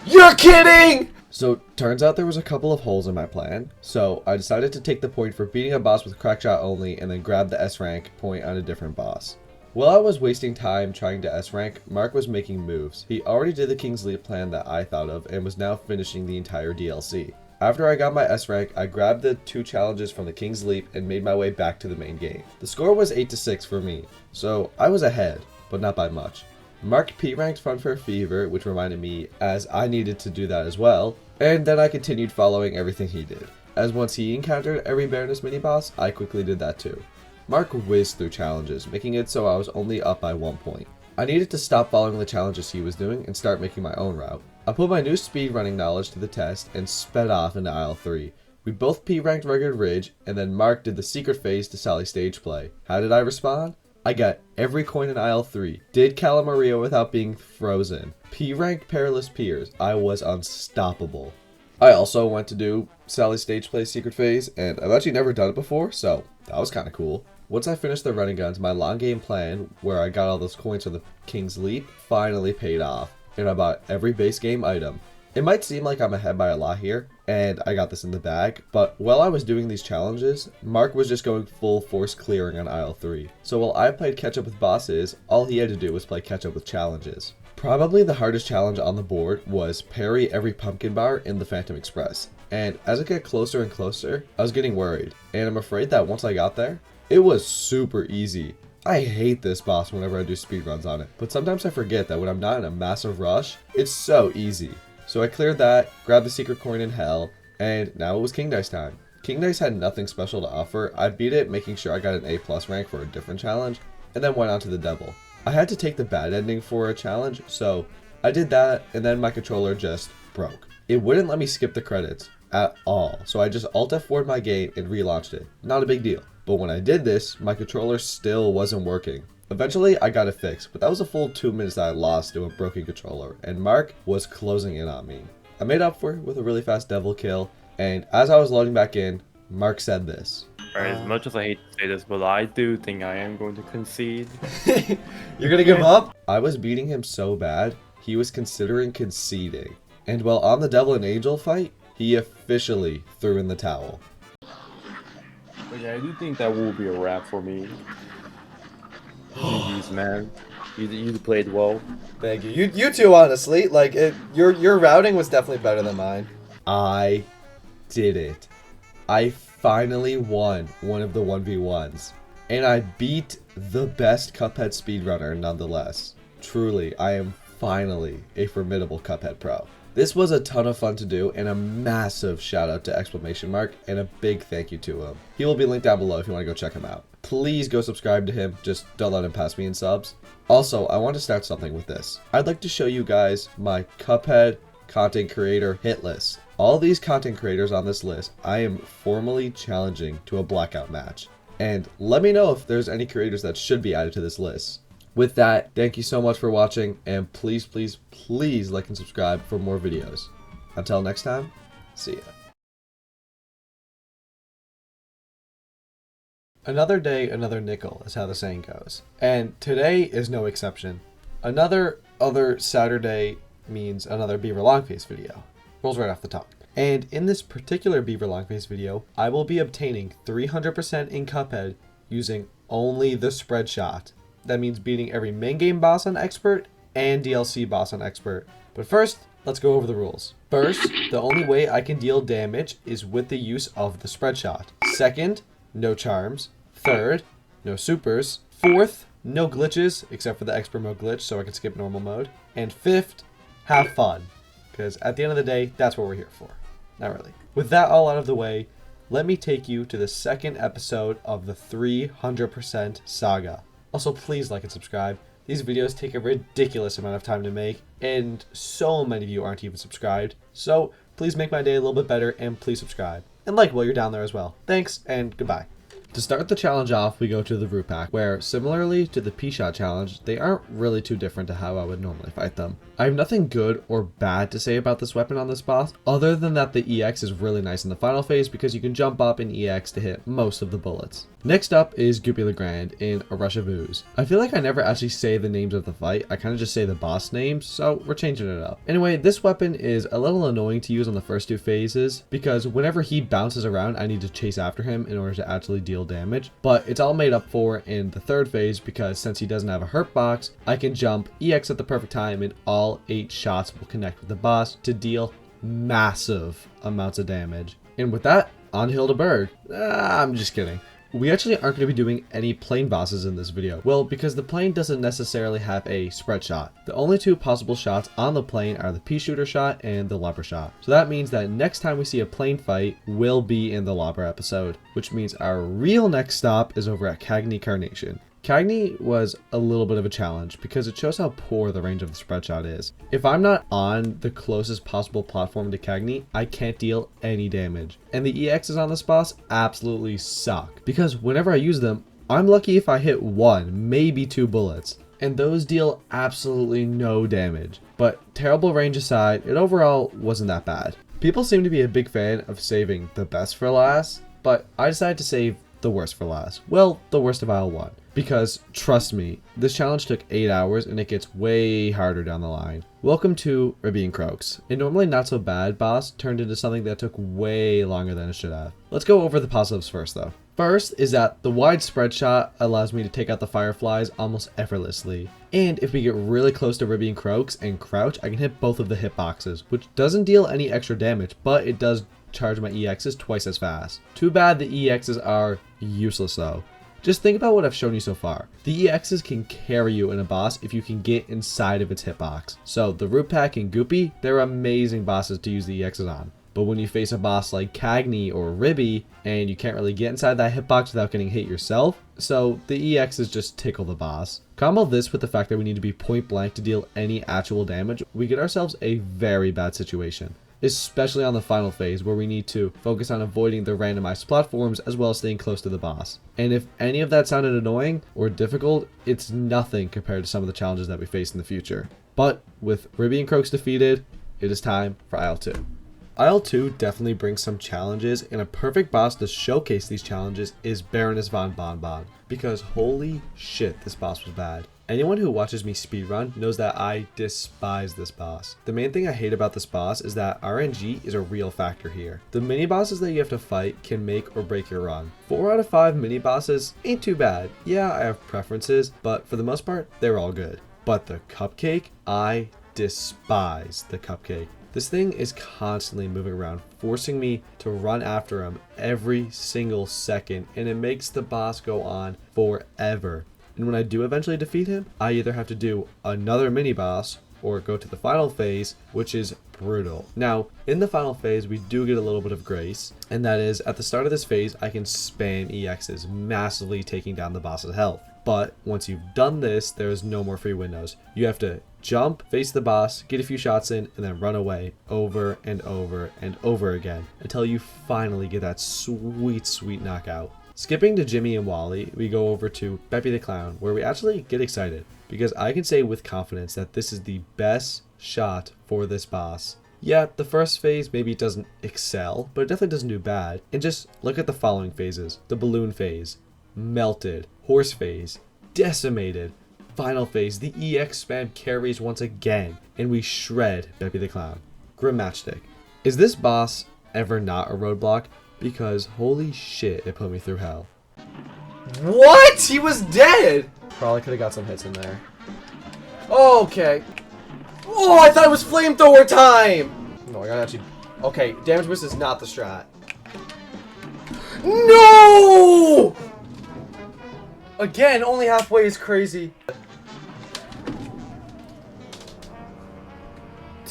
You're kidding! So, turns out there was a couple of holes in my plan, so I decided to take the point for beating a boss with crack shot only and then grab the S rank point on a different boss. While I was wasting time trying to S rank, Mark was making moves. He already did the King's Leap plan that I thought of and was now finishing the entire DLC. After I got my S rank, I grabbed the 2 challenges from the King's Leap and made my way back to the main game. The score was 8-6 for me, so I was ahead, but not by much. Mark P-ranked Funfair Fever, which reminded me as I needed to do that as well, and then I continued following everything he did. As once he encountered every Baroness mini-boss, I quickly did that too. Mark whizzed through challenges, making it so I was only up by 1 point. I needed to stop following the challenges he was doing and start making my own route. I put my new speedrunning knowledge to the test and sped off into aisle 3. We both P-ranked Rugged Ridge, and then Mark did the secret phase to Sally Stage Play. How did I respond? I got every coin in aisle 3, did Calamaria without being frozen, P-ranked Perilous Piers, I was unstoppable. I also went to do Sally Stage Play secret phase, and I've actually never done it before, so that was kind of cool. Once I finished the running guns, my long game plan, where I got all those coins from the King's Leap, finally paid off, and I bought every base game item. It might seem like I'm ahead by a lot here, and I got this in the bag, but while I was doing these challenges, Mark was just going full force clearing on aisle 3. So while I played catch up with bosses, all he had to do was play catch up with challenges. Probably the hardest challenge on the board was parry every pumpkin bar in the Phantom Express, and as it got closer and closer, I was getting worried, and I'm afraid that once I got there, it was super easy. I hate this boss whenever I do speedruns on it, but sometimes I forget that when I'm not in a massive rush, it's so easy. So I cleared that, grabbed the secret coin in hell, and now it was King Dice time. King Dice had nothing special to offer. I beat it, making sure I got an A+ rank for a different challenge, and then went on to the Devil. I had to take the bad ending for a challenge, so I did that, and then my controller just broke. It wouldn't let me skip the credits at all, so I just Alt F4'd my game and relaunched it. Not a big deal. But when I did this, my controller still wasn't working. Eventually, I got it fixed, but that was a full 2 minutes that I lost to a broken controller, and Mark was closing in on me. I made up for it with a really fast devil kill, and as I was loading back in, Mark said this. Alright, as much as I hate to say this, but I do think I am going to concede. You're gonna give up? I was beating him so bad, he was considering conceding. And while on the Devil and Angel fight, he officially threw in the towel. Wait, Yeah, I do think that will be a wrap for me. GG's, man. You played well. Thank you. You too, honestly. Like your routing was definitely better than mine. I did it. I finally won one of the 1v1s. And I beat the best Cuphead speedrunner nonetheless. Truly, I am finally a formidable Cuphead pro. This was a ton of fun to do, and a massive shout out to Exclamation Mark, and a big thank you to him. He will be linked down below if you want to go check him out. Please go subscribe to him, just don't let him pass me in subs. Also, I want to start something with this. I'd like to show you guys my Cuphead content creator hit list. All these content creators on this list, I am formally challenging to a Blackout match. And let me know if there's any creators that should be added to this list. With that, thank you so much for watching, and please, please, please like and subscribe for more videos. Until next time, see ya. Another day, another nickel is how the saying goes. And today is no exception. Other Saturday means another Beaver Longface video. Rolls right off the tongue. And in this particular Beaver Longface video, I will be obtaining 300% in Cuphead using only the spread shot. That means beating every main game boss on Expert and DLC boss on Expert. But first, let's go over the rules. First, the only way I can deal damage is with the use of the spread shot. Second, no charms. Third, no supers. Fourth, no glitches, except for the Expert mode glitch, so I can skip normal mode. And fifth, have fun. Because at the end of the day, that's what we're here for. Not really. With that all out of the way, let me take you to the second episode of the 300% saga. Also, please like and subscribe. These videos take a ridiculous amount of time to make, and so many of you aren't even subscribed. So please make my day a little bit better, and please subscribe. And like while you're down there as well. Thanks, and goodbye. To start the challenge off, we go to the Root Pack, where, similarly to the Peashooter challenge, they aren't really too different to how I would normally fight them. I have nothing good or bad to say about this weapon on this boss, other than that the EX is really nice in the final phase because you can jump up in EX to hit most of the bullets. Next up is Goopy Legrand in A Rush of Ooze. I feel like I never actually say the names of the fight, I kind of just say the boss names, so we're changing it up. Anyway, this weapon is a little annoying to use on the first two phases, because whenever he bounces around I need to chase after him in order to actually deal damage, but it's all made up for in the third phase because since he doesn't have a hurt box, I can jump EX at the perfect time and all 8 shots will connect with the boss to deal massive amounts of damage. And with that, on Hildeberg. I'm just kidding. We actually aren't going to be doing any plane bosses in this video. Well, because the plane doesn't necessarily have a spread shot. The only 2 possible shots on the plane are the Peashooter shot and the Lobber shot. So that means that next time we see a plane fight will be in the Lobber episode, which means our real next stop is over at Cagney Carnation. Cagney was a little bit of a challenge because it shows how poor the range of the spread shot is. If I'm not on the closest possible platform to Cagney, I can't deal any damage. And the EXs on this boss absolutely suck because whenever I use them, I'm lucky if I hit 1, maybe 2 bullets. And those deal absolutely no damage. But terrible range aside, it overall wasn't that bad. People seem to be a big fan of saving the best for last, but I decided to save the worst for last. Well, the worst of aisle 1. Because, trust me, this challenge took 8 hours and it gets way harder down the line. Welcome to Ribby and Croaks. A normally not so bad boss turned into something that took way longer than it should have. Let's go over the positives first though. First is that the wide spread shot allows me to take out the fireflies almost effortlessly. And if we get really close to Ribby and Croaks and crouch, I can hit both of the hitboxes, which doesn't deal any extra damage, but it does charge my EXs twice as fast. Too bad the EXs are useless though. Just think about what I've shown you so far. The EXs can carry you in a boss if you can get inside of its hitbox. So the Root Pack and Goopy, they're amazing bosses to use the EXs on. But when you face a boss like Cagney or Ribby, and you can't really get inside that hitbox without getting hit yourself, so the EXs just tickle the boss. Combo this with the fact that we need to be point blank to deal any actual damage, we get ourselves a very bad situation. Especially on the final phase where we need to focus on avoiding the randomized platforms as well as staying close to the boss. And if any of that sounded annoying or difficult, it's nothing compared to some of the challenges that we face in the future. But with Ribby and Croaks defeated, it is time for Aisle 2. Aisle 2 definitely brings some challenges, and a perfect boss to showcase these challenges is Baroness von Bonbon, because holy shit, this boss was bad. Anyone who watches me speedrun knows that I despise this boss. The main thing I hate about this boss is that RNG is a real factor here. The mini bosses that you have to fight can make or break your run. 4 out of 5 mini bosses ain't too bad. Yeah, I have preferences, but for the most part, they're all good. But the cupcake, I despise the cupcake. This thing is constantly moving around, forcing me to run after him every single second, and it makes the boss go on forever. And when I do eventually defeat him, I either have to do another mini boss or go to the final phase, which is brutal. Now, in the final phase, we do get a little bit of grace, and that is at the start of this phase, I can spam EXs, massively taking down the boss's health. But once you've done this, there's no more free windows. You have to jump, face the boss, get a few shots in, and then run away over and over and over again until you finally get that sweet, sweet knockout. Skipping to Jimmy and Wally, we go over to Beppy the Clown, where we actually get excited, because I can say with confidence that this is the best shot for this boss. Yeah, the first phase maybe doesn't excel, but it definitely doesn't do bad. And just look at the following phases. The balloon phase, melted, horse phase, decimated, final phase, the EX spam carries once again, and we shred Beppy the Clown. Grim Matchstick. Is this boss ever not a roadblock? Because holy shit, it put me through hell. What? He was dead! Probably could have got some hits in there. Okay. Oh, I thought it was flamethrower time! No, I gotta actually... Okay, damage boost is not the strat. No! Again, only halfway is crazy.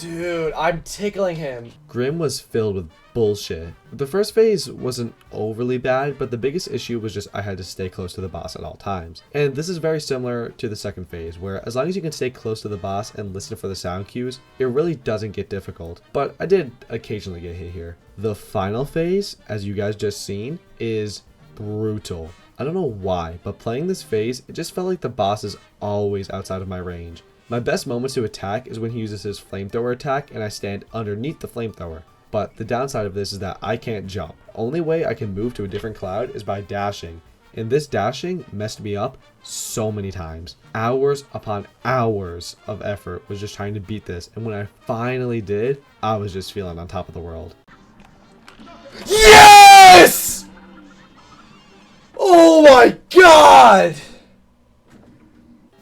Dude, I'm tickling him. Grim was filled with bullshit. The first phase wasn't overly bad, but the biggest issue was just I had to stay close to the boss at all times. And this is very similar to the second phase, where as long as you can stay close to the boss and listen for the sound cues, it really doesn't get difficult. But I did occasionally get hit here. The final phase, as you guys just seen, is brutal. I don't know why, but playing this phase, it just felt like the boss is always outside of my range. My best moments to attack is when he uses his flamethrower attack and I stand underneath the flamethrower. But the downside of this is that I can't jump. Only way I can move to a different cloud is by dashing. And this dashing messed me up so many times. Hours upon hours of effort was just trying to beat this. And when I finally did, I was just feeling on top of the world. Yes! Oh my god!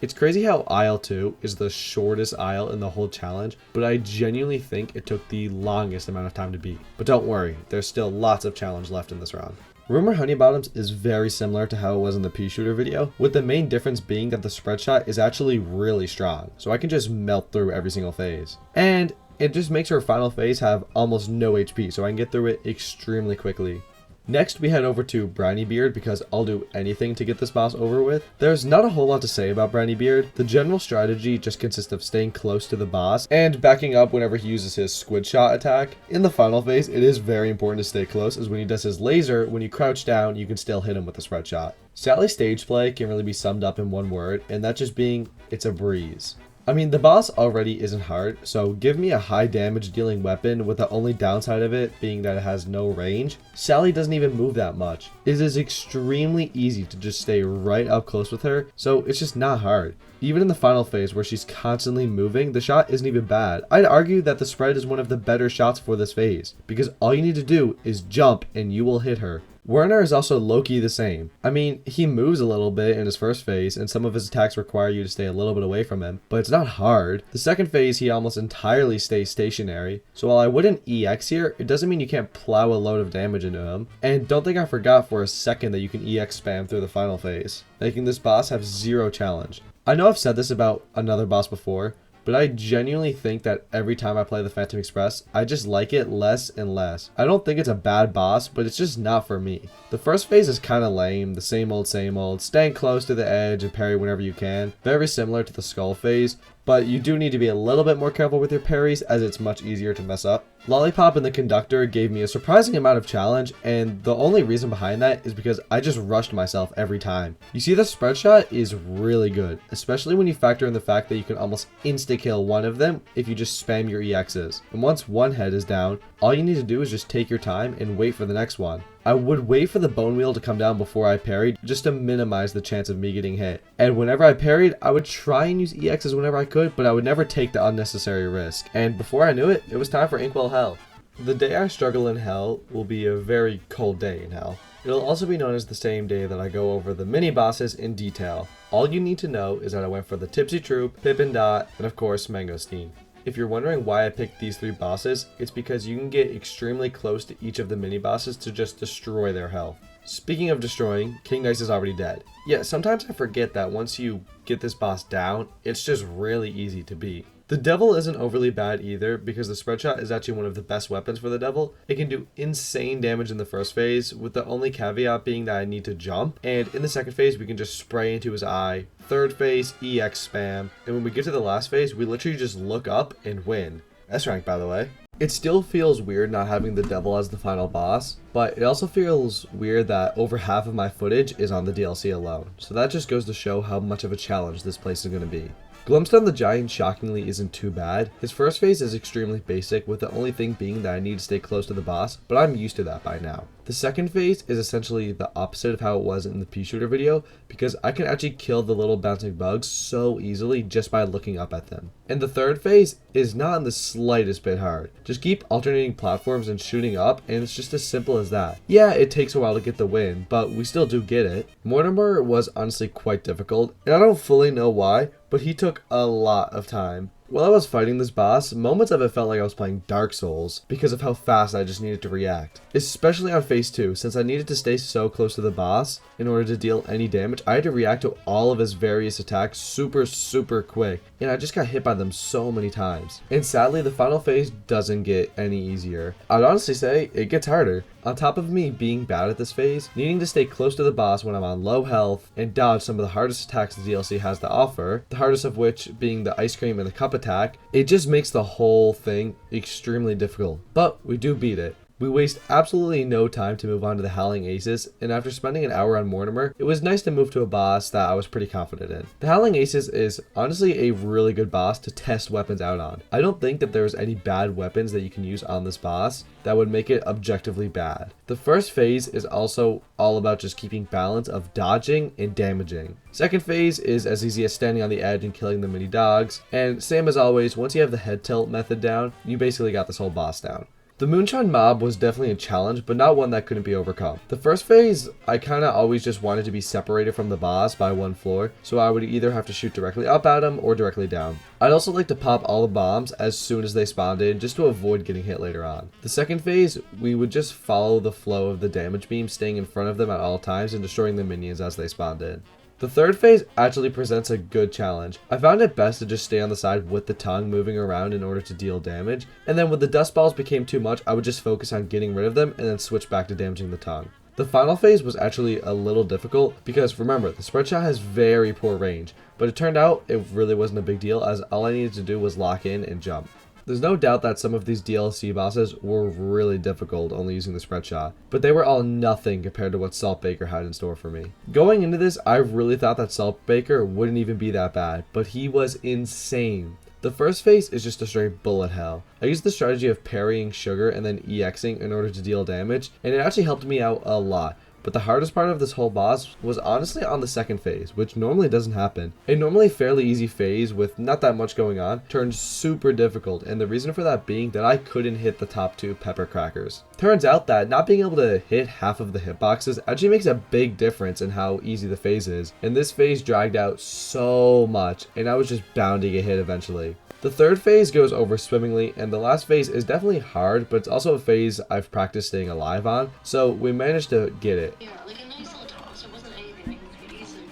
It's crazy how aisle 2 is the shortest aisle in the whole challenge, but I genuinely think it took the longest amount of time to beat. But don't worry, there's still lots of challenge left in this round. Rumor Honeybottoms is very similar to how it was in the Peashooter video, with the main difference being that the spread shot is actually really strong, so I can just melt through every single phase. And it just makes her final phase have almost no HP, so I can get through it extremely quickly. Next, we head over to Briny Beard because I'll do anything to get this boss over with. There's not a whole lot to say about Briny Beard. The general strategy just consists of staying close to the boss and backing up whenever he uses his squid shot attack. In the final phase, it is very important to stay close, as when he does his laser, when you crouch down, you can still hit him with the spread shot. Sally's stage play can really be summed up in one word, and that just being, it's a breeze. I mean, the boss already isn't hard, so give me a high damage dealing weapon with the only downside of it being that it has no range. Sally doesn't even move that much. It is extremely easy to just stay right up close with her, so it's just not hard. Even in the final phase where she's constantly moving, the shot isn't even bad. I'd argue that the spread is one of the better shots for this phase, because all you need to do is jump and you will hit her. Werner is also low-key the same. I mean, he moves a little bit in his first phase, and some of his attacks require you to stay a little bit away from him, but it's not hard. The second phase, he almost entirely stays stationary, so while I wouldn't EX here, it doesn't mean you can't plow a load of damage into him. And don't think I forgot for a second that you can EX spam through the final phase, making this boss have zero challenge. I know I've said this about another boss before, but I genuinely think that every time I play the Phantom Express, I just like it less and less. I don't think it's a bad boss, but it's just not for me. The first phase is kind of lame, the same old, staying close to the edge and parry whenever you can. Very similar to the Skull phase, but you do need to be a little bit more careful with your parries as it's much easier to mess up. Lollipop and the Conductor gave me a surprising amount of challenge, and the only reason behind that is because I just rushed myself every time. You see, the spread shot is really good, especially when you factor in the fact that you can almost insta-kill one of them if you just spam your EXs. And once one head is down, all you need to do is just take your time and wait for the next one. I would wait for the bone wheel to come down before I parried, just to minimize the chance of me getting hit. And whenever I parried, I would try and use EXs whenever I could, but I would never take the unnecessary risk. And before I knew it, it was time for Inkwell Hell. The day I struggle in Hell will be a very cold day in Hell. It'll also be known as the same day that I go over the mini bosses in detail. All you need to know is that I went for the Tipsy Troop, Pippin Dot, and of course Mangosteen. If you're wondering why I picked these 3 bosses, it's because you can get extremely close to each of the mini bosses to just destroy their health. Speaking of destroying, King Dice is already dead. Yeah, sometimes I forget that once you get this boss down, it's just really easy to beat. The Devil isn't overly bad either, because the spread shot is actually one of the best weapons for the Devil. It can do insane damage in the first phase, with the only caveat being that I need to jump, and in the second phase we can just spray into his eye. Third phase, EX spam, and when we get to the last phase, we literally just look up and win. S rank, by the way. It still feels weird not having the Devil as the final boss, but it also feels weird that over half of my footage is on the DLC alone, so that just goes to show how much of a challenge this place is going to be. Glumstone the Giant shockingly isn't too bad. His first phase is extremely basic, with the only thing being that I need to stay close to the boss, but I'm used to that by now. The second phase is essentially the opposite of how it was in the Peashooter video, because I can actually kill the little bouncing bugs so easily just by looking up at them. And the third phase is not in the slightest bit hard. Just keep alternating platforms and shooting up, and it's just as simple as that. Yeah, it takes a while to get the win, but we still do get it. Mortimer was honestly quite difficult, and I don't fully know why, but he took a lot of time. While I was fighting this boss, moments of it felt like I was playing Dark Souls because of how fast I just needed to react. Especially on phase 2, since I needed to stay so close to the boss in order to deal any damage, I had to react to all of his various attacks super quick, and I just got hit by them so many times. And sadly, the final phase doesn't get any easier. I'd honestly say it gets harder. On top of me being bad at this phase, needing to stay close to the boss when I'm on low health and dodge some of the hardest attacks the DLC has to offer, the hardest of which being the ice cream and the cup attack, it just makes the whole thing extremely difficult. But we do beat it. We waste absolutely no time to move on to the Howling Aces, and after spending an hour on Mortimer, it was nice to move to a boss that I was pretty confident in. The Howling Aces is honestly a really good boss to test weapons out on. I don't think that there's any bad weapons that you can use on this boss that would make it objectively bad. The first phase is also all about just keeping balance of dodging and damaging. Second phase is as easy as standing on the edge and killing the mini dogs, and same as always, once you have the head tilt method down, you basically got this whole boss down. The Moonshine Mob was definitely a challenge, but not one that couldn't be overcome. The first phase, I kinda always just wanted to be separated from the boss by one floor, so I would either have to shoot directly up at him or directly down. I'd also like to pop all the bombs as soon as they spawned in, just to avoid getting hit later on. The second phase, we would just follow the flow of the damage beam, staying in front of them at all times and destroying the minions as they spawned in. The third phase actually presents a good challenge. I found it best to just stay on the side with the tongue moving around in order to deal damage, and then when the dust balls became too much, I would just focus on getting rid of them and then switch back to damaging the tongue. The final phase was actually a little difficult because remember, the spread shot has very poor range, but it turned out it really wasn't a big deal as all I needed to do was lock in and jump. There's no doubt that some of these DLC bosses were really difficult only using the spread shot, but they were all nothing compared to what Saltbaker had in store for me. Going into this, I really thought that Saltbaker wouldn't even be that bad, but he was insane. The first phase is just a straight bullet hell. I used the strategy of parrying sugar and then EXing in order to deal damage, and it actually helped me out a lot. But the hardest part of this whole boss was honestly on the second phase, which normally doesn't happen. A normally fairly easy phase with not that much going on turned super difficult, and the reason for that being that I couldn't hit the top 2 pepper crackers. Turns out that not being able to hit half of the hitboxes actually makes a big difference in how easy the phase is, and this phase dragged out so much, and I was just bound to get hit eventually. The third phase goes over swimmingly, and the last phase is definitely hard, but it's also a phase I've practiced staying alive on, so we managed to get it. Yeah, like a nice little toss. It wasn't anything that you could easily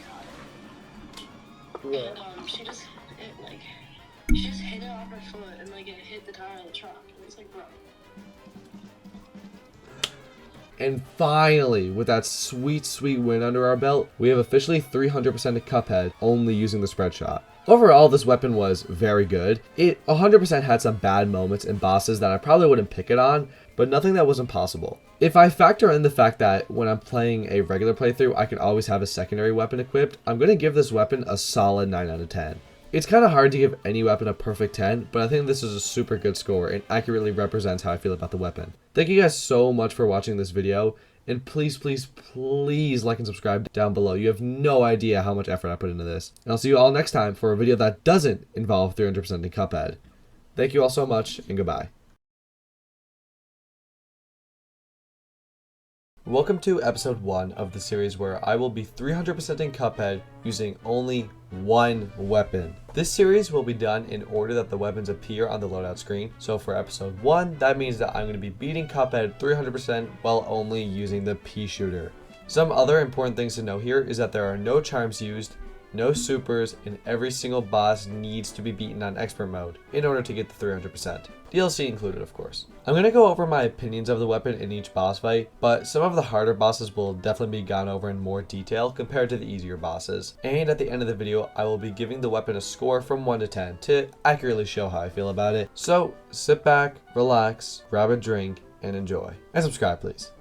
cut. Yeah. And she just hit it off her foot, and like it hit the tire of the truck. And it's like, bro. And finally, with that sweet, sweet win under our belt, we have officially 300% of Cuphead only using the spread shot. Overall, this weapon was very good. It 100% had some bad moments and bosses that I probably wouldn't pick it on, but nothing that was impossible. If I factor in the fact that when I'm playing a regular playthrough, I can always have a secondary weapon equipped, I'm going to give this weapon a solid 9 out of 10. It's kind of hard to give any weapon a perfect 10, but I think this is a super good score and accurately represents how I feel about the weapon. Thank you guys so much for watching this video, and please, please, please like and subscribe down below. You have no idea how much effort I put into this. And I'll see you all next time for a video that doesn't involve 300% in Cuphead. Thank you all so much, and goodbye. Welcome to episode 1 of the series where I will be 300% in Cuphead using only one weapon. This series will be done in order that the weapons appear on the loadout screen. So for episode 1, that means that I'm going to be beating Cuphead 300% while only using the Peashooter. Some other important things to know here is that there are no charms used, no supers, and every single boss needs to be beaten on expert mode in order to get the 300%. DLC included, of course. I'm going to go over my opinions of the weapon in each boss fight, but some of the harder bosses will definitely be gone over in more detail compared to the easier bosses. And at the end of the video, I will be giving the weapon a score from 1 to 10 to accurately show how I feel about it. So sit back, relax, grab a drink, and enjoy. And subscribe, please.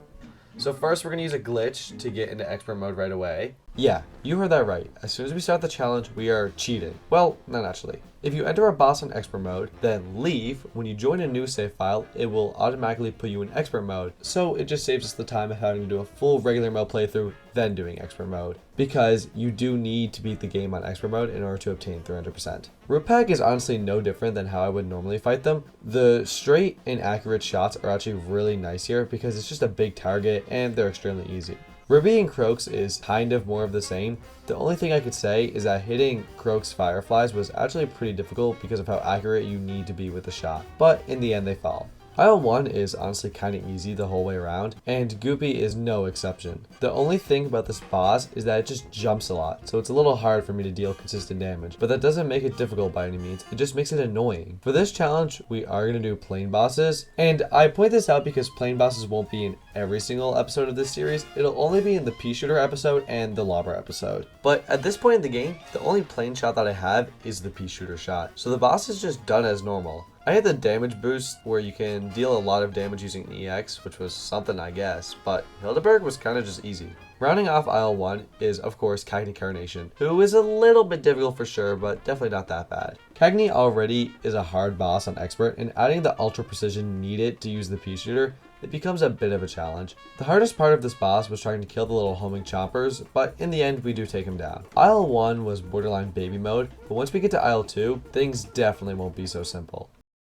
So first we're going to use a glitch to get into expert mode right away. Yeah, you heard that right. As soon as we start the challenge, we are cheating. Well, not actually. If you enter a boss in expert mode, then leave, when you join a new save file, it will automatically put you in expert mode. So it just saves us the time of having to do a full regular mode playthrough, then doing expert mode. Because you do need to beat the game on expert mode in order to obtain 300%. Root Pack is honestly no different than how I would normally fight them. The straight and accurate shots are actually really nice here because it's just a big target and they're extremely easy. Ruby and Croaks is kind of more of the same. The only thing I could say is that hitting Croaks Fireflies was actually pretty difficult because of how accurate you need to be with the shot, but in the end they fall. Aisle 1 is honestly kind of easy the whole way around, and Goopy is no exception. The only thing about this boss is that it just jumps a lot, so it's a little hard for me to deal consistent damage, but that doesn't make it difficult by any means, it just makes it annoying. For this challenge, we are going to do plain bosses, and I point this out because plain bosses won't be in every single episode of this series, it'll only be in the Peashooter episode and the Lobber episode. But at this point in the game, the only plain shot that I have is the Peashooter shot, so the boss is just done as normal. I had the damage boost where you can deal a lot of damage using EX, which was something I guess, but Hildeberg was kind of just easy. Rounding off Aisle 1 is of course Cagney Carnation, who is a little bit difficult for sure, but definitely not that bad. Cagney already is a hard boss on Expert, and adding the ultra precision needed to use the Peashooter, it becomes a bit of a challenge. The hardest part of this boss was trying to kill the little homing chompers, but in the end we do take him down. Aisle 1 was borderline baby mode, but once we get to Aisle 2, things definitely won't be so simple.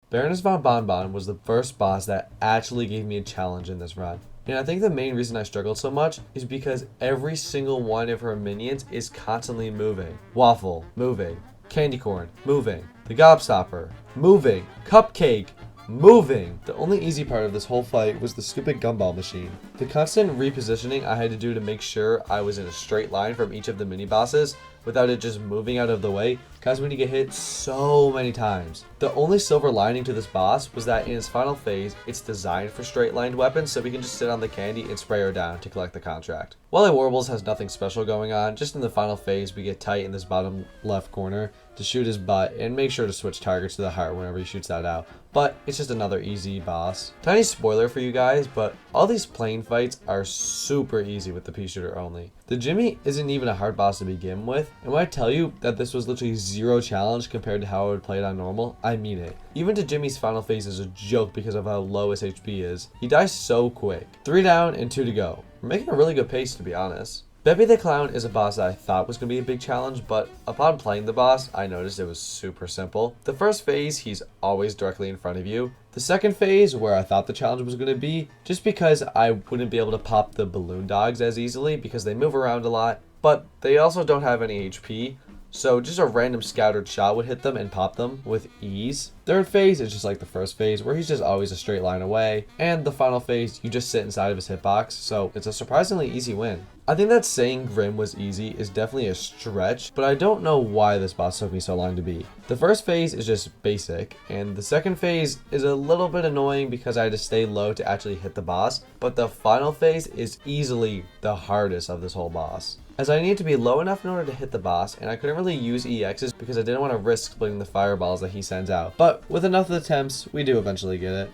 Baroness von Bonbon was the first boss that actually gave me a challenge in this run. And I think the main reason I struggled so much is because every single one of her minions is constantly moving. Waffle, moving. Candy Corn, moving. The Gobstopper, moving. Cupcake, moving. The only easy part of this whole fight was the stupid gumball machine. The constant repositioning I had to do to make sure I was in a straight line from each of the mini bosses without it just moving out of the way caused me to get hit so many times. The only silver lining to this boss was that in its final phase, it's designed for straight lined weapons so we can just sit on the candy and spray her down to collect the contract. Wally Warbles has nothing special going on, just in the final phase we get tight in this bottom left corner to shoot his butt and make sure to switch targets to the heart whenever he shoots that out. But it's just another easy boss. Tiny spoiler for you guys, but all these plain fights are super easy with the Peashooter only. The Jimmy isn't even a hard boss to begin with, and when I tell you that this was literally zero challenge compared to how I would play it on normal, I mean it. Even to Jimmy's final phase is a joke because of how low his HP is. He dies so quick. 3 down and 2 to go. We're making a really good pace to be honest. Bebby the Clown is a boss that I thought was going to be a big challenge, but upon playing the boss, I noticed it was super simple. The first phase, he's always directly in front of you. The second phase, where I thought the challenge was going to be, just because I wouldn't be able to pop the balloon dogs as easily because they move around a lot, but they also don't have any HP. So just a random scattered shot would hit them and pop them with ease. Third phase is just like the first phase, where he's just always a straight line away. And the final phase, you just sit inside of his hitbox, so it's a surprisingly easy win. I think that saying Grim was easy is definitely a stretch, but I don't know why this boss took me so long to beat. The first phase is just basic, and the second phase is a little bit annoying because I had to stay low to actually hit the boss, but the final phase is easily the hardest of this whole boss, as I needed to be low enough in order to hit the boss, and I couldn't really use EXs because I didn't want to risk splitting the fireballs that he sends out. But with enough attempts, we do eventually get it.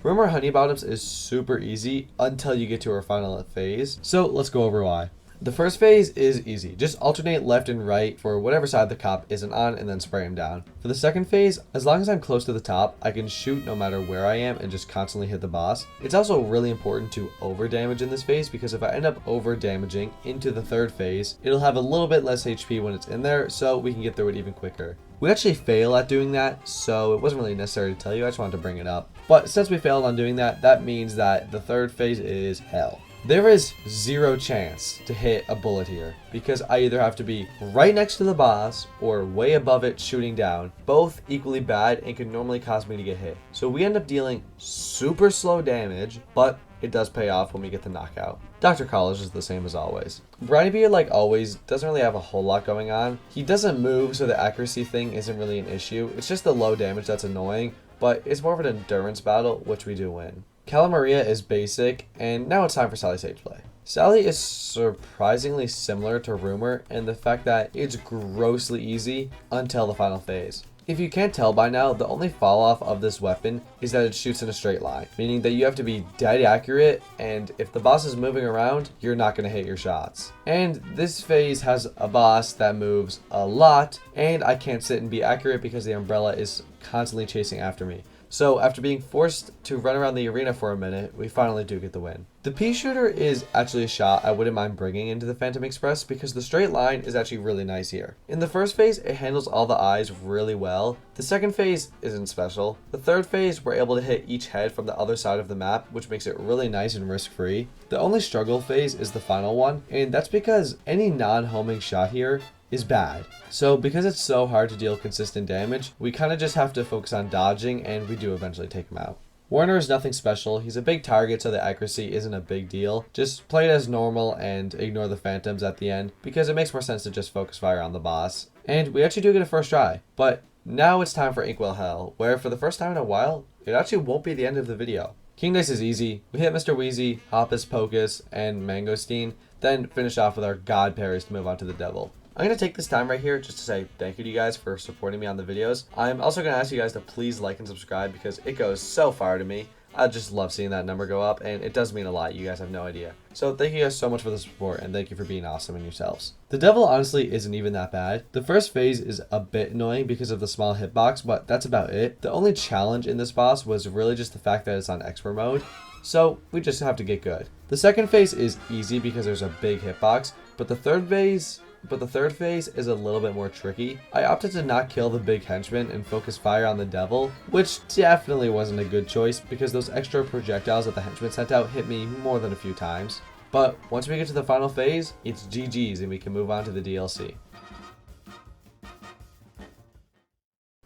Rumor Honey Bottoms is super easy until you get to our final phase, so let's go over why. The first phase is easy. Just alternate left and right for whatever side the cop isn't on and then spray him down. For the second phase, as long as I'm close to the top, I can shoot no matter where I am and just constantly hit the boss. It's also really important to over damage in this phase because if I end up over damaging into the third phase, it'll have a little bit less HP when it's in there, so we can get through it even quicker. We actually fail at doing that, so it wasn't really necessary to tell you, I just wanted to bring it up. But since we failed on doing that, that means that the third phase is hell. There is zero chance to hit a bullet here because I either have to be right next to the boss or way above it shooting down, both equally bad and can normally cause me to get hit. So we end up dealing super slow damage, but it does pay off when we get the knockout. Dr. College is the same as always. Brideybeard, like always, doesn't really have a whole lot going on. He doesn't move, so the accuracy thing isn't really an issue. It's just the low damage that's annoying, but it's more of an endurance battle, which we do win. Cala Maria is basic, and now it's time for Sally Sage play. Sally is surprisingly similar to Rumor in the fact that it's grossly easy until the final phase. If you can't tell by now, the only fall off of this weapon is that it shoots in a straight line, meaning that you have to be dead accurate, and if the boss is moving around, you're not going to hit your shots. And this phase has a boss that moves a lot, and I can't sit and be accurate because the umbrella is constantly chasing after me. So after being forced to run around the arena for a minute, we finally do get the win. The Peashooter is actually a shot I wouldn't mind bringing into the Phantom Express because the straight line is actually really nice here. In the first phase, it handles all the eyes really well. The second phase isn't special. The third phase, we're able to hit each head from the other side of the map, which makes it really nice and risk-free. The only struggle phase is the final one, and that's because any non-homing shot here is bad. So because it's so hard to deal consistent damage, we kind of just have to focus on dodging, and we do eventually take him out. Warner is nothing special. He's a big target, so the accuracy isn't a big deal. Just play it as normal and ignore the phantoms at the end because it makes more sense to just focus fire on the boss. And we actually do get a first try. But now it's time for Inkwell Hell, where for the first time in a while, it actually won't be the end of the video. King Dice is easy. We hit Mr. Wheezy, Hoppus Pocus, and Mangosteen, then finish off with our God Parries to move on to the Devil. I'm going to take this time right here just to say thank you to you guys for supporting me on the videos. I'm also going to ask you guys to please like and subscribe because it goes so far to me. I just love seeing that number go up, and it does mean a lot. You guys have no idea. So thank you guys so much for the support, and thank you for being awesome in yourselves. The Devil honestly isn't even that bad. The first phase is a bit annoying because of the small hitbox, but that's about it. The only challenge in this boss was really just the fact that it's on expert mode, so we just have to get good. The second phase is easy because there's a big hitbox, but the third phase is a little bit more tricky. I opted to not kill the big henchman and focus fire on the Devil, which definitely wasn't a good choice because those extra projectiles that the henchman sent out hit me more than a few times. But once we get to the final phase, it's GG's and we can move on to the DLC.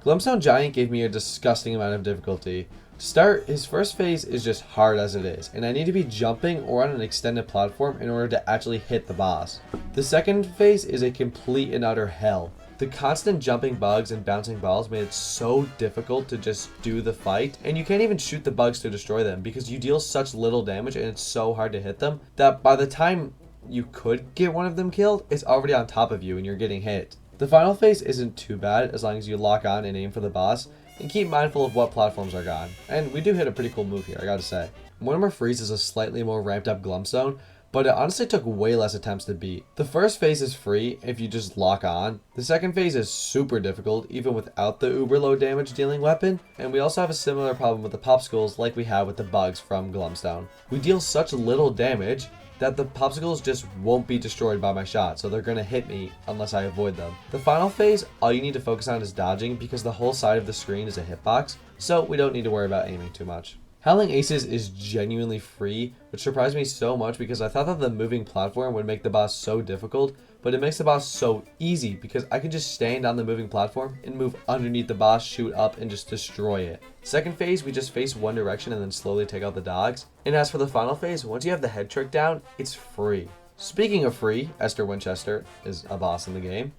Glumstone Giant gave me a disgusting amount of difficulty. To start, his first phase is just hard as it is, and I need to be jumping or on an extended platform in order to actually hit the boss. The second phase is a complete and utter hell. The constant jumping bugs and bouncing balls made it so difficult to just do the fight, and you can't even shoot the bugs to destroy them because you deal such little damage and it's so hard to hit them that by the time you could get one of them killed, it's already on top of you and you're getting hit. The final phase isn't too bad as long as you lock on and aim for the boss, and keep mindful of what platforms are gone. And we do hit a pretty cool move here, I gotta say. Mortimer Freeze is a slightly more ramped up Glumstone, but it honestly took way less attempts to beat. The first phase is free if you just lock on. The second phase is super difficult even without the uber low damage dealing weapon, and we also have a similar problem with the popsicles like we have with the bugs from Glumstone. We deal such little damage that the popsicles just won't be destroyed by my shot, so they're gonna hit me unless I avoid them. The final phase, all you need to focus on is dodging because the whole side of the screen is a hitbox, so we don't need to worry about aiming too much. Howling Aces is genuinely free, which surprised me so much because I thought that the moving platform would make the boss so difficult, but but it makes the boss so easy because I can just stand on the moving platform and move underneath the boss, shoot up, and just destroy it. Second phase, we just face one direction and then slowly take out the dogs. And as for the final phase, once you have the head trick down, it's free. Speaking of free, Esther Winchester is a boss in the game.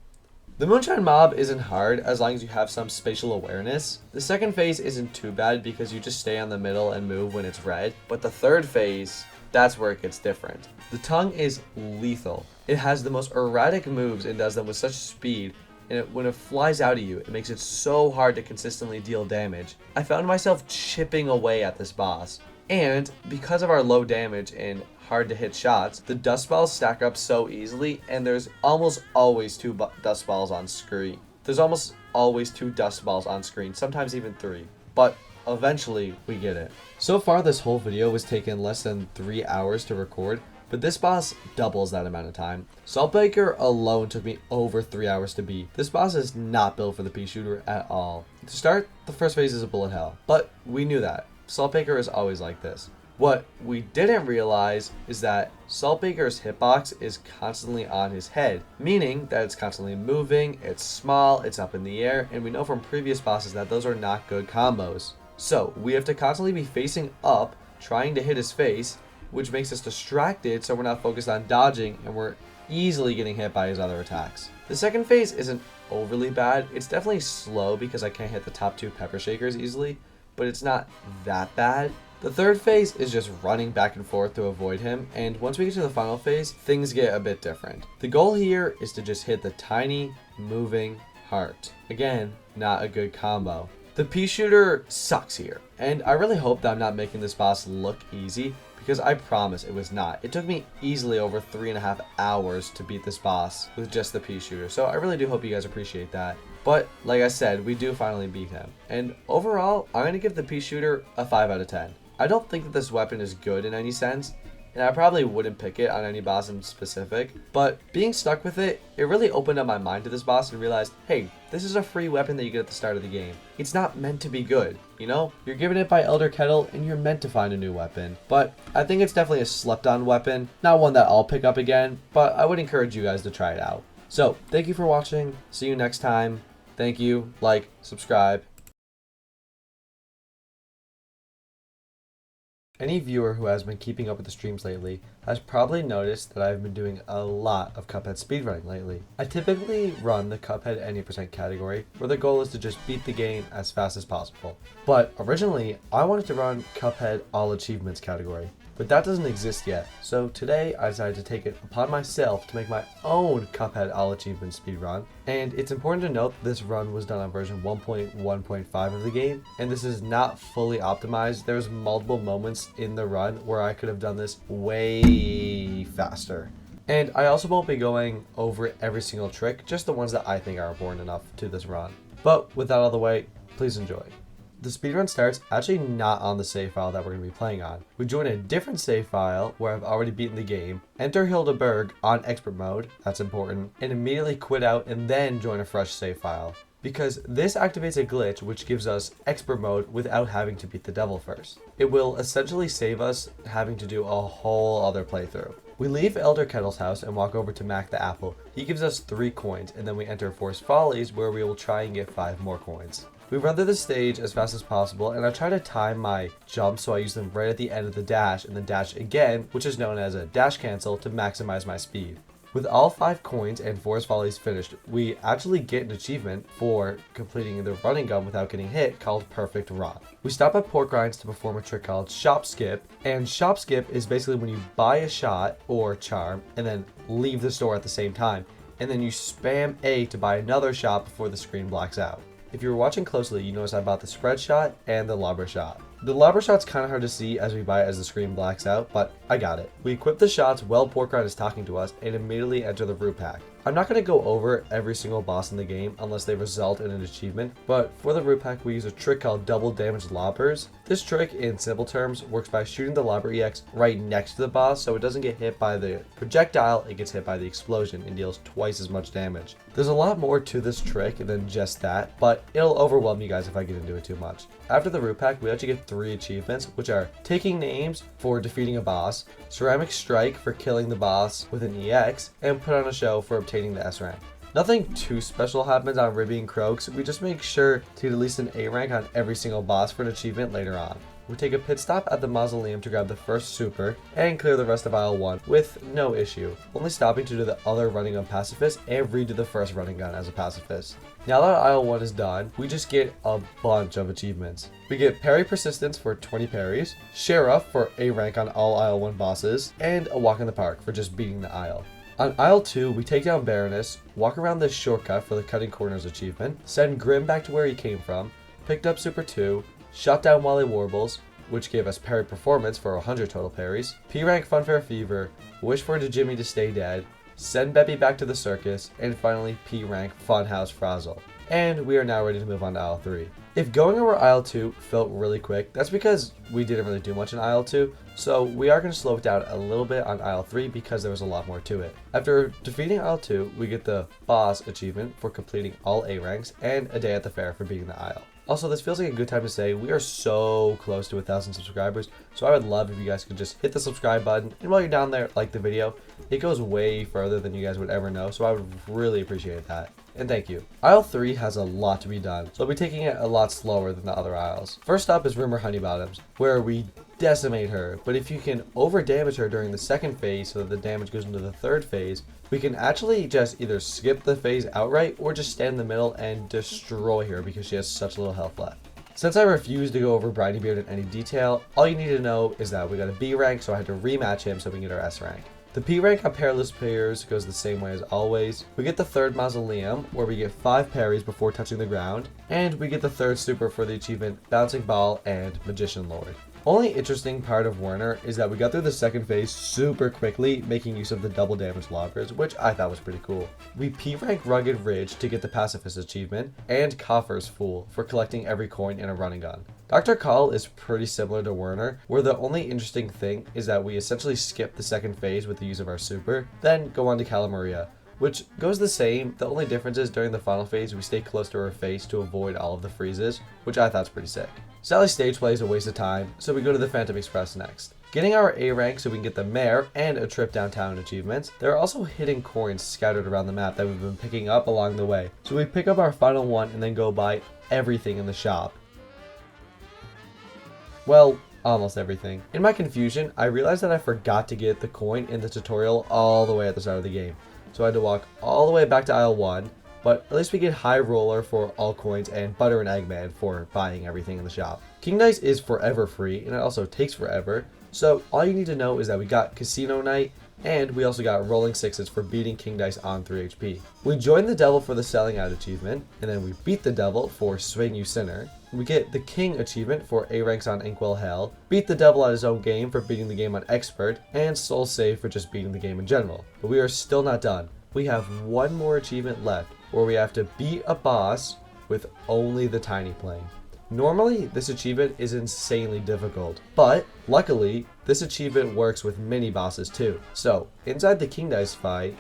The Moonshine Mob isn't hard as long as you have some spatial awareness. The second phase isn't too bad because you just stay on the middle and move when it's red. But the third phase, that's where it gets different. The tongue is lethal. It has the most erratic moves and does them with such speed, and when it flies out at you, it makes it so hard to consistently deal damage. I found myself chipping away at this boss. And because of our low damage and hard to hit shots, the dust balls stack up so easily, and there's almost always two dust balls on screen. Sometimes even 3. But eventually we get it. So far this whole video was taken less than 3 hours to record, but this boss doubles that amount of time. Saltbaker alone took me over 3 hours to beat. This boss is not built for the Peashooter at all. To start, the first phase is a bullet hell, but we knew that. Saltbaker is always like this. What we didn't realize is that Saltbaker's hitbox is constantly on his head, meaning that it's constantly moving, it's small, it's up in the air, and we know from previous bosses that those are not good combos. So we have to constantly be facing up, trying to hit his face, which makes us distracted so we're not focused on dodging and we're easily getting hit by his other attacks. The second phase isn't overly bad. It's definitely slow because I can't hit the top 2 pepper shakers easily, but it's not that bad. The third phase is just running back and forth to avoid him, and once we get to the final phase, things get a bit different. The goal here is to just hit the tiny, moving heart. Again, not a good combo. The Peashooter sucks here, and I really hope that I'm not making this boss look easy, because I promise it was not. It took me easily over 3.5 hours to beat this boss with just the Peashooter, so I really do hope you guys appreciate that. But like I said, we do finally beat him. And overall, I'm going to give the Peashooter a 5 out of 10. I don't think that this weapon is good in any sense, and I probably wouldn't pick it on any boss in specific, but being stuck with it, it really opened up my mind to this boss and realized, hey, this is a free weapon that you get at the start of the game. It's not meant to be good, you know? You're given it by Elder Kettle, and you're meant to find a new weapon. But I think it's definitely a slept-on weapon, not one that I'll pick up again, but I would encourage you guys to try it out. So, thank you for watching, see you next time. Thank you, like, subscribe. Any viewer who has been keeping up with the streams lately has probably noticed that I've been doing a lot of Cuphead speedrunning lately. I typically run the Cuphead any % category, where the goal is to just beat the game as fast as possible. But originally, I wanted to run Cuphead All Achievements category, but that doesn't exist yet. So today, I decided to take it upon myself to make my own Cuphead All Achievements speedrun. And it's important to note this run was done on version 1.1.5 of the game, and this is not fully optimized. There's multiple moments in the run where I could have done this way faster. And I also won't be going over every single trick, just the ones that I think are important enough to this run. But with that out of the way, please enjoy. The speedrun starts actually not on the save file that we're going to be playing on. We join a different save file where I've already beaten the game, enter Hildeberg on expert mode, that's important, and immediately quit out and then join a fresh save file. Because this activates a glitch which gives us expert mode without having to beat the devil first. It will essentially save us having to do a whole other playthrough. We leave Elder Kettle's house and walk over to Mac the Apple. He gives us 3 coins, and then we enter Forest Follies where we will try and get 5 more coins. We run through the stage as fast as possible, and I try to time my jumps so I use them right at the end of the dash and then dash again, which is known as a dash cancel, to maximize my speed. With all 5 coins and Forest Follies finished, we actually get an achievement for completing the running gun without getting hit called Perfect Run. We stop at Pork Rinds to perform a trick called Shop Skip, and Shop Skip is basically when you buy a shot or charm and then leave the store at the same time, and then you spam A to buy another shot before the screen blacks out. If you were watching closely, you notice I bought the spread shot and the Lobber shot. The Lobber shot's kind of hard to see as we buy it as the screen blacks out, but I got it. We equip the shots while Pork Rind is talking to us and immediately enter the root pack. I'm not going to go over every single boss in the game unless they result in an achievement, but for the root pack we use a trick called double damage lobbers. This trick, in simple terms, works by shooting the Lobber EX right next to the boss so it doesn't get hit by the projectile, it gets hit by the explosion and deals twice as much damage. There's a lot more to this trick than just that, but it'll overwhelm you guys if I get into it too much. After the root pack, we actually get 3 achievements, which are taking names for defeating a boss, ceramic strike for killing the boss with an EX, and put on a show for obtaining the S rank. Nothing too special happens on Ribby and Croaks, we just make sure to get at least an A rank on every single boss for an achievement later on. We take a pit stop at the mausoleum to grab the first super and clear the rest of aisle 1 with no issue, only stopping to do the other running gun pacifist and redo the first running gun as a pacifist. Now that aisle 1 is done, we just get a bunch of achievements. We get parry persistence for 20 parries, Sheriff for A rank on all aisle 1 bosses, and a walk in the park for just beating the aisle. On aisle 2, we take down Baroness, walk around this shortcut for the cutting corners achievement, send Grim back to where he came from, picked up Super 2, shot down Wally Warbles, which gave us parry performance for 100 total parries, P rank Funfair Fever, wish for Jimmy to stay dead, send Beppy back to the circus, and finally P rank Funhouse Frazzle. And we are now ready to move on to aisle 3. If going over aisle 2 felt really quick, that's because we didn't really do much in aisle 2, so we are going to slow it down a little bit on aisle 3 because there was a lot more to it. After defeating aisle 2, we get the boss achievement for completing all A ranks and a day at the fair for beating the aisle. Also, this feels like a good time to say we are so close to 1,000 subscribers, so I would love if you guys could just hit the subscribe button, and while you're down there, like the video. It goes way further than you guys would ever know, so I would really appreciate that. And thank you. Aisle 3 has a lot to be done, so I'll be taking it a lot slower than the other aisles. First up is Rumor Honeybottoms, where we decimate her, but if you can over damage her during the second phase so that the damage goes into the third phase, we can actually just either skip the phase outright or just stand in the middle and destroy her because she has such little health left. Since I refuse to go over Briny Beard in any detail, all you need to know is that we got a B rank, so I had to rematch him so we can get our S rank. The P rank on Perilous Players goes the same way as always. We get the third mausoleum, where we get 5 parries before touching the ground, and we get the third super for the achievement Bouncing Ball and Magician Lord. Only interesting part of Werner is that we got through the second phase super quickly, making use of the double damage lobbers, which I thought was pretty cool. We P rank Rugged Ridge to get the Pacifist achievement, and Coffer's Fool for collecting every coin in a running gun. Dr. Call is pretty similar to Werner, where the only interesting thing is that we essentially skip the second phase with the use of our super, then go on to Calamaria, which goes the same. The only difference is during the final phase we stay close to her face to avoid all of the freezes, which I thought is pretty sick. Sally's stage play is a waste of time, so we go to the Phantom Express next. Getting our A rank so we can get the Mare and a trip downtown achievements. There are also hidden coins scattered around the map that we've been picking up along the way, so we pick up our final one and then go buy everything in the shop. Well, almost everything. In my confusion, I realized that I forgot to get the coin in the tutorial all the way at the start of the game, so I had to walk all the way back to aisle 1, but at least we get High Roller for all coins and Butter and Eggman for buying everything in the shop. King Dice is forever free, and it also takes forever, so all you need to know is that we got Casino Night, and we also got Rolling Sixes for beating King Dice on 3 HP. We join the Devil for the Selling Out achievement, and then we beat the Devil for Swing You Sinner. We get the King achievement for A ranks on Inkwell Hell, beat the Devil at his own game for beating the game on Expert, and Soul Save for just beating the game in general. But we are still not done. We have one more achievement left, where we have to beat a boss with only the Tiny Plane. Normally, this achievement is insanely difficult, but luckily, this achievement works with mini bosses too. So, inside the King Dice fight,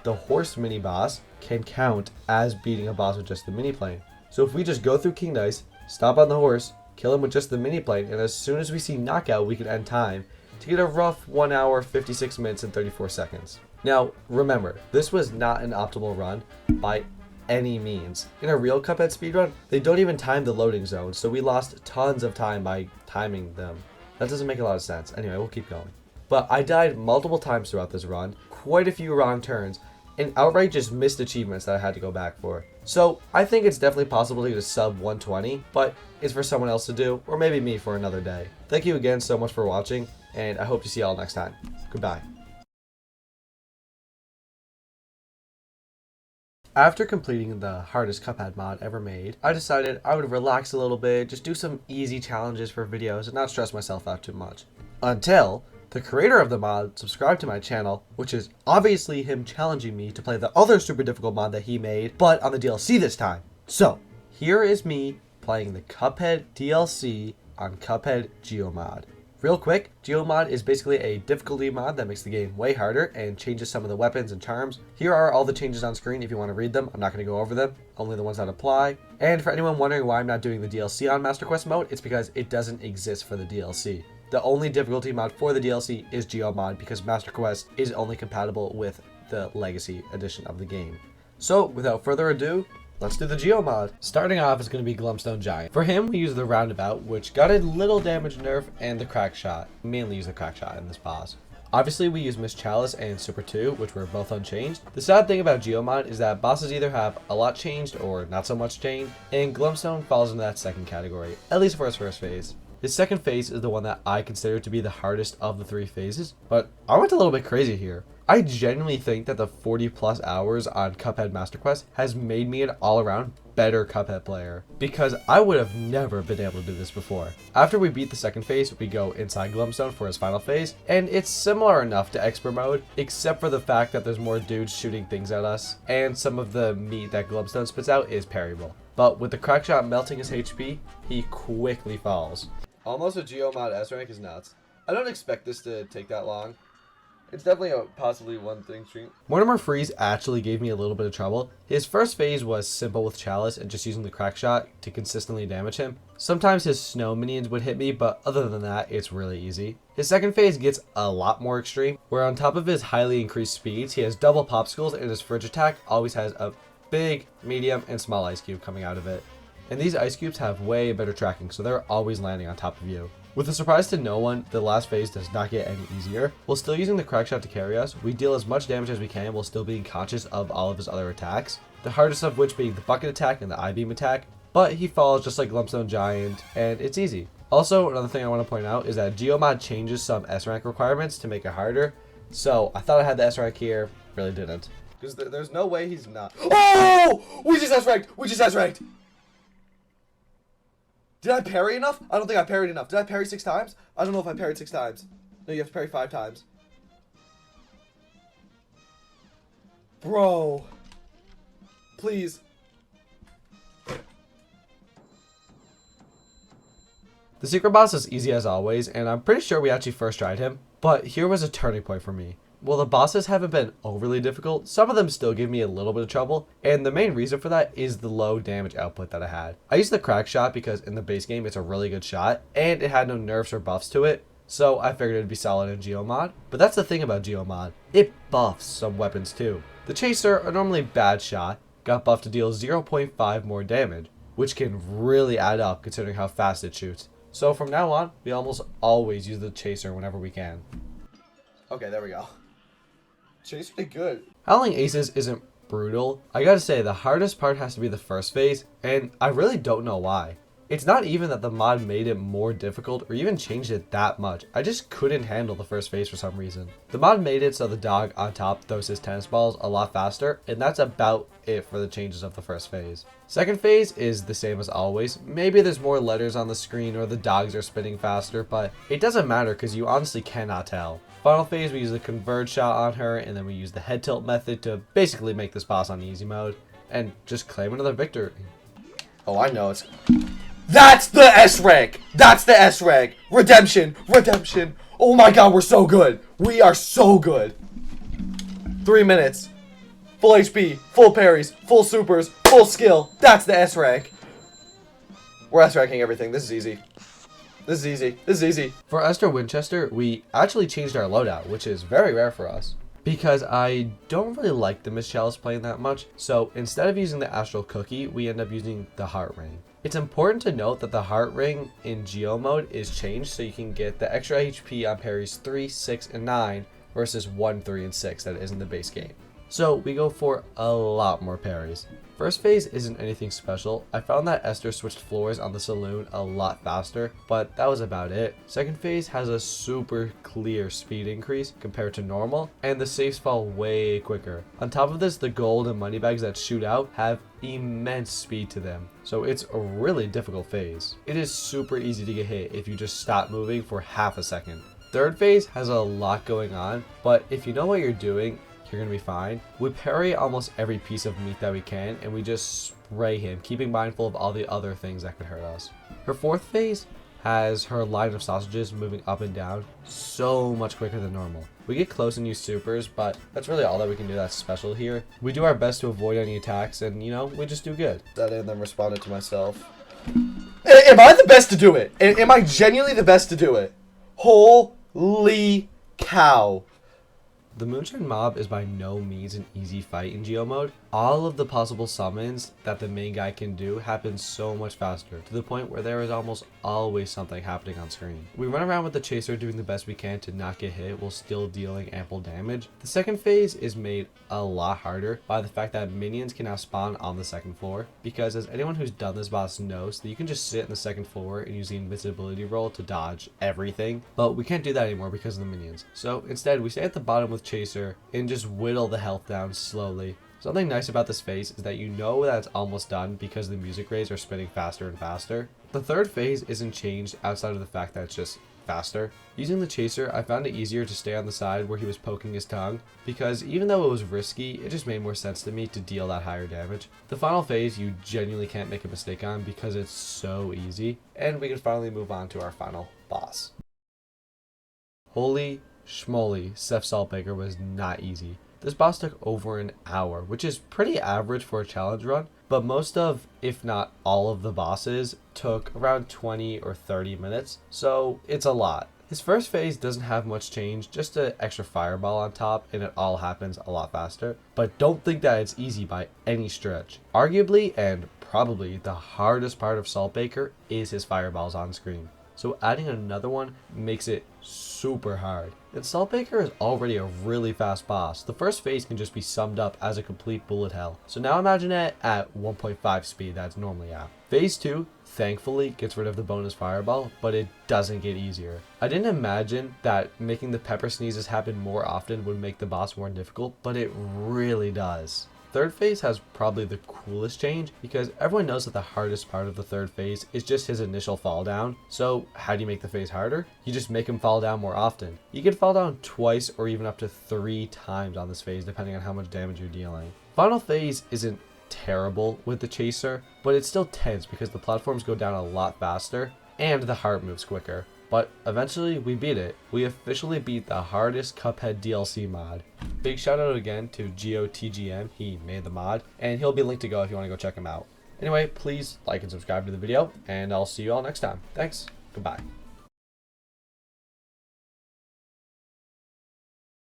the horse mini boss can count as beating a boss with just the mini plane. So if we just go through King Dice, stomp on the horse, kill him with just the mini plane, and as soon as we see knockout, we can end time to get a rough 1 hour, 56 minutes, and 34 seconds. Now, remember, this was not an optimal run by any means. In a real Cuphead speedrun, they don't even time the loading zones, so we lost tons of time by timing them. That doesn't make a lot of sense. Anyway, we'll keep going. But I died multiple times throughout this run, quite a few wrong turns, and outright just missed achievements that I had to go back for. So I think it's definitely possible to get a sub 120, but it's for someone else to do, or maybe me for another day. Thank you again so much for watching, and I hope to see y'all next time. Goodbye. After completing the hardest Cuphead mod ever made, I decided I would relax a little bit, just do some easy challenges for videos and not stress myself out too much. Until the creator of the mod subscribed to my channel, which is obviously him challenging me to play the other super difficult mod that he made, but on the DLC this time. So, here is me playing the Cuphead DLC on Cuphead Geomod. Real quick, Geomod is basically a difficulty mod that makes the game way harder and changes some of the weapons and charms. Here are all the changes on screen if you want to read them. I'm not going to go over them, only the ones that apply. And for anyone wondering why I'm not doing the DLC on Master Quest mode, it's because it doesn't exist for the DLC. The only difficulty mod for the DLC is Geomod because Master Quest is only compatible with the Legacy edition of the game. So, without further ado, let's do the Geo mod. Starting off is going to be Glumstone Giant. For him, we use the Roundabout, which got a little damage nerf, and the Crack Shot. Mainly use the Crack Shot in this boss. Obviously, we use Miss Chalice and Super 2, which were both unchanged. The sad thing about Geomod is that bosses either have a lot changed or not so much changed, and Glumstone falls into that second category, at least for his first phase. His second phase is the one that I consider to be the hardest of the 3 phases, but I went a little bit crazy here. I genuinely think that the 40 plus hours on Cuphead Master Quest has made me an all-around better Cuphead player, because I would have never been able to do this before. After we beat the second phase, we go inside Glumstone for his final phase, and it's similar enough to Expert mode, except for the fact that there's more dudes shooting things at us, and some of the meat that Glumstone spits out is parryable. But with the Crack Shot melting his HP, he quickly falls. Almost a Geomod S rank is nuts. I don't expect this to take that long. It's definitely a possibly one thing stream. Mortimer Freeze actually gave me a little bit of trouble. His first phase was simple with Chalice and just using the Crack Shot to consistently damage him. Sometimes his snow minions would hit me, but other than that, it's really easy. His second phase gets a lot more extreme, where on top of his highly increased speeds, he has double popsicles and his Fridge attack always has a big, medium, and small ice cube coming out of it. And these ice cubes have way better tracking, so they're always landing on top of you. With a surprise to no one, the last phase does not get any easier. While still using the Crack Shot to carry us, we deal as much damage as we can while still being conscious of all of his other attacks. The hardest of which being the Bucket attack and the I-Beam attack, but he falls just like Glumstone Giant, and it's easy. Also, another thing I want to point out is that Geomod changes some S-rank requirements to make it harder, so I thought I had the S-rank here, really didn't. Because there's no way he's not. Oh! We just S-ranked! We just S-ranked! Did I parry enough? I don't think I parried enough. Did I parry 6 times? I don't know if I parried 6 times. No, you have to parry 5 times. Bro. Please. The secret boss is easy as always, and I'm pretty sure we actually first tried him. But here was a turning point for me. While the bosses haven't been overly difficult, some of them still give me a little bit of trouble, and the main reason for that is the low damage output that I had. I used the Crack Shot because in the base game it's a really good shot, and it had no nerfs or buffs to it, so I figured it'd be solid in Geomod. But that's the thing about Geomod, it buffs some weapons too. The Chaser, a normally bad shot, got buffed to deal 0.5 more damage, which can really add up considering how fast it shoots. So from now on, we almost always use the Chaser whenever we can. Okay, there we go. Chaser did good. Howling Aces isn't brutal. I gotta say, the hardest part has to be the first phase, and I really don't know why. It's not even that the mod made it more difficult or even changed it that much. I just couldn't handle the first phase for some reason. The mod made it so the dog on top throws his tennis balls a lot faster, and that's about it for the changes of the first phase. Second phase is the same as always. Maybe there's more letters on the screen or the dogs are spinning faster, but it doesn't matter because you honestly cannot tell. Final phase, we use the Converge Shot on her, and then we use the head tilt method to basically make this boss on easy mode, and just claim another victory. Oh, I know it's... That's the S rank! That's the S rank! Redemption! Redemption! Oh my god, we're so good! We are so good! 3 minutes. Full HP, full parries, full supers, full skill. That's the S rank. We're S ranking everything. This is easy. This is easy. This is easy. For Esther Winchester, we actually changed our loadout, which is very rare for us. Because I don't really like the Miss Chalice playing that much, so instead of using the Astral Cookie, we end up using the Heart Ring. It's important to note that the Heart Ring in Geo mode is changed so you can get the extra HP on parries 3, 6, and 9 versus 1, 3, and 6 that is in the base game. So we go for a lot more parries. First phase isn't anything special. I found that Esther switched floors on the saloon a lot faster, but that was about it. Second phase has a super clear speed increase compared to normal, and the safes fall way quicker. On top of this, the gold and money bags that shoot out have immense speed to them, so it's a really difficult phase. It is super easy to get hit if you just stop moving for half a second. Third phase has a lot going on, but if you know what you're doing, you're gonna be fine. We parry almost every piece of meat that we can, and we just spray him, keeping mindful of all the other things that could hurt us. Her fourth phase has her line of sausages moving up and down so much quicker than normal. We get close and use supers, but that's really all that we can do that's special here. We do our best to avoid any attacks, and you know, we just do good. That and then responded to myself. Am I the best to do it? Am I genuinely the best to do it? Holy cow. The Moonshine Mob is by no means an easy fight in Geo mode. All of the possible summons that the main guy can do happen so much faster, to the point where there is almost always something happening on screen. We run around with the Chaser doing the best we can to not get hit while still dealing ample damage. The second phase is made a lot harder by the fact that minions can now spawn on the second floor, because as anyone who's done this boss knows, that you can just sit in the second floor and use the invisibility roll to dodge everything, but we can't do that anymore because of the minions. So instead we stay at the bottom with Chaser and just whittle the health down slowly. Something nice about this phase is that you know that it's almost done because the music rays are spinning faster and faster. The third phase isn't changed outside of the fact that it's just faster. Using the Chaser, I found it easier to stay on the side where he was poking his tongue, because even though it was risky, it just made more sense to me to deal that higher damage. The final phase you genuinely can't make a mistake on because it's so easy, and we can finally move on to our final boss. Holy schmoly, Seth Saltbaker was not easy. This boss took over an hour, which is pretty average for a challenge run, but most of, if not all of the bosses took around 20 or 30 minutes, so it's a lot. His first phase doesn't have much change, just an extra fireball on top, and it all happens a lot faster, but don't think that it's easy by any stretch. Arguably, and probably the hardest part of Saltbaker is his fireballs on screen. So adding another one makes it super hard. And Saltbaker is already a really fast boss. The first phase can just be summed up as a complete bullet hell. So now imagine it at 1.5 speed that it's normally at. Phase 2, thankfully, gets rid of the bonus fireball, but it doesn't get easier. I didn't imagine that making the pepper sneezes happen more often would make the boss more difficult, but it really does. Third phase has probably the coolest change because everyone knows that the hardest part of the third phase is just his initial fall down. So how do you make the phase harder? You just make him fall down more often. You can fall down twice or even up to 3 times on this phase depending on how much damage you're dealing. Final phase isn't terrible with the Chaser, but it's still tense because the platforms go down a lot faster and the heart moves quicker. But eventually we beat it. We officially beat the hardest Cuphead DLC mod. Big shout out again to GeoTGM, he made the mod, and he'll be linked to go if you want to go check him out. Anyway, please like and subscribe to the video, and I'll see you all next time. Thanks, goodbye.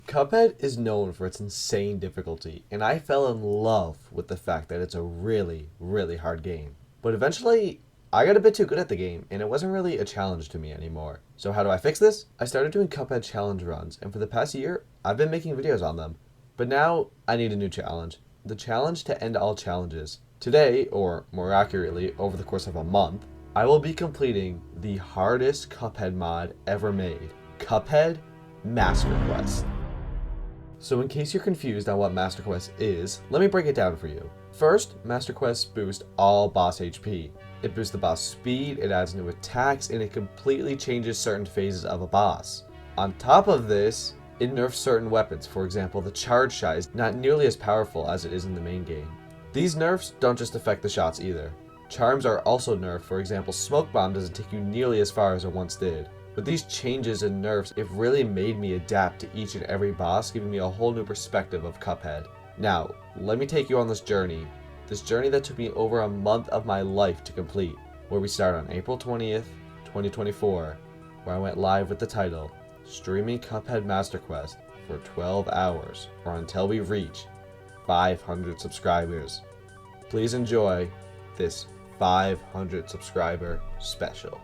Cuphead is known for its insane difficulty, and I fell in love with the fact that it's a really, really hard game. But eventually, I got a bit too good at the game, and it wasn't really a challenge to me anymore. So how do I fix this? I started doing Cuphead challenge runs, and for the past year, I've been making videos on them. But now, I need a new challenge. The challenge to end all challenges. Today, or more accurately, over the course of a month, I will be completing the hardest Cuphead mod ever made. Cuphead Master Quest. So in case you're confused on what Master Quest is, let me break it down for you. First, Master Quests boost all boss HP. It boosts the boss speed, it adds new attacks, and it completely changes certain phases of a boss. On top of this, it nerfs certain weapons. For example, the charge shot is not nearly as powerful as it is in the main game. These nerfs don't just affect the shots either. Charms are also nerfed. For example, Smoke Bomb doesn't take you nearly as far as it once did. With these changes and nerfs, it really made me adapt to each and every boss, giving me a whole new perspective of Cuphead. Now, let me take you on this journey that took me over a month of my life to complete, where we start on April 20th, 2024, where I went live with the title, Streaming Cuphead Master Quest for 12 hours, or until we reach 500 subscribers. Please enjoy this 500 subscriber special.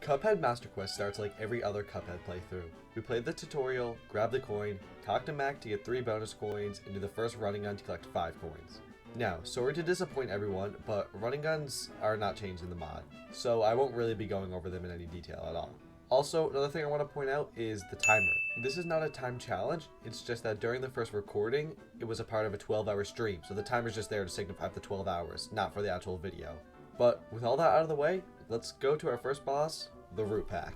Cuphead Master Quest starts like every other Cuphead playthrough. We played the tutorial, grab the coin, talk to Mac to get 3 bonus coins, and do the first running gun to collect 5 coins. Now, sorry to disappoint everyone, but running guns are not changed in the mod, so I won't really be going over them in any detail at all. Also, another thing I want to point out is the timer. This is not a time challenge, it's just that during the first recording, it was a part of a 12-hour stream, so the timer's just there to signify the 12 hours, not for the actual video. But with all that out of the way, let's go to our first boss, the Root Pack.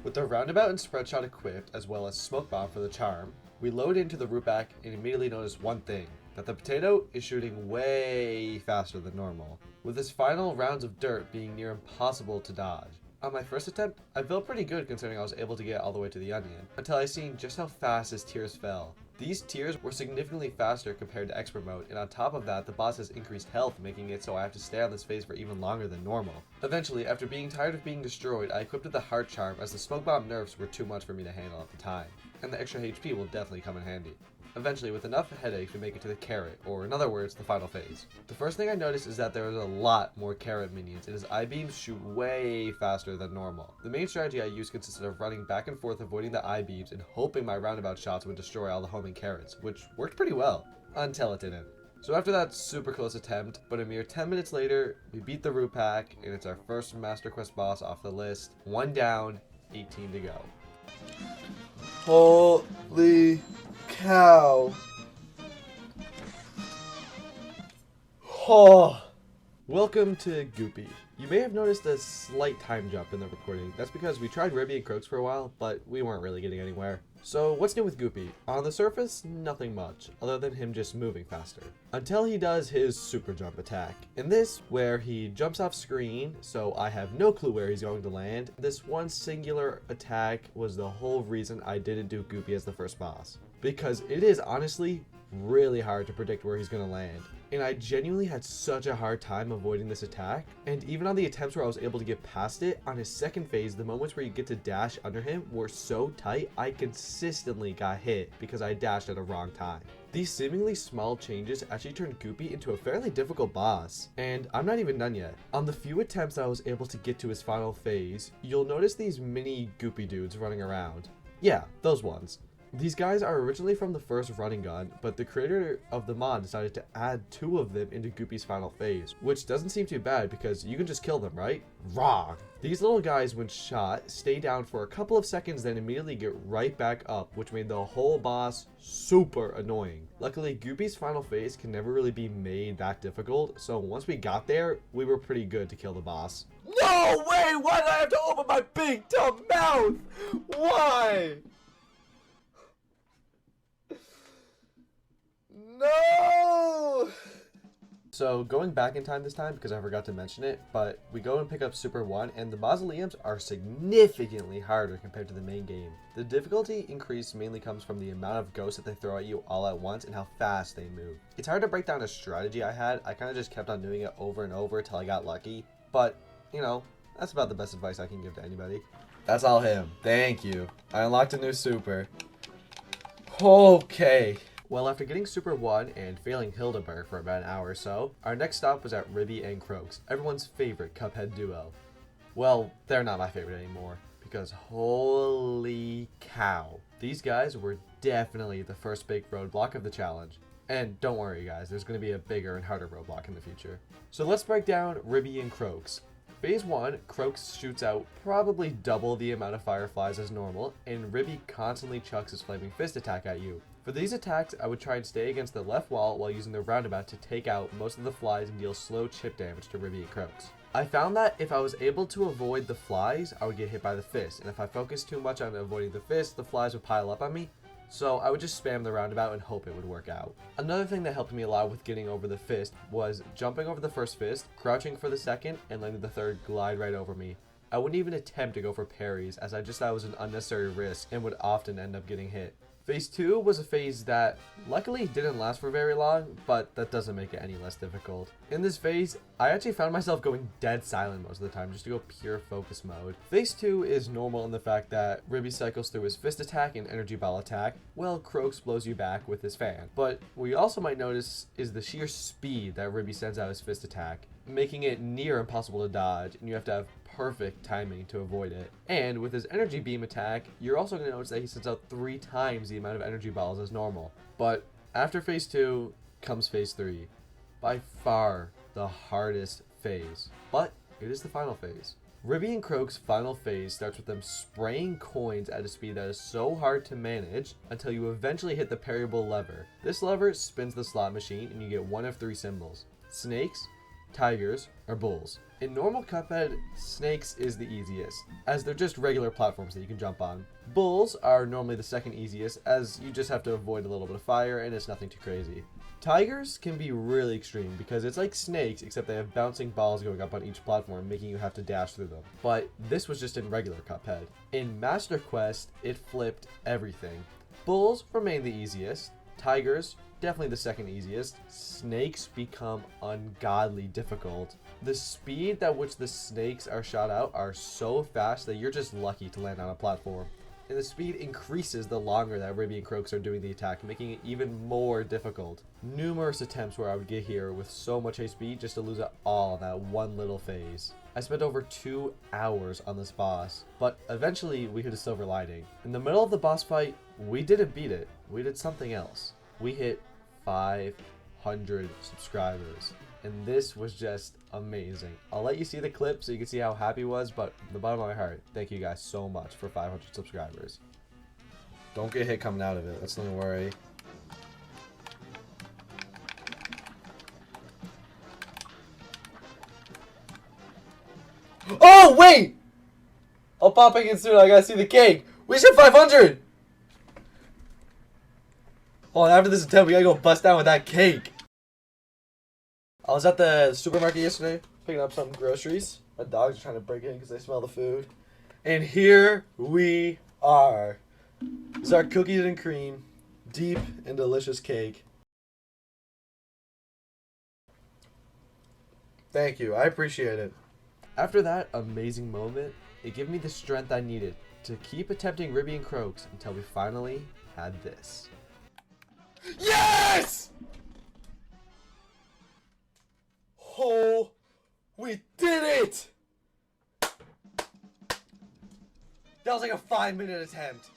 With the roundabout and spread shot equipped, as well as smoke bomb for the charm, we load into the root back and immediately notice one thing, that the potato is shooting way faster than normal, with his final rounds of dirt being near impossible to dodge. On my first attempt, I felt pretty good considering I was able to get all the way to the onion, until I seen just how fast his tears fell. These tears were significantly faster compared to expert mode, and on top of that, the boss has increased health, making it so I have to stay on this phase for even longer than normal. Eventually, after being tired of being destroyed, I equipped the heart charm as the smoke bomb nerfs were too much for me to handle at the time, and the extra HP will definitely come in handy. Eventually, with enough headache, we make it to the carrot, or in other words, the final phase. The first thing I noticed is that there is a lot more carrot minions, and his I-beams shoot way faster than normal. The main strategy I used consisted of running back and forth avoiding the I-beams and hoping my roundabout shots would destroy all the homing carrots, which worked pretty well, until it didn't. So after that super close attempt, but a mere 10 minutes later, we beat the root pack, and it's our first Master Quest boss off the list. 1 down, 18 to go. Holy cow. Oh. Welcome to Goopy. You may have noticed a slight time jump in the recording. That's because we tried Ribby and Croaks for a while, but we weren't really getting anywhere. So what's new with Goopy? On the surface, nothing much, other than him just moving faster. Until he does his super jump attack. In this, where he jumps off screen, so I have no clue where he's going to land, this one singular attack was the whole reason I didn't do Goopy as the first boss. Because it is honestly really hard to predict where he's going to land. And I genuinely had such a hard time avoiding this attack, and even on the attempts where I was able to get past it, on his second phase, the moments where you get to dash under him were so tight, I consistently got hit because I dashed at a wrong time. These seemingly small changes actually turned Goopy into a fairly difficult boss, and I'm not even done yet. On the few attempts I was able to get to his final phase, you'll notice these mini Goopy dudes running around. Yeah, those ones. These guys are originally from the first running gun, but the creator of the mod decided to add 2 of them into Goopy's final phase, which doesn't seem too bad because you can just kill them, right? Wrong! These little guys, when shot, stay down for a couple of seconds then immediately get right back up, which made the whole boss super annoying. Luckily, Goopy's final phase can never really be made that difficult, so once we got there, we were pretty good to kill the boss. No way! Why did I have to open my big dumb mouth? Why? No! So going back in time this time, because I forgot to mention it, but we go and pick up Super 1, and the mausoleums are significantly harder compared to the main game. The difficulty increase mainly comes from the amount of ghosts that they throw at you all at once and how fast they move. It's hard to break down a strategy I had. I kind of just kept on doing it over and over till I got lucky, but, you know, that's about the best advice I can give to anybody. That's all him. Thank you. I unlocked a new super. Okay. Well, after getting Super 1 and failing Hildeberg for about an hour or so, our next stop was at Ribby and Croaks, everyone's favorite Cuphead duo. Well, they're not my favorite anymore, because holy cow. These guys were definitely the first big roadblock of the challenge. And don't worry guys, there's going to be a bigger and harder roadblock in the future. So let's break down Ribby and Croaks. Phase 1, Croaks shoots out probably double the amount of fireflies as normal, and Ribby constantly chucks his flaming fist attack at you. For these attacks, I would try and stay against the left wall while using the roundabout to take out most of the flies and deal slow chip damage to Ribby and Croaks. I found that if I was able to avoid the flies, I would get hit by the fist, and if I focused too much on avoiding the fist, the flies would pile up on me, so I would just spam the roundabout and hope it would work out. Another thing that helped me a lot with getting over the fist was jumping over the first fist, crouching for the second, and letting the third glide right over me. I wouldn't even attempt to go for parries, as I just thought it was an unnecessary risk and would often end up getting hit. Phase 2 was a phase that luckily didn't last for very long, but that doesn't make it any less difficult. In this phase, I actually found myself going dead silent most of the time just to go pure focus mode. Phase 2 is normal in the fact that Ribby cycles through his fist attack and energy ball attack, while Croaks blows you back with his fan. But what you also might notice is the sheer speed that Ribby sends out his fist attack, making it near impossible to dodge, and you have to have perfect timing to avoid it. And with his energy beam attack, you're also going to notice that he sends out 3 times the amount of energy balls as normal. But after phase 2 comes phase 3, by far the hardest phase, but it is the final phase. Ribby and Croaks' final phase starts with them spraying coins at a speed that is so hard to manage until you eventually hit the parryable lever. This lever spins the slot machine and you get one of 3 symbols: snakes, tigers, or bulls. In normal Cuphead, snakes is the easiest, as they're just regular platforms that you can jump on. Bulls are normally the second easiest, as you just have to avoid a little bit of fire and it's nothing too crazy. Tigers can be really extreme because it's like snakes, except they have bouncing balls going up on each platform, making you have to dash through them. But this was just in regular Cuphead. In Master Quest, it flipped everything. Bulls remain the easiest. Tigers, definitely the second easiest. Snakes become ungodly difficult. The speed at which the snakes are shot out are so fast that you're just lucky to land on a platform. And the speed increases the longer that Ribby and Croaks are doing the attack, making it even more difficult. Numerous attempts where I would get here with so much HP just to lose it all in that one little phase. I spent over 2 hours on this boss, but eventually we hit a silver lining. In the middle of the boss fight, we didn't beat it. We did something else. We hit 500 subscribers. And this was just amazing. I'll let you see the clip so you can see how happy I was, but from the bottom of my heart, thank you guys so much for 500 subscribers. Don't get hit coming out of it, that's nothing to worry. Oh, wait! I'll pop back in soon, I gotta see the cake. We should 500! Oh, and after this attempt, we gotta go bust down with that cake. I was at the supermarket yesterday, picking up some groceries. My dogs are trying to break in because they smell the food. And here we are. This is our cookies and cream, deep and delicious cake. Thank you, I appreciate it. After that amazing moment, it gave me the strength I needed to keep attempting Ribby and Croaks until we finally had this. Yes! Oh, we did it! That was like a 5-minute attempt.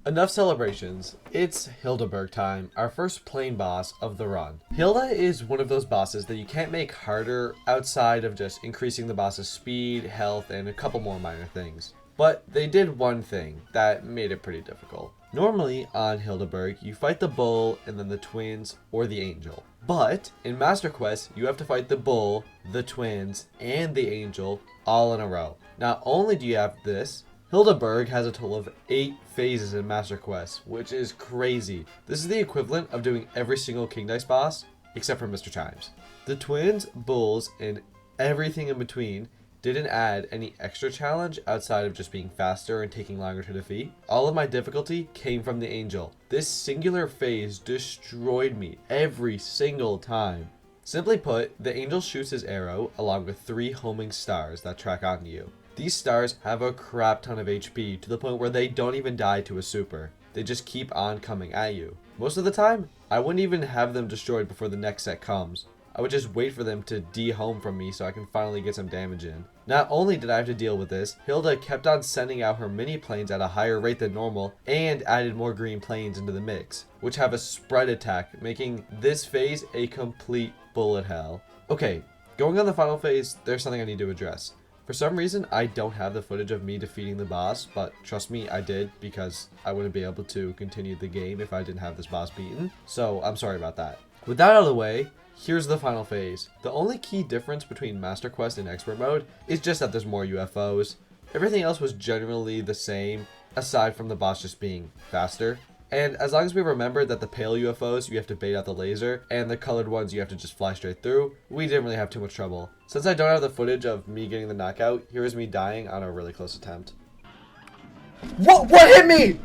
Enough celebrations. It's Hildeberg time, our first plain boss of the run. Hilda is one of those bosses that you can't make harder outside of just increasing the boss's speed, health, and a couple more minor things. But they did one thing that made it pretty difficult. Normally on Hildeberg, you fight the bull and then the twins or the angel. But in Master Quest, you have to fight the bull, the twins, and the angel all in a row. Not only do you have this, Hildeberg has a total of 8 phases in Master Quest, which is crazy. This is the equivalent of doing every single King Dice boss, except for Mr. Chimes. The twins, bulls, and everything in between didn't add any extra challenge outside of just being faster and taking longer to defeat. All of my difficulty came from the angel. This singular phase destroyed me every single time. Simply put, the angel shoots his arrow along with 3 homing stars that track onto you. These stars have a crap ton of HP to the point where they don't even die to a super. They just keep on coming at you. Most of the time, I wouldn't even have them destroyed before the next set comes. I would just wait for them to de-home from me so I can finally get some damage in. Not only did I have to deal with this, Hilda kept on sending out her mini planes at a higher rate than normal and added more green planes into the mix, which have a spread attack, making this phase a complete bullet hell. Okay, going on the final phase, there's something I need to address. For some reason, I don't have the footage of me defeating the boss, but trust me, I did, because I wouldn't be able to continue the game if I didn't have this boss beaten, so I'm sorry about that. With that out of the way, here's the final phase. The only key difference between Master Quest and Expert Mode is just that there's more UFOs. Everything else was generally the same, aside from the boss just being faster. And as long as we remember that the pale UFOs, you have to bait out the laser, and the colored ones you have to just fly straight through, we didn't really have too much trouble. Since I don't have the footage of me getting the knockout, here is me dying on a really close attempt. What hit me?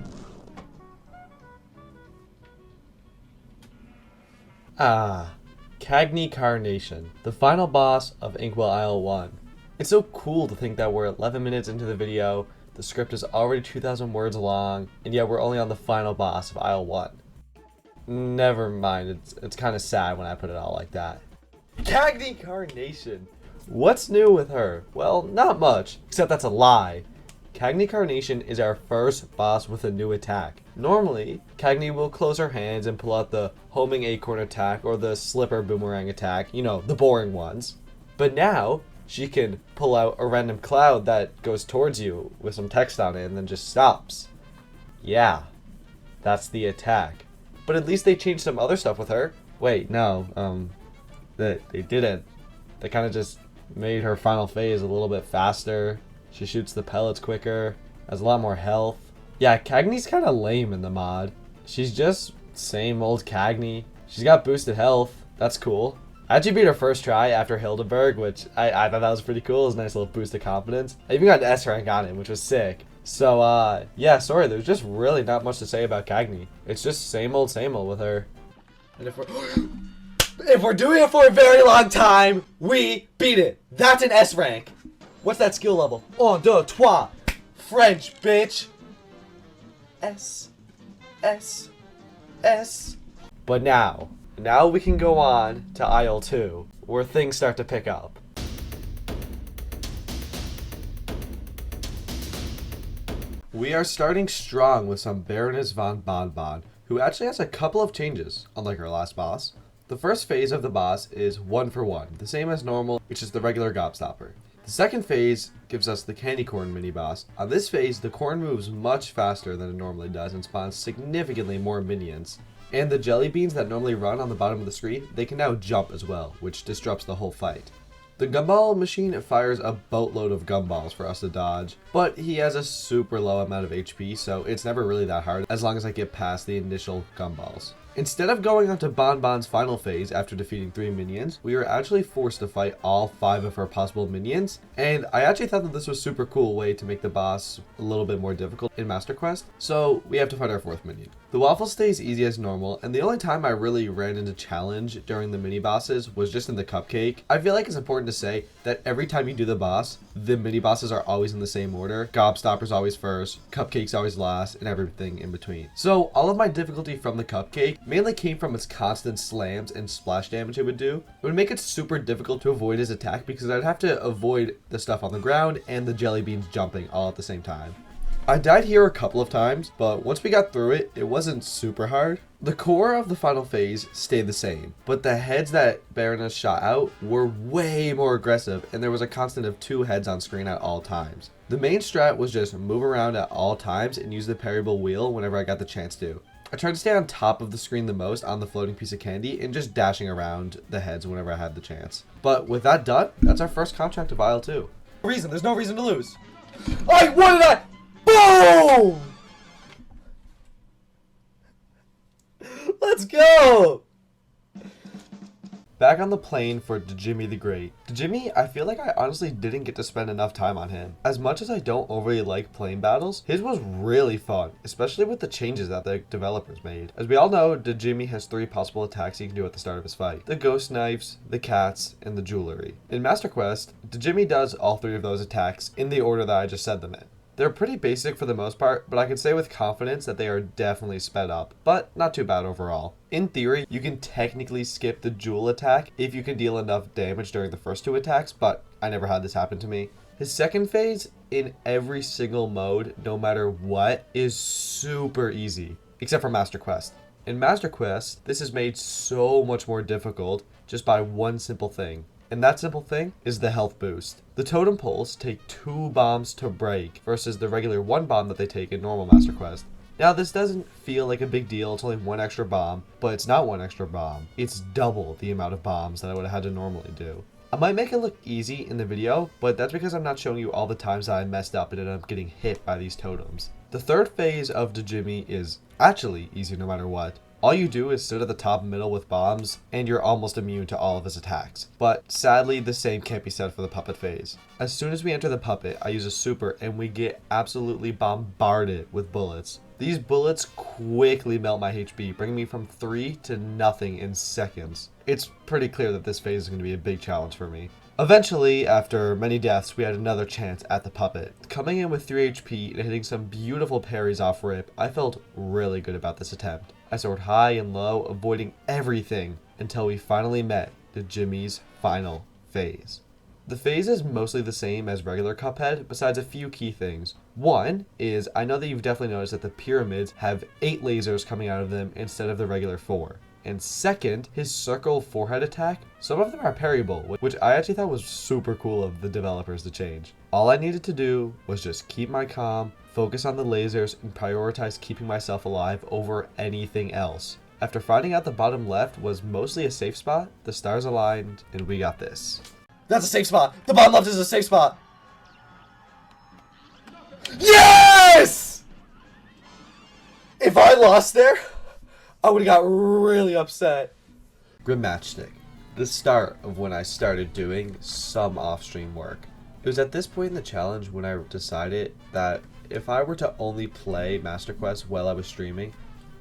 Cagney Carnation, the final boss of Inkwell Isle 1. It's so cool to think that we're 11 minutes into the video, the script is already 2,000 words long, and yet we're only on the final boss of Isle 1. Never mind, it's kind of sad when I put it all like that. Cagney Carnation! What's new with her? Well, not much, except that's a lie. Cagney Carnation is our first boss with a new attack. Normally, Cagney will close her hands and pull out the homing acorn attack or the slipper boomerang attack, you know, the boring ones. But now, she can pull out a random cloud that goes towards you with some text on it and then just stops. Yeah, that's the attack. But at least they changed some other stuff with her. Wait, no, that they didn't. They kind of just made her final phase a little bit faster. She shoots the pellets quicker, has a lot more health. Yeah, Cagney's kind of lame in the mod. She's just same old Cagney. She's got boosted health. That's cool. I actually beat her first try after Hildeberg, which I thought that was pretty cool. It was a nice little boost of confidence. I even got an S rank on it, which was sick. So, yeah, sorry, there's just really not much to say about Cagney. It's just same old with her. And if we're doing it for a very long time, we beat it. That's an S rank. What's that skill level? Un, deux, trois. French, bitch. S. But now we can go on to aisle 2, where things start to pick up. We are starting strong with some Baroness von Bonbon, who actually has a couple of changes, unlike our last boss. The first phase of the boss is 1 for 1, the same as normal, which is the regular Gobstopper. The second phase gives us the Candy Corn mini-boss. On this phase, the corn moves much faster than it normally does and spawns significantly more minions. And the jelly beans that normally run on the bottom of the screen, they can now jump as well, which disrupts the whole fight. The gumball machine fires a boatload of gumballs for us to dodge, but he has a super low amount of HP, so it's never really that hard as long as I get past the initial gumballs. Instead of going on to Bonbon's final phase after defeating 3 minions, we were actually forced to fight all 5 of her possible minions, and I actually thought that this was a super cool way to make the boss a little bit more difficult in Master Quest, so we have to fight our 4th minion. The waffle stays easy as normal, and the only time I really ran into challenge during the mini bosses was just in the cupcake. I feel like it's important to say that every time you do the boss, the mini bosses are always in the same order. Gobstopper's always first, Cupcake's always last, and everything in between. So all of my difficulty from the cupcake mainly came from its constant slams and splash damage it would do. It would make it super difficult to avoid his attack because I'd have to avoid the stuff on the ground and the jelly beans jumping all at the same time. I died here a couple of times, but once we got through it, it wasn't super hard. The core of the final phase stayed the same, but the heads that Baroness shot out were way more aggressive, and there was a constant of 2 heads on screen at all times. The main strat was just move around at all times and use the parryable wheel whenever I got the chance to. I tried to stay on top of the screen the most on the floating piece of candy and just dashing around the heads whenever I had the chance. But with that done, that's our first contract of aisle 2. There's no reason to lose. I won it! Boom! Let's go! Back on the plane for Jimmy the Great. Jimmy, I feel like I honestly didn't get to spend enough time on him. As much as I don't overly like plane battles, his was really fun, especially with the changes that the developers made. As we all know, Jimmy has 3 possible attacks he can do at the start of his fight. The ghost knives, the cats, and the jewelry. In Master Quest, Jimmy does all 3 of those attacks in the order that I just said them in. They're pretty basic for the most part, but I can say with confidence that they are definitely sped up, but not too bad overall. In theory, you can technically skip the jewel attack if you can deal enough damage during the first 2 attacks, but I never had this happen to me. His second phase, in every single mode, no matter what, is super easy, except for Master Quest. In Master Quest, this is made so much more difficult just by one simple thing. And that simple thing is the health boost. The totem poles take 2 bombs to break versus the regular 1 bomb that they take in normal Master Quest. Now this doesn't feel like a big deal, it's only 1 extra bomb, but it's not 1 extra bomb. It's double the amount of bombs that I would have had to normally do. I might make it look easy in the video, but that's because I'm not showing you all the times that I messed up and ended up getting hit by these totems. The third phase of Jimmy is actually easy no matter what. All you do is sit at the top middle with bombs, and you're almost immune to all of his attacks. But sadly, the same can't be said for the puppet phase. As soon as we enter the puppet, I use a super, and we get absolutely bombarded with bullets. These bullets quickly melt my HP, bringing me from 3 to nothing in seconds. It's pretty clear that this phase is going to be a big challenge for me. Eventually, after many deaths, we had another chance at the puppet. Coming in with 3 HP and hitting some beautiful parries off rip, I felt really good about this attempt. I soared high and low, avoiding everything until we finally met Jimmy's final phase. The phase is mostly the same as regular Cuphead, besides a few key things. One is, I know that you've definitely noticed that the pyramids have 8 lasers coming out of them instead of the regular 4. And second, his circle forehead attack, some of them are parryable, which I actually thought was super cool of the developers to change. All I needed to do was just keep my calm, focus on the lasers, and prioritize keeping myself alive over anything else. After finding out the bottom left was mostly a safe spot, the stars aligned, and we got this. That's a safe spot! The bottom left is a safe spot! Yes! If I lost there, I would have got really upset. Grim Matchstick. The start of when I started doing some off-stream work. It was at this point in the challenge when I decided that if I were to only play Master Quest while I was streaming,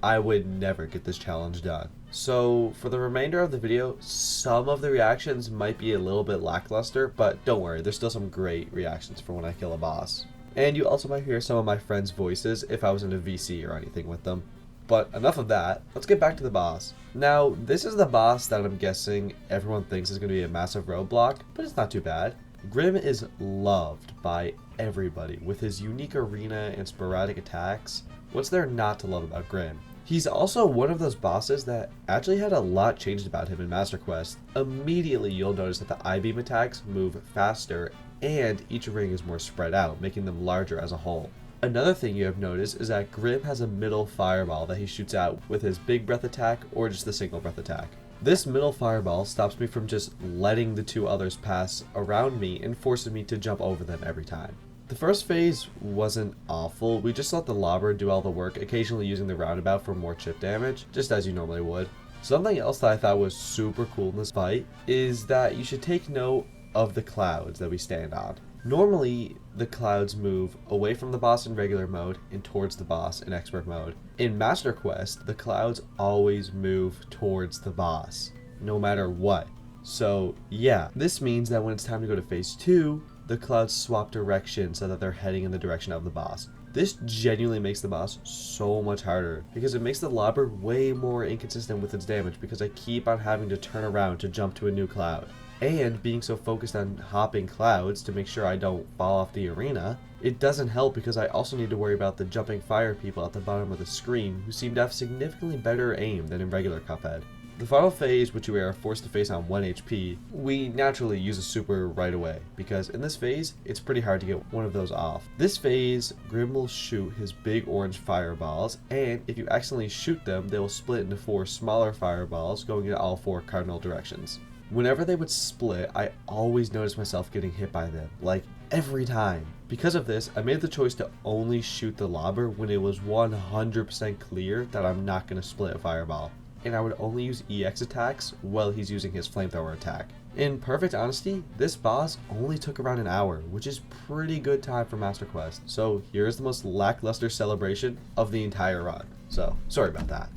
I would never get this challenge done. So for the remainder of the video, some of the reactions might be a little bit lackluster, but don't worry, there's still some great reactions for when I kill a boss. And you also might hear some of my friends' voices if I was in a VC or anything with them. But enough of that, let's get back to the boss. Now, this is the boss that I'm guessing everyone thinks is going to be a massive roadblock, but it's not too bad. Grim is loved by everybody with his unique arena and sporadic attacks. What's there not to love about Grim? He's also one of those bosses that actually had a lot changed about him in Master Quest. Immediately you'll notice that the I-beam attacks move faster and each ring is more spread out, making them larger as a whole. Another thing you have noticed is that Grim has a middle fireball that he shoots out with his big breath attack or just the single breath attack. This middle fireball stops me from just letting the two others pass around me and forces me to jump over them every time. The first phase wasn't awful, we just let the Lobber do all the work, occasionally using the roundabout for more chip damage, just as you normally would. Something else that I thought was super cool in this fight is that you should take note of the clouds that we stand on. Normally, the clouds move away from the boss in regular mode and towards the boss in expert mode. In Master Quest, the clouds always move towards the boss, no matter what. So yeah, this means that when it's time to go to phase 2, the clouds swap direction so that they're heading in the direction of the boss. This genuinely makes the boss so much harder because it makes the Lobber way more inconsistent with its damage because I keep on having to turn around to jump to a new cloud. And being so focused on hopping clouds to make sure I don't fall off the arena, it doesn't help because I also need to worry about the jumping fire people at the bottom of the screen who seem to have significantly better aim than in regular Cuphead. The final phase, which we are forced to face on 1 HP, we naturally use a super right away, because in this phase, it's pretty hard to get one of those off. This phase, Grim will shoot his big orange fireballs, and if you accidentally shoot them, they will split into 4 smaller fireballs going in all 4 cardinal directions. Whenever they would split, I always noticed myself getting hit by them, like every time. Because of this, I made the choice to only shoot the Lobber when it was 100% clear that I'm not going to split a fireball. And I would only use EX attacks while he's using his flamethrower attack. In perfect honesty, this boss only took around an hour, which is pretty good time for Master Quest. So here's the most lackluster celebration of the entire run. So, sorry about that.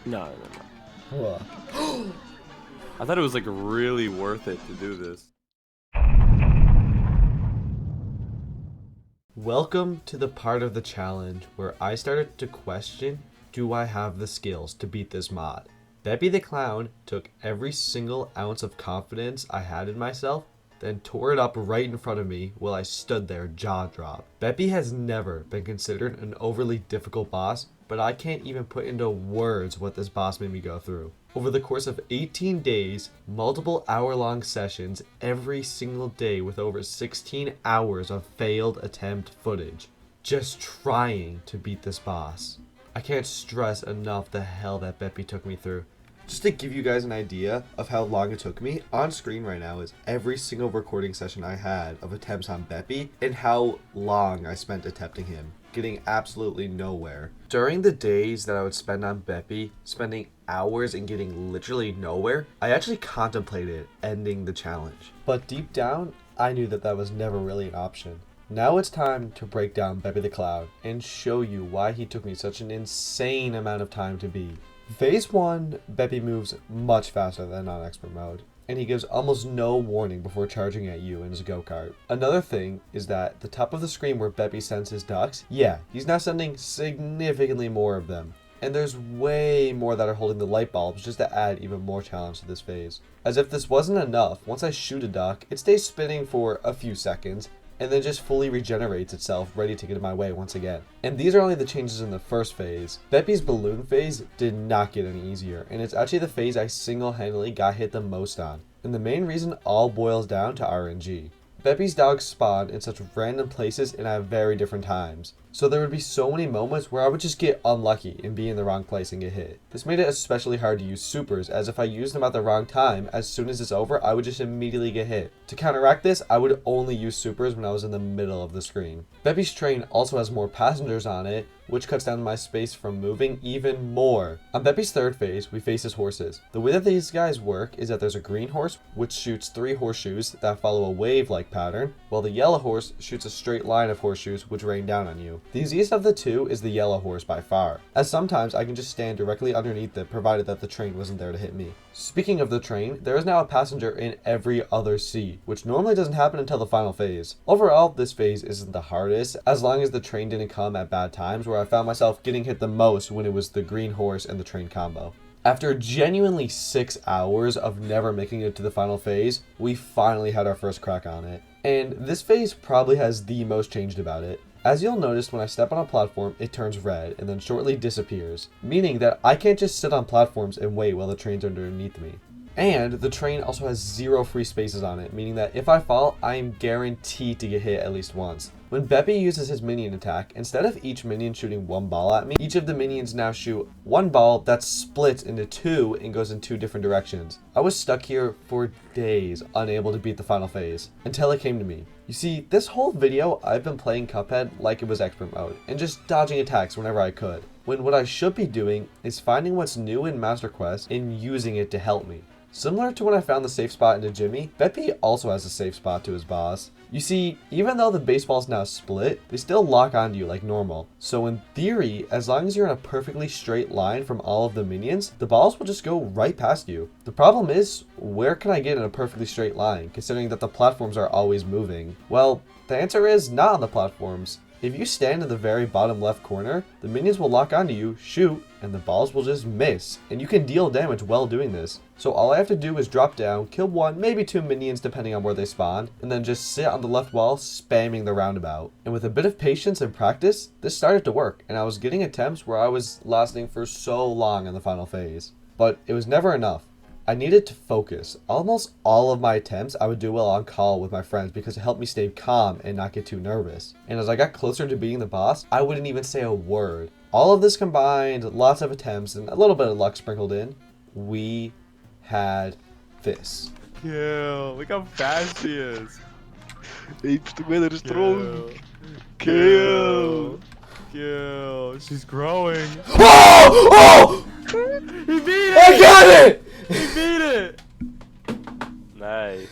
No. I thought it was like really worth it to do this. Welcome to the part of the challenge where I started to question, do I have the skills to beat this mod? Beppy the Clown took every single ounce of confidence I had in myself, then tore it up right in front of me while I stood there jaw dropped. Beppy has never been considered an overly difficult boss, but I can't even put into words what this boss made me go through. Over the course of 18 days, multiple hour-long sessions every single day with over 16 hours of failed attempt footage, just trying to beat this boss. I can't stress enough the hell that Beppy took me through. Just to give you guys an idea of how long it took me, on screen right now is every single recording session I had of attempts on Beppy and how long I spent attempting him, getting absolutely nowhere. During the days that I would spend on Beppy, spending hours and getting literally nowhere, I actually contemplated ending the challenge. But deep down, I knew that that was never really an option. Now it's time to break down Beppy the Clown and show you why he took me such an insane amount of time to beat. Phase 1, Beppy moves much faster than on expert mode, and he gives almost no warning before charging at you in his go-kart. Another thing is that the top of the screen where Beppy sends his ducks, yeah, he's now sending significantly more of them. And there's way more that are holding the light bulbs just to add even more challenge to this phase. As if this wasn't enough, once I shoot a duck, it stays spinning for a few seconds, and then just fully regenerates itself, ready to get in my way once again. And these are only the changes in the first phase. Beppy's balloon phase did not get any easier, and it's actually the phase I single-handedly got hit the most on. And the main reason all boils down to RNG. Beppy's dogs spawn in such random places and at very different times. So there would be so many moments where I would just get unlucky and be in the wrong place and get hit. This made it especially hard to use supers, as if I used them at the wrong time, as soon as it's over, I would just immediately get hit. To counteract this, I would only use supers when I was in the middle of the screen. Beppy's train also has more passengers on it, which cuts down my space from moving even more. On Beppy's third phase, we face his horses. The way that these guys work is that there's a green horse, which shoots 3 horseshoes that follow a wave-like pattern, while the yellow horse shoots a straight line of horseshoes which rain down on you. The easiest of the two is the yellow horse by far, as sometimes I can just stand directly underneath it provided that the train wasn't there to hit me. Speaking of the train, there is now a passenger in every other seat, which normally doesn't happen until the final phase. Overall, this phase isn't the hardest, as long as the train didn't come at bad times where I found myself getting hit the most when it was the green horse and the train combo. After genuinely 6 hours of never making it to the final phase, we finally had our first crack on it. And this phase probably has the most changed about it. As you'll notice, when I step on a platform, it turns red and then shortly disappears, meaning that I can't just sit on platforms and wait while the train's underneath me. And the train also has 0 free spaces on it, meaning that if I fall, I am guaranteed to get hit at least once. When Beppy uses his minion attack, instead of each minion shooting 1 ball at me, each of the minions now shoot 1 ball that splits into 2 and goes in 2 different directions. I was stuck here for days, unable to beat the final phase, until it came to me. You see, this whole video, I've been playing Cuphead like it was expert mode, and just dodging attacks whenever I could, when what I should be doing is finding what's new in Master Quest and using it to help me. Similar to when I found the safe spot into Jimmy, Beppy also has a safe spot to his boss. You see, even though the baseball's now split, they still lock onto you like normal. So in theory, as long as you're in a perfectly straight line from all of the minions, the balls will just go right past you. The problem is, where can I get in a perfectly straight line, considering that the platforms are always moving? Well, the answer is not on the platforms. If you stand in the very bottom left corner, the minions will lock onto you, shoot, and the balls will just miss, and you can deal damage while doing this. So all I have to do is drop down, kill 1, maybe 2 minions depending on where they spawn, and then just sit on the left wall spamming the roundabout. And with a bit of patience and practice, this started to work, and I was getting attempts where I was lasting for so long in the final phase. But it was never enough. I needed to focus. Almost all of my attempts I would do while on call with my friends because it helped me stay calm and not get too nervous. And as I got closer to beating the boss, I wouldn't even say a word. All of this combined, lots of attempts and a little bit of luck sprinkled in, we had this. Kill. Look how fast he is. Apes together is strong. Kill. Kill. She's growing. Oh! He beat I it! got it! He beat it! Nice.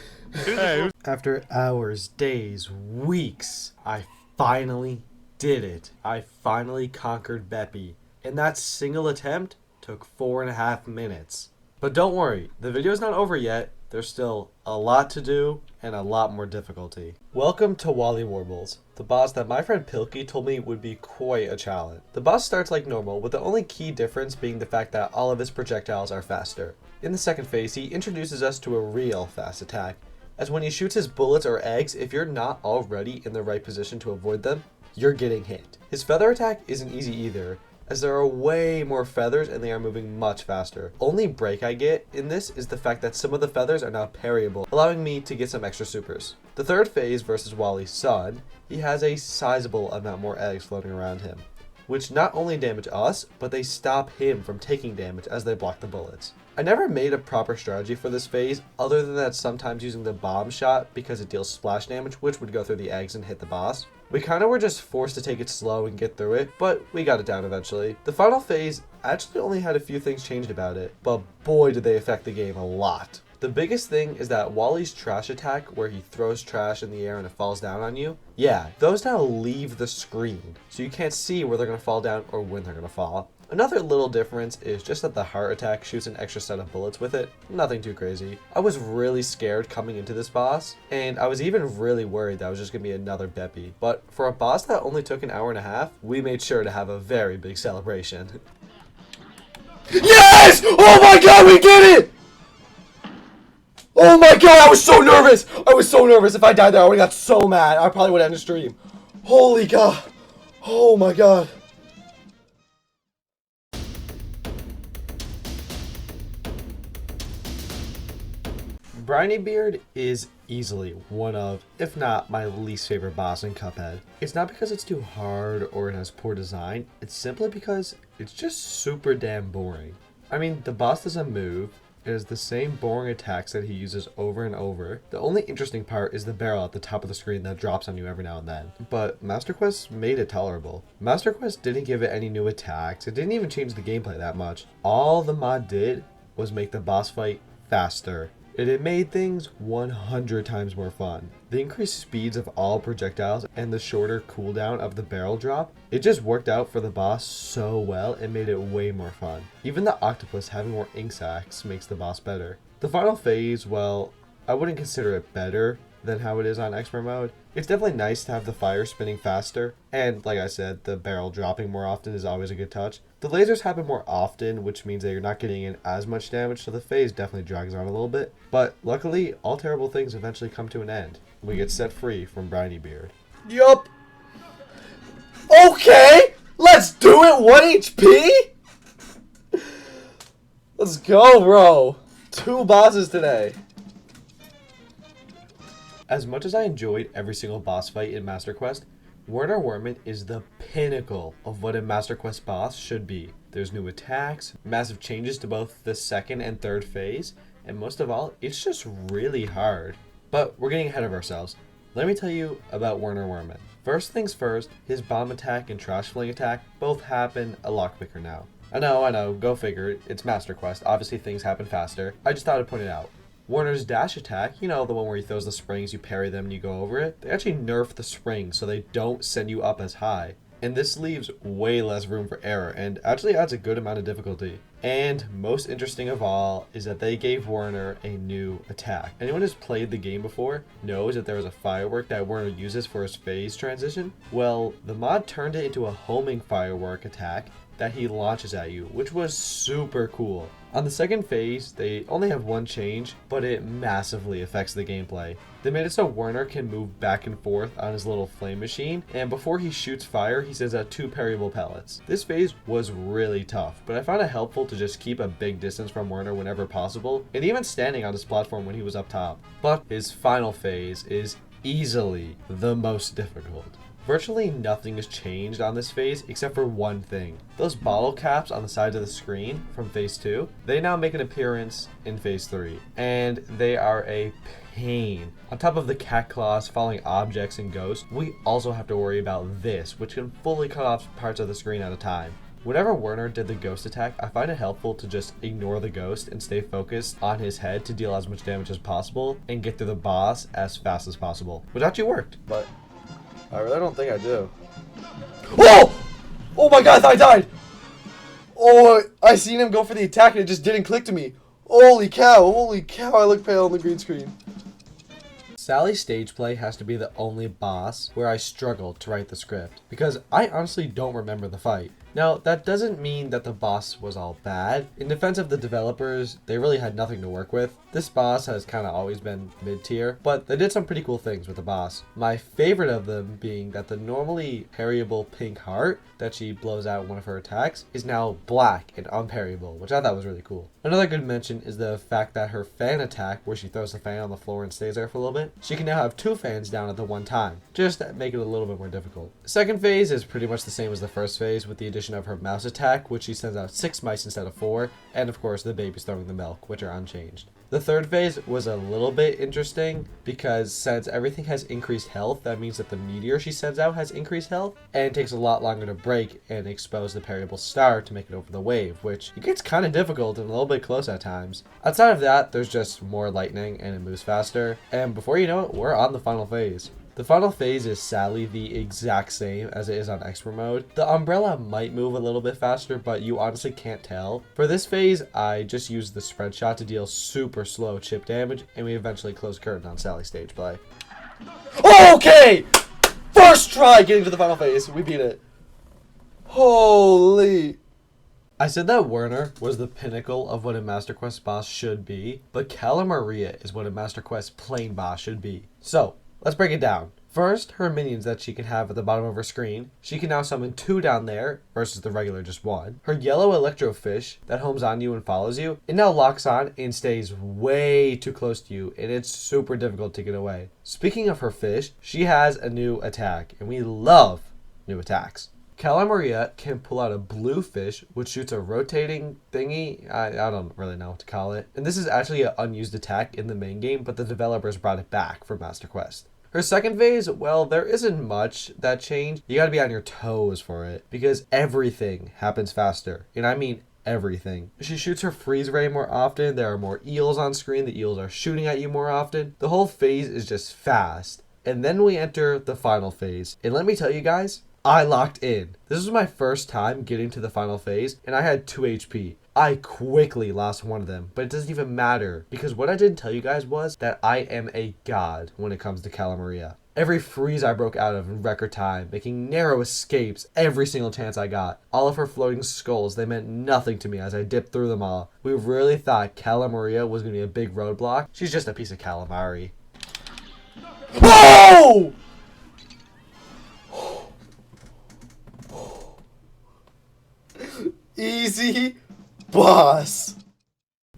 Hey, After hours, days, weeks, I finally did it. I finally conquered Beppy. And that single attempt took 4.5 minutes. But don't worry, the video's not over yet. There's still a lot to do and a lot more difficulty. Welcome to Wally Warbles, the boss that my friend Pilkey told me would be quite a challenge. The boss starts like normal, with the only key difference being the fact that all of his projectiles are faster. In the second phase, he introduces us to a real fast attack, as when he shoots his bullets or eggs, if you're not already in the right position to avoid them, you're getting hit. His feather attack isn't easy either, as there are way more feathers and they are moving much faster. Only break I get in this is the fact that some of the feathers are now parryable, allowing me to get some extra supers. The third phase versus Wally's son, he has a sizable amount more eggs floating around him, which not only damage us, but they stop him from taking damage as they block the bullets. I never made a proper strategy for this phase, other than that sometimes using the bomb shot because it deals splash damage, which would go through the eggs and hit the boss. We kinda were just forced to take it slow and get through it, but we got it down eventually. The final phase actually only had a few things changed about it, but boy did they affect the game a lot. The biggest thing is that Wally's trash attack, where he throws trash in the air and it falls down on you, yeah, those now leave the screen, so you can't see where they're gonna fall down or when they're gonna fall. Another little difference is just that the heart attack shoots an extra set of bullets with it. Nothing too crazy. I was really scared coming into this boss, and I was even really worried that it was just gonna be another Beppy. But for a boss that only took an hour and a half, we made sure to have a very big celebration. Yes! Oh my god, we did it! Oh my god, I was so nervous! I was so nervous. If I died there, I would've got so mad. I probably would end the stream. Holy god. Oh my god. Briny Beard is easily one of, if not my least favorite boss in Cuphead. It's not because it's too hard or it has poor design, it's simply because it's just super damn boring. I mean, the boss doesn't move, it has the same boring attacks that he uses over and over. The only interesting part is the barrel at the top of the screen that drops on you every now and then. But Master Quest made it tolerable. Master Quest didn't give it any new attacks, it didn't even change the gameplay that much. All the mod did was make the boss fight faster. It made things 100 times more fun. The increased speeds of all projectiles and the shorter cooldown of the barrel drop, it just worked out for the boss so well, it made it way more fun. Even the octopus having more ink sacs makes the boss better. The final phase, well, I wouldn't consider it better than how it is on expert mode. It's definitely nice to have the fire spinning faster, and like I said, the barrel dropping more often is always a good touch. The lasers happen more often, which means that you're not getting in as much damage, so the phase definitely drags on a little bit. But luckily, all terrible things eventually come to an end. We get set free from Briny Beard. Yup. Okay, let's do it. 1 HP. Let's go, bro. 2 bosses today. As much as I enjoyed every single boss fight in Master Quest, Werner Werman is the pinnacle of what a Master Quest boss should be. There's new attacks, massive changes to both the second and third phase, and most of all, it's just really hard. But we're getting ahead of ourselves. Let me tell you about Werner Werman. First things first, his bomb attack and trash fling attack both happen a lot quicker now. I know, go figure, it's Master Quest, obviously things happen faster. I just thought I'd point it out. Werner's dash attack, you know, the one where he throws the springs, you parry them, and you go over it, they actually nerf the springs so they don't send you up as high. And this leaves way less room for error and actually adds a good amount of difficulty. And most interesting of all is that they gave Werner a new attack. Anyone who's played the game before knows that there was a firework that Werner uses for his phase transition. Well, the mod turned it into a homing firework attack that he launches at you, which was super cool. On the second phase, they only have one change, but it massively affects the gameplay. They made it so Werner can move back and forth on his little flame machine, and before he shoots fire, he sends out 2 parryable pellets. This phase was really tough, but I found it helpful to just keep a big distance from Werner whenever possible, and even standing on his platform when he was up top. But his final phase is easily the most difficult. Virtually nothing has changed on this phase except for one thing. Those bottle caps on the sides of the screen from phase 2, they now make an appearance in phase 3, and they are a pain. On top of the cat claws, falling objects, and ghosts, we also have to worry about this, which can fully cut off parts of the screen at a time. Whenever Werner did the ghost attack, I find it helpful to just ignore the ghost and stay focused on his head to deal as much damage as possible and get through the boss as fast as possible, which actually worked. But I really don't think I do. Oh! Oh my god, I thought I died! Oh, I seen him go for the attack and it just didn't click to me. Holy cow, I look pale on the green screen. Sally's stage play has to be the only boss where I struggled to write the script, because I honestly don't remember the fight. Now, that doesn't mean that the boss was all bad. In defense of the developers, they really had nothing to work with. This boss has kind of always been mid-tier, but they did some pretty cool things with the boss. My favorite of them being that the normally parryable pink heart that she blows out in one of her attacks is now black and unparryable, which I thought was really cool. Another good mention is the fact that her fan attack, where she throws the fan on the floor and stays there for a little bit, she can now have 2 fans down at the one time, just to make it a little bit more difficult. The second phase is pretty much the same as the first phase, with the addition of her mouse attack, which she sends out 6 mice instead of 4, and of course the babies throwing the milk, which are unchanged. The third phase was a little bit interesting because since everything has increased health, that means that the meteor she sends out has increased health, and it takes a lot longer to break and expose the parryable star to make it over the wave, which it gets kind of difficult and a little bit close at times. Outside of that, there's just more lightning and it moves faster, and before you know it, we're on the final phase. The final phase is sadly the exact same as it is on expert mode. The umbrella might move a little bit faster, but you honestly can't tell. For this phase, I just used the spread shot to deal super slow chip damage, and we eventually closed curtain on Sally's stage play. Okay! First try getting to the final phase. We beat it. Holy. I said that Werner was the pinnacle of what a Master Quest boss should be, but Cala Maria is what a Master Quest plain boss should be. So, let's break it down. First, her minions that she can have at the bottom of her screen. She can now summon 2 down there versus the regular just 1. Her yellow electro fish that homes on you and follows you, it now locks on and stays way too close to you, and it's super difficult to get away. Speaking of her fish, she has a new attack, and we love new attacks. Calamaria can pull out a blue fish, which shoots a rotating thingy. I don't really know what to call it. And this is actually an unused attack in the main game, but the developers brought it back for Master Quest. Her second phase, well, there isn't much that changed. You gotta be on your toes for it, because everything happens faster. And I mean everything. She shoots her freeze ray more often. There are more eels on screen. The eels are shooting at you more often. The whole phase is just fast. And then we enter the final phase. And let me tell you guys, I locked in. This was my first time getting to the final phase, and I had 2 HP. I quickly lost one of them, but it doesn't even matter, because what I didn't tell you guys was that I am a god when it comes to Calamaria. Every freeze I broke out of in record time, making narrow escapes every single chance I got. All of her floating skulls, they meant nothing to me as I dipped through them all. We really thought Calamaria was going to be a big roadblock. She's just a piece of calamari. Oh! Easy boss.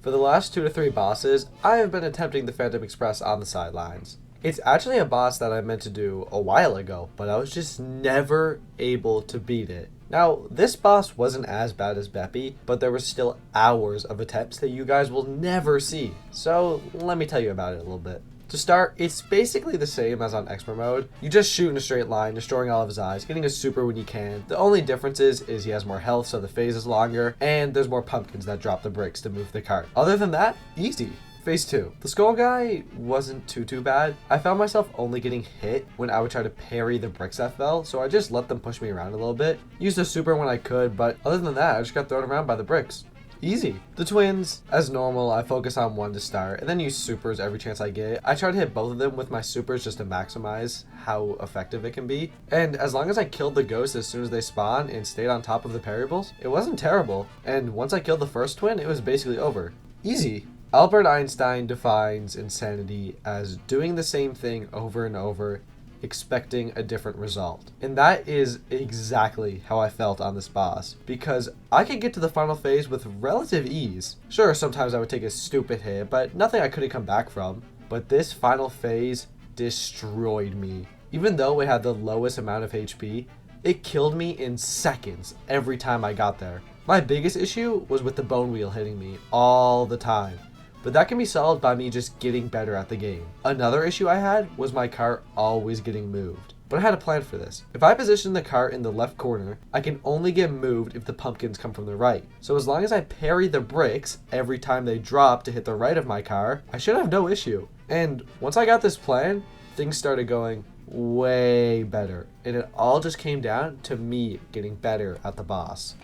For the last 2 to 3 bosses, I have been attempting the Phantom Express on the sidelines. It's actually a boss that I meant to do a while ago, but I was just never able to beat it. Now, this boss wasn't as bad as Beppy, but there was still hours of attempts that you guys will never see. So let me tell you about it a little bit. To start, it's basically the same as on Expert mode. You just shoot in a straight line, destroying all of his eyes, getting a super when you can. The only difference is he has more health, so the phase is longer, and there's more pumpkins that drop the bricks to move the cart. Other than that, easy. Phase 2. The skull guy wasn't too bad. I found myself only getting hit when I would try to parry the bricks that fell, so I just let them push me around a little bit. Used a super when I could, but other than that, I just got thrown around by the bricks. Easy. The twins, as normal, I focus on one to start, and then use supers every chance I get. I try to hit both of them with my supers just to maximize how effective it can be. And as long as I killed the ghosts as soon as they spawn and stayed on top of the parryables, it wasn't terrible. And once I killed the first twin, it was basically over. Easy. Albert Einstein defines insanity as doing the same thing over and over, expecting a different result. And that is exactly how I felt on this boss, because I could get to the final phase with relative ease. Sure, sometimes I would take a stupid hit, but nothing I couldn't come back from. But this final phase destroyed me. Even though it had the lowest amount of HP, it killed me in seconds every time I got there. My biggest issue was with the bone wheel hitting me all the time, but that can be solved by me just getting better at the game. Another issue I had was my cart always getting moved, but I had a plan for this. If I position the cart in the left corner, I can only get moved if the pumpkins come from the right. So as long as I parry the bricks every time they drop to hit the right of my car, I should have no issue. And once I got this plan, things started going way better, and it all just came down to me getting better at the boss.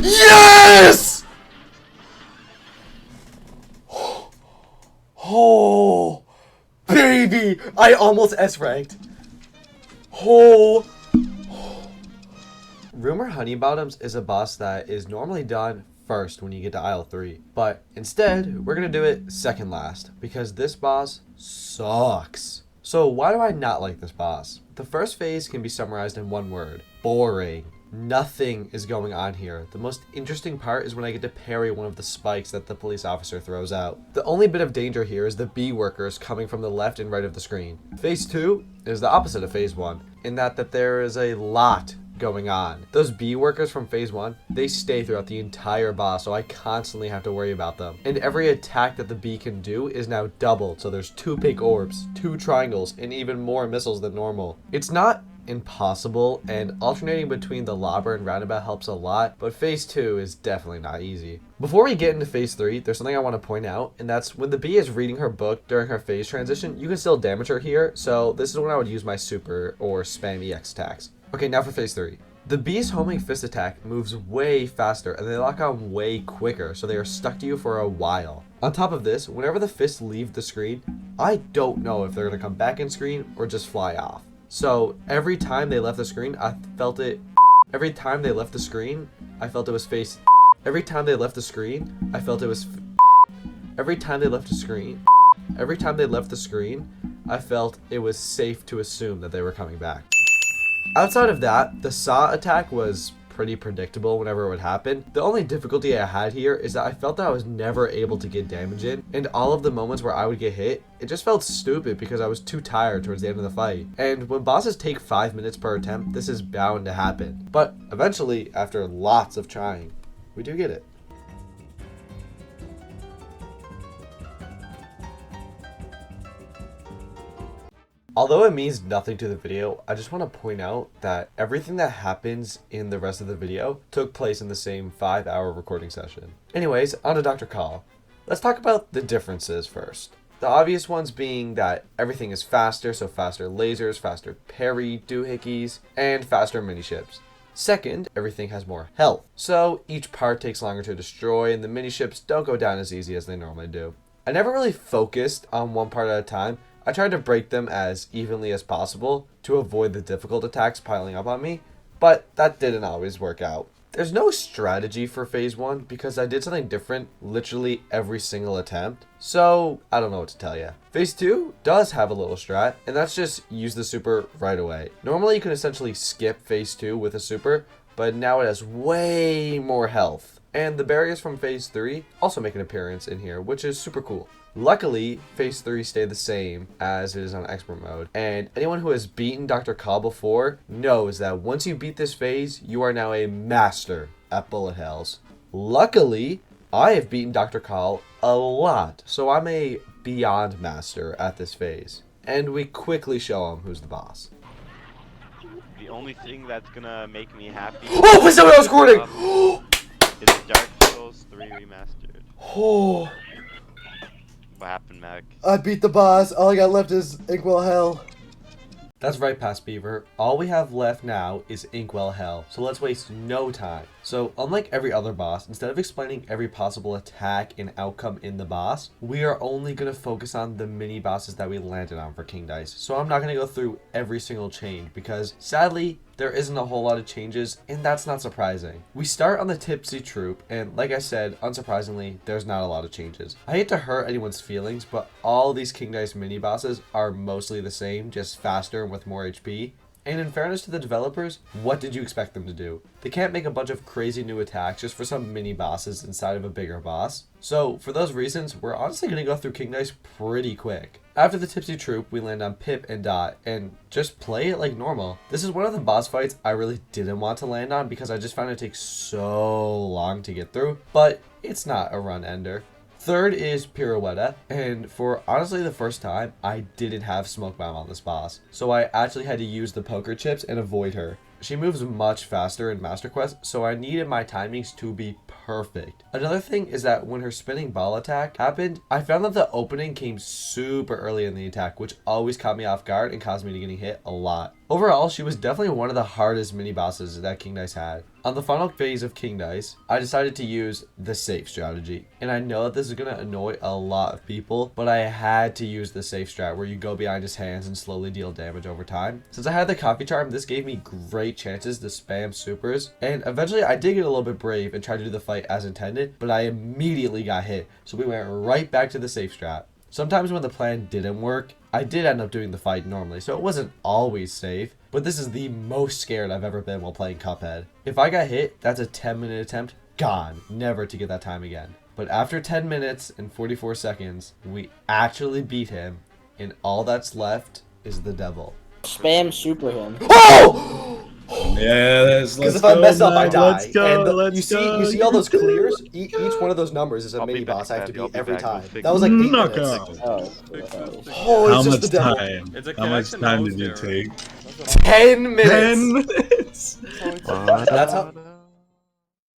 Yes! Oh, baby! I almost S-ranked. Oh. Rumor Honeybottoms is a boss that is normally done first when you get to Aisle 3. But instead, we're going to do it second last, because this boss sucks. So why do I not like this boss? The first phase can be summarized in one word: boring. Nothing is going on here. The most interesting part is when I get to parry one of the spikes that the police officer throws out. The only bit of danger here is the bee workers coming from the left and right of the screen. Phase 2 is the opposite of Phase 1, in that there is a lot going on. Those bee workers from Phase 1, they stay throughout the entire boss, so I constantly have to worry about them. And every attack that the bee can do is now doubled, so there's 2 pink orbs, 2 triangles, and even more missiles than normal. It's not impossible, and alternating between the Lobber and Roundabout helps a lot, but Phase 2 is definitely not easy. Before we get into Phase 3, there's something I want to point out, and that's when the bee is reading her book during her phase transition, you can still damage her here, so this is when I would use my super or spam EX attacks. Okay, now for Phase 3. The bee's homing fist attack moves way faster, and they lock on way quicker, so they are stuck to you for a while. On top of this, whenever the fists leave the screen, I don't know if they're going to come back in screen or just fly off. So every time they left the screen, I felt it. Every time they left the screen, I felt it was face. Every time they left the screen, I felt it was Every time they left the screen, I felt it was safe to assume that they were coming back. Outside of that, the saw attack was pretty predictable whenever it would happen. The only difficulty I had here is that I felt that I was never able to get damage in, and all of the moments where I would get hit, it just felt stupid because I was too tired towards the end of the fight. And when bosses take 5 minutes per attempt, this is bound to happen. But eventually, after lots of trying, we do get it. Although it means nothing to the video, I just want to point out that everything that happens in the rest of the video took place in the same 5-hour recording session. Anyways, on to Dr. Call. Let's talk about the differences first. The obvious ones being that everything is faster, so faster lasers, faster parry doohickeys, and faster miniships. Second, everything has more health, so each part takes longer to destroy and the miniships don't go down as easy as they normally do. I never really focused on one part at a time. I tried to break them as evenly as possible to avoid the difficult attacks piling up on me, but that didn't always work out. There's no strategy for phase 1 because I did something different literally every single attempt, so I don't know what to tell you. Phase 2 does have a little strat, and that's just use the super right away. Normally you can essentially skip phase 2 with a super, but now it has way more health. And the barriers from phase 3 also make an appearance in here, which is super cool. Luckily, phase 3 stayed the same as it is on expert mode, and anyone who has beaten Dr. Call before knows that once you beat this phase, you are now a master at bullet hells. Luckily, I have beaten Dr. Call a lot, so I'm a beyond master at this phase. And we quickly show him who's the boss. The only thing that's gonna make me happy Oh, please tell me I was recording! is Dark Souls 3 Remastered. Oh, What happened, Mac? I beat the boss. All I got left is Inkwell Hell. That's right, Past Beaver. All we have left now is Inkwell Hell, so let's waste no time. So, unlike every other boss, instead of explaining every possible attack and outcome in the boss, we are only going to focus on the mini bosses that we landed on for King Dice. So I'm not going to go through every single change because, sadly, there isn't a whole lot of changes, and that's not surprising. We start on the Tipsy Troop, and like I said, unsurprisingly, there's not a lot of changes. I hate to hurt anyone's feelings, but all these King Dice mini bosses are mostly the same, just faster and with more HP. And in fairness to the developers, what did you expect them to do? They can't make a bunch of crazy new attacks just for some mini bosses inside of a bigger boss. So for those reasons, we're honestly going to go through King Dice pretty quick. After the Tipsy Troop, we land on Pip and Dot, and just play it like normal. This is one of the boss fights I really didn't want to land on because I just found it takes so long to get through, but it's not a run ender. Third is Pirouetta, and for honestly the first time, I didn't have Smoke Bomb on this boss, so I actually had to use the poker chips and avoid her. She moves much faster in Master Quest, so I needed my timings to be perfect. Another thing is that when her spinning ball attack happened, I found that the opening came super early in the attack, which always caught me off guard and caused me to getting hit a lot. Overall, she was definitely one of the hardest mini bosses that King Dice had. On the final phase of King Dice, I decided to use the safe strategy. And I know that this is going to annoy a lot of people, but I had to use the safe strat where you go behind his hands and slowly deal damage over time. Since I had the Coffee Charm, this gave me great chances to spam supers. And eventually I did get a little bit brave and tried to do the fight as intended, but I immediately got hit. So we went right back to the safe strat. Sometimes when the plan didn't work, I did end up doing the fight normally, so it wasn't always safe, but this is the most scared I've ever been while playing Cuphead. If I got hit, that's a 10-minute attempt, gone, never to get that time again. But after 10 minutes and 44 seconds, we actually beat him, and all that's left is the devil. Spam super him. Oh! Yes, because if I mess up, I die. Let's go, And you see all those clears? Each one of those numbers is a mini boss I have to beat every time. That was like 8 minutes. Oh, It's just the devil. How much time did you take? 10 minutes. 10 minutes. That's how.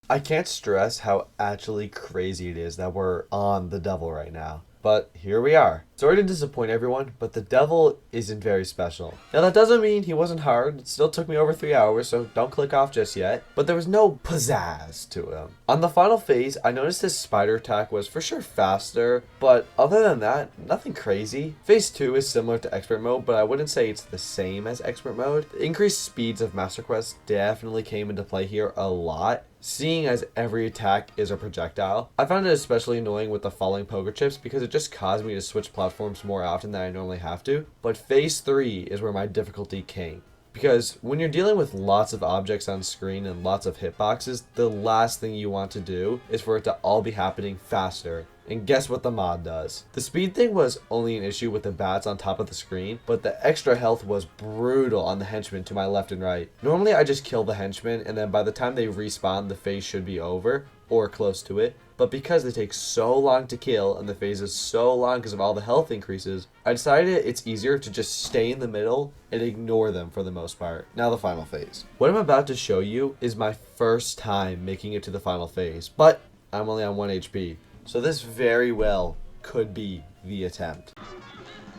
I can't stress how actually crazy it is that we're on the devil right now. But here we are. Sorry to disappoint everyone, but the devil isn't very special. Now that doesn't mean he wasn't hard. It still took me over 3 hours, so don't click off just yet. But there was no pizzazz to him. On the final phase, I noticed his spider attack was for sure faster, but other than that, nothing crazy. Phase 2 is similar to expert mode, but I wouldn't say it's the same as expert mode. The increased speeds of Master Quest definitely came into play here a lot, seeing as every attack is a projectile. I found it especially annoying with the falling poker chips because it just caused me to switch platforms more often than I normally have to. But phase 3 is where my difficulty came. Because when you're dealing with lots of objects on screen and lots of hitboxes, the last thing you want to do is for it to all be happening faster. And guess what the mod does? The speed thing was only an issue with the bats on top of the screen, but the extra health was brutal on the henchmen to my left and right. Normally I just kill the henchmen, and then by the time they respawn, the phase should be over, or close to it. But because they take so long to kill, and the phase is so long because of all the health increases, I decided it's easier to just stay in the middle and ignore them for the most part. Now the final phase. What I'm about to show you is my first time making it to the final phase, but I'm only on 1 HP. So this very well could be the attempt.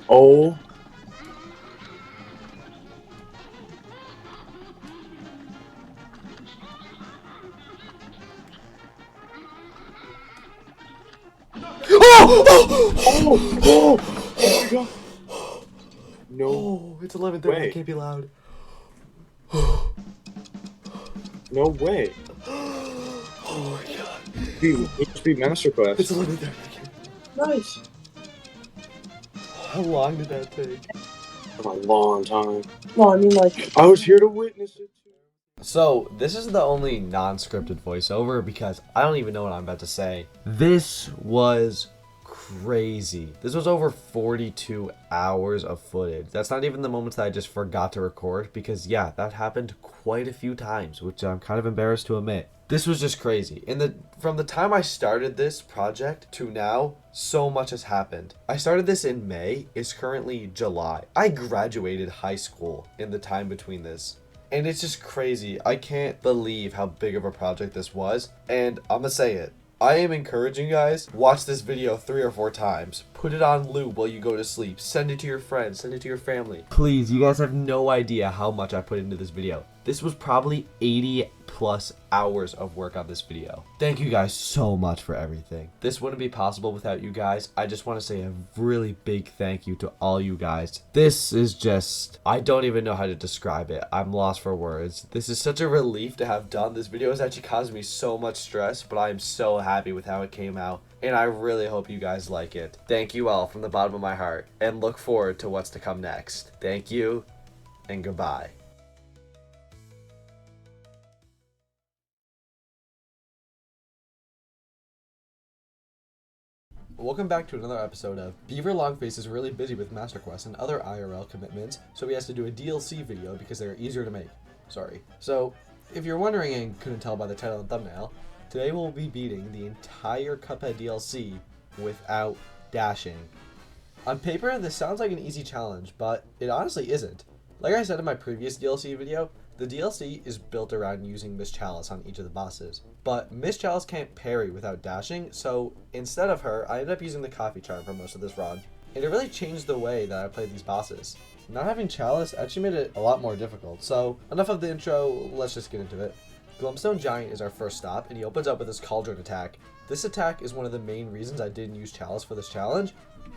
Oh. Oh my god. No. Oh, it's 11:30. Way. I can't be loud. No way. Oh my god. Dude, it must be Master Quest. It's 11:30. Nice. How long did that take? A long time. No, I mean like I was here to witness it too. So, this is the only non-scripted voiceover because I don't even know what I'm about to say. This was crazy. This was over 42 hours of footage. That's not even the moments that I just forgot to record because yeah, that happened quite a few times, which I'm kind of embarrassed to admit. This was just crazy. From the time I started this project to now, so much has happened. I started this in May. It's currently July. I graduated high school in the time between this. And it's just crazy. I can't believe how big of a project this was. And I'm gonna say it. I am encouraging you guys, watch this video 3 or 4 times. Put it on loop while you go to sleep. Send it to your friends. Send it to your family. Please, you guys have no idea how much I put into this video. This was probably 80 plus hours of work on this video. Thank you guys so much for everything. This wouldn't be possible without you guys. I just want to say a really big thank you to all you guys. This is just, I don't even know how to describe it. I'm lost for words. This is such a relief to have done. This video has actually caused me so much stress, but I am so happy with how it came out. And I really hope you guys like it. Thank you all from the bottom of my heart, and look forward to what's to come next. Thank you, and goodbye. Welcome back to another episode of Beaver Longface is really busy with Master Quest and other IRL commitments, so he has to do a DLC video because they're easier to make. Sorry. So, if you're wondering and couldn't tell by the title and thumbnail, today we'll be beating the entire Cuphead DLC without dashing. On paper, this sounds like an easy challenge, but it honestly isn't. Like I said in my previous DLC video, the DLC is built around using Miss Chalice on each of the bosses. But Miss Chalice can't parry without dashing, so instead of her, I ended up using the coffee charm for most of this run. And it really changed the way that I played these bosses. Not having Chalice actually made it a lot more difficult, so enough of the intro, let's just get into it. Glumstone Giant is our first stop, and he opens up with his Cauldron attack. This attack is one of the main reasons I didn't use Chalice for this challenge,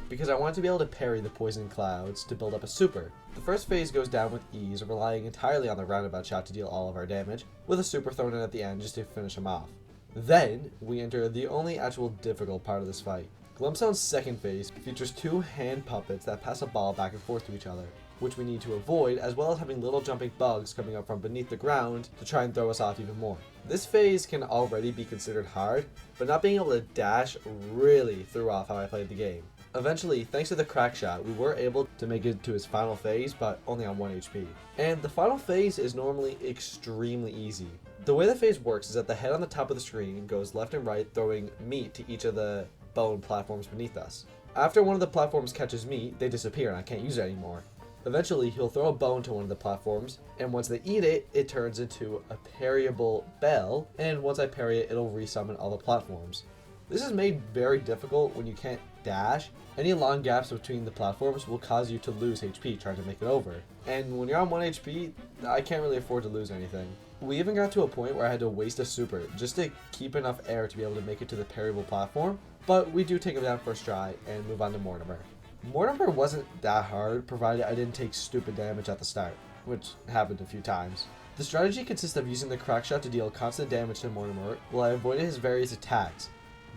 because I wanted to be able to parry the Poison Clouds to build up a super. The first phase goes down with ease, relying entirely on the roundabout shot to deal all of our damage, with a super thrown in at the end just to finish him off. Then, we enter the only actual difficult part of this fight. Glumstone's second phase features 2 hand puppets that pass a ball back and forth to each other, which we need to avoid, as well as having little jumping bugs coming up from beneath the ground to try and throw us off even more. This phase can already be considered hard, but not being able to dash really threw off how I played the game. Eventually, thanks to the crack shot, we were able to make it to his final phase, but only on 1 HP. And the final phase is normally extremely easy. The way the phase works is that the head on the top of the screen goes left and right, throwing meat to each of the bone platforms beneath us. After one of the platforms catches meat, they disappear and I can't use it anymore. Eventually, he'll throw a bone to one of the platforms, and once they eat it, it turns into a parryable bell, and once I parry it, it'll resummon all the platforms. This is made very difficult when you can't dash, any long gaps between the platforms will cause you to lose HP trying to make it over. And when you're on 1 HP, I can't really afford to lose anything. We even got to a point where I had to waste a super just to keep enough air to be able to make it to the parryable platform, but we do take him down first try and move on to Mortimer. Mortimer wasn't that hard, provided I didn't take stupid damage at the start, which happened a few times. The strategy consists of using the crack shot to deal constant damage to Mortimer while I avoided his various attacks.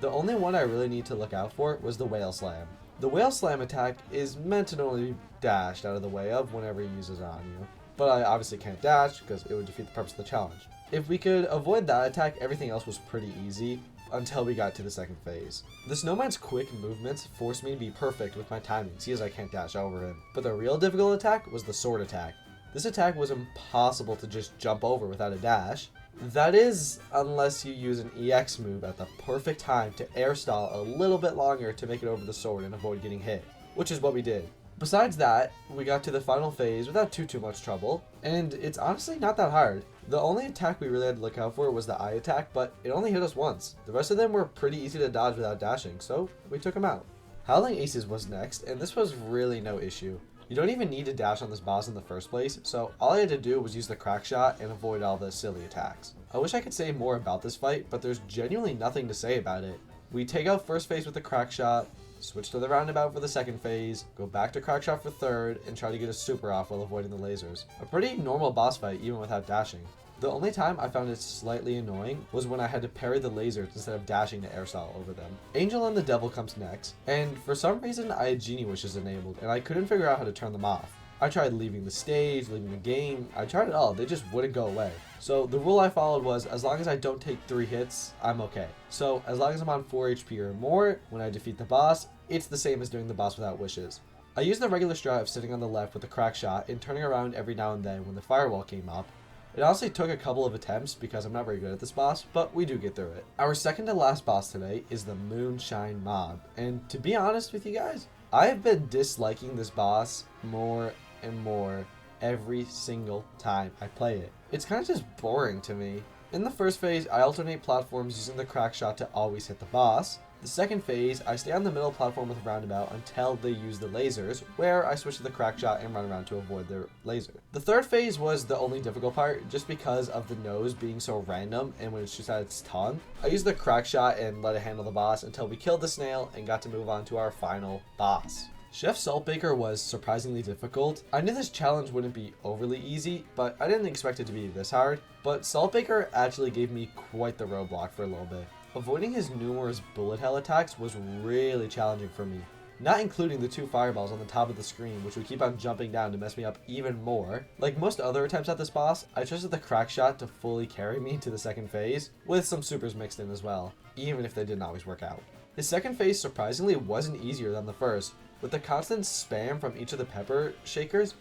The only one I really need to look out for was the Whale Slam. The Whale Slam attack is meant to only be dashed out of the way of whenever he uses it on you, but I obviously can't dash because it would defeat the purpose of the challenge. If we could avoid that attack, everything else was pretty easy until we got to the second phase. The Snowman's quick movements forced me to be perfect with my timing, see as I can't dash over him. But the real difficult attack was the sword attack. This attack was impossible to just jump over without a dash. That is, unless you use an EX move at the perfect time to air stall a little bit longer to make it over the sword and avoid getting hit, which is what we did. Besides that, we got to the final phase without too much trouble, and it's honestly not that hard. The only attack we really had to look out for was the eye attack, but it only hit us once. The rest of them were pretty easy to dodge without dashing, so we took them out. Howling Aces was next, and this was really no issue. You don't even need to dash on this boss in the first place, so all I had to do was use the crack shot and avoid all the silly attacks. I wish I could say more about this fight, but there's genuinely nothing to say about it. We take out first phase with the crack shot, switch to the roundabout for the second phase, go back to crack shot for third, and try to get a super off while avoiding the lasers. A pretty normal boss fight even without dashing. The only time I found it slightly annoying was when I had to parry the lasers instead of dashing to air stall over them. Angel and the Devil comes next, and for some reason I had Genie Wishes enabled and I couldn't figure out how to turn them off. I tried leaving the stage, leaving the game, I tried it all, they just wouldn't go away. So the rule I followed was, as long as I don't take 3 hits, I'm okay. So as long as I'm on 4 HP or more, when I defeat the boss, it's the same as doing the boss without wishes. I used the regular strat of sitting on the left with the crack shot and turning around every now and then when the firewall came up. It honestly took a couple of attempts because I'm not very good at this boss, but we do get through it. Our second to last boss today is the Moonshine Mob, and to be honest with you guys, I have been disliking this boss more and more every single time I play it. It's kind of just boring to me. In the first phase, I alternate platforms using the crack shot to always hit the boss. The second phase, I stay on the middle platform with roundabout until they use the lasers, where I switch to the crack shot and run around to avoid their laser. The third phase was the only difficult part, just because of the nose being so random and when it shoots out its tongue. I used the crack shot and let it handle the boss until we killed the snail and got to move on to our final boss. Chef Saltbaker was surprisingly difficult. I knew this challenge wouldn't be overly easy, but I didn't expect it to be this hard. But Saltbaker actually gave me quite the roadblock for a little bit. Avoiding his numerous bullet hell attacks was really challenging for me, not including the 2 fireballs on the top of the screen, which would keep on jumping down to mess me up even more. Like most other attempts at this boss, I trusted the crack shot to fully carry me to the second phase, with some supers mixed in as well, even if they didn't always work out. His second phase surprisingly wasn't easier than the first. With the constant spam from each of the pepper shakers,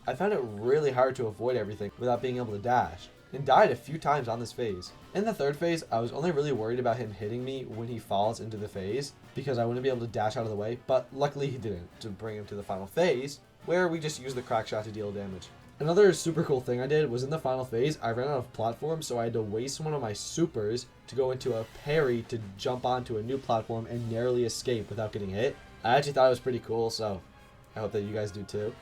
I found it really hard to avoid everything without being able to dash, and died a few times on this phase. In the third phase, I was only really worried about him hitting me when he falls into the phase, because I wouldn't be able to dash out of the way, but luckily he didn't, to bring him to the final phase, where we just used the crack shot to deal damage. Another super cool thing I did was in the final phase, I ran out of platforms, so I had to waste one of my supers to go into a parry to jump onto a new platform and narrowly escape without getting hit. I actually thought it was pretty cool, so I hope that you guys do too.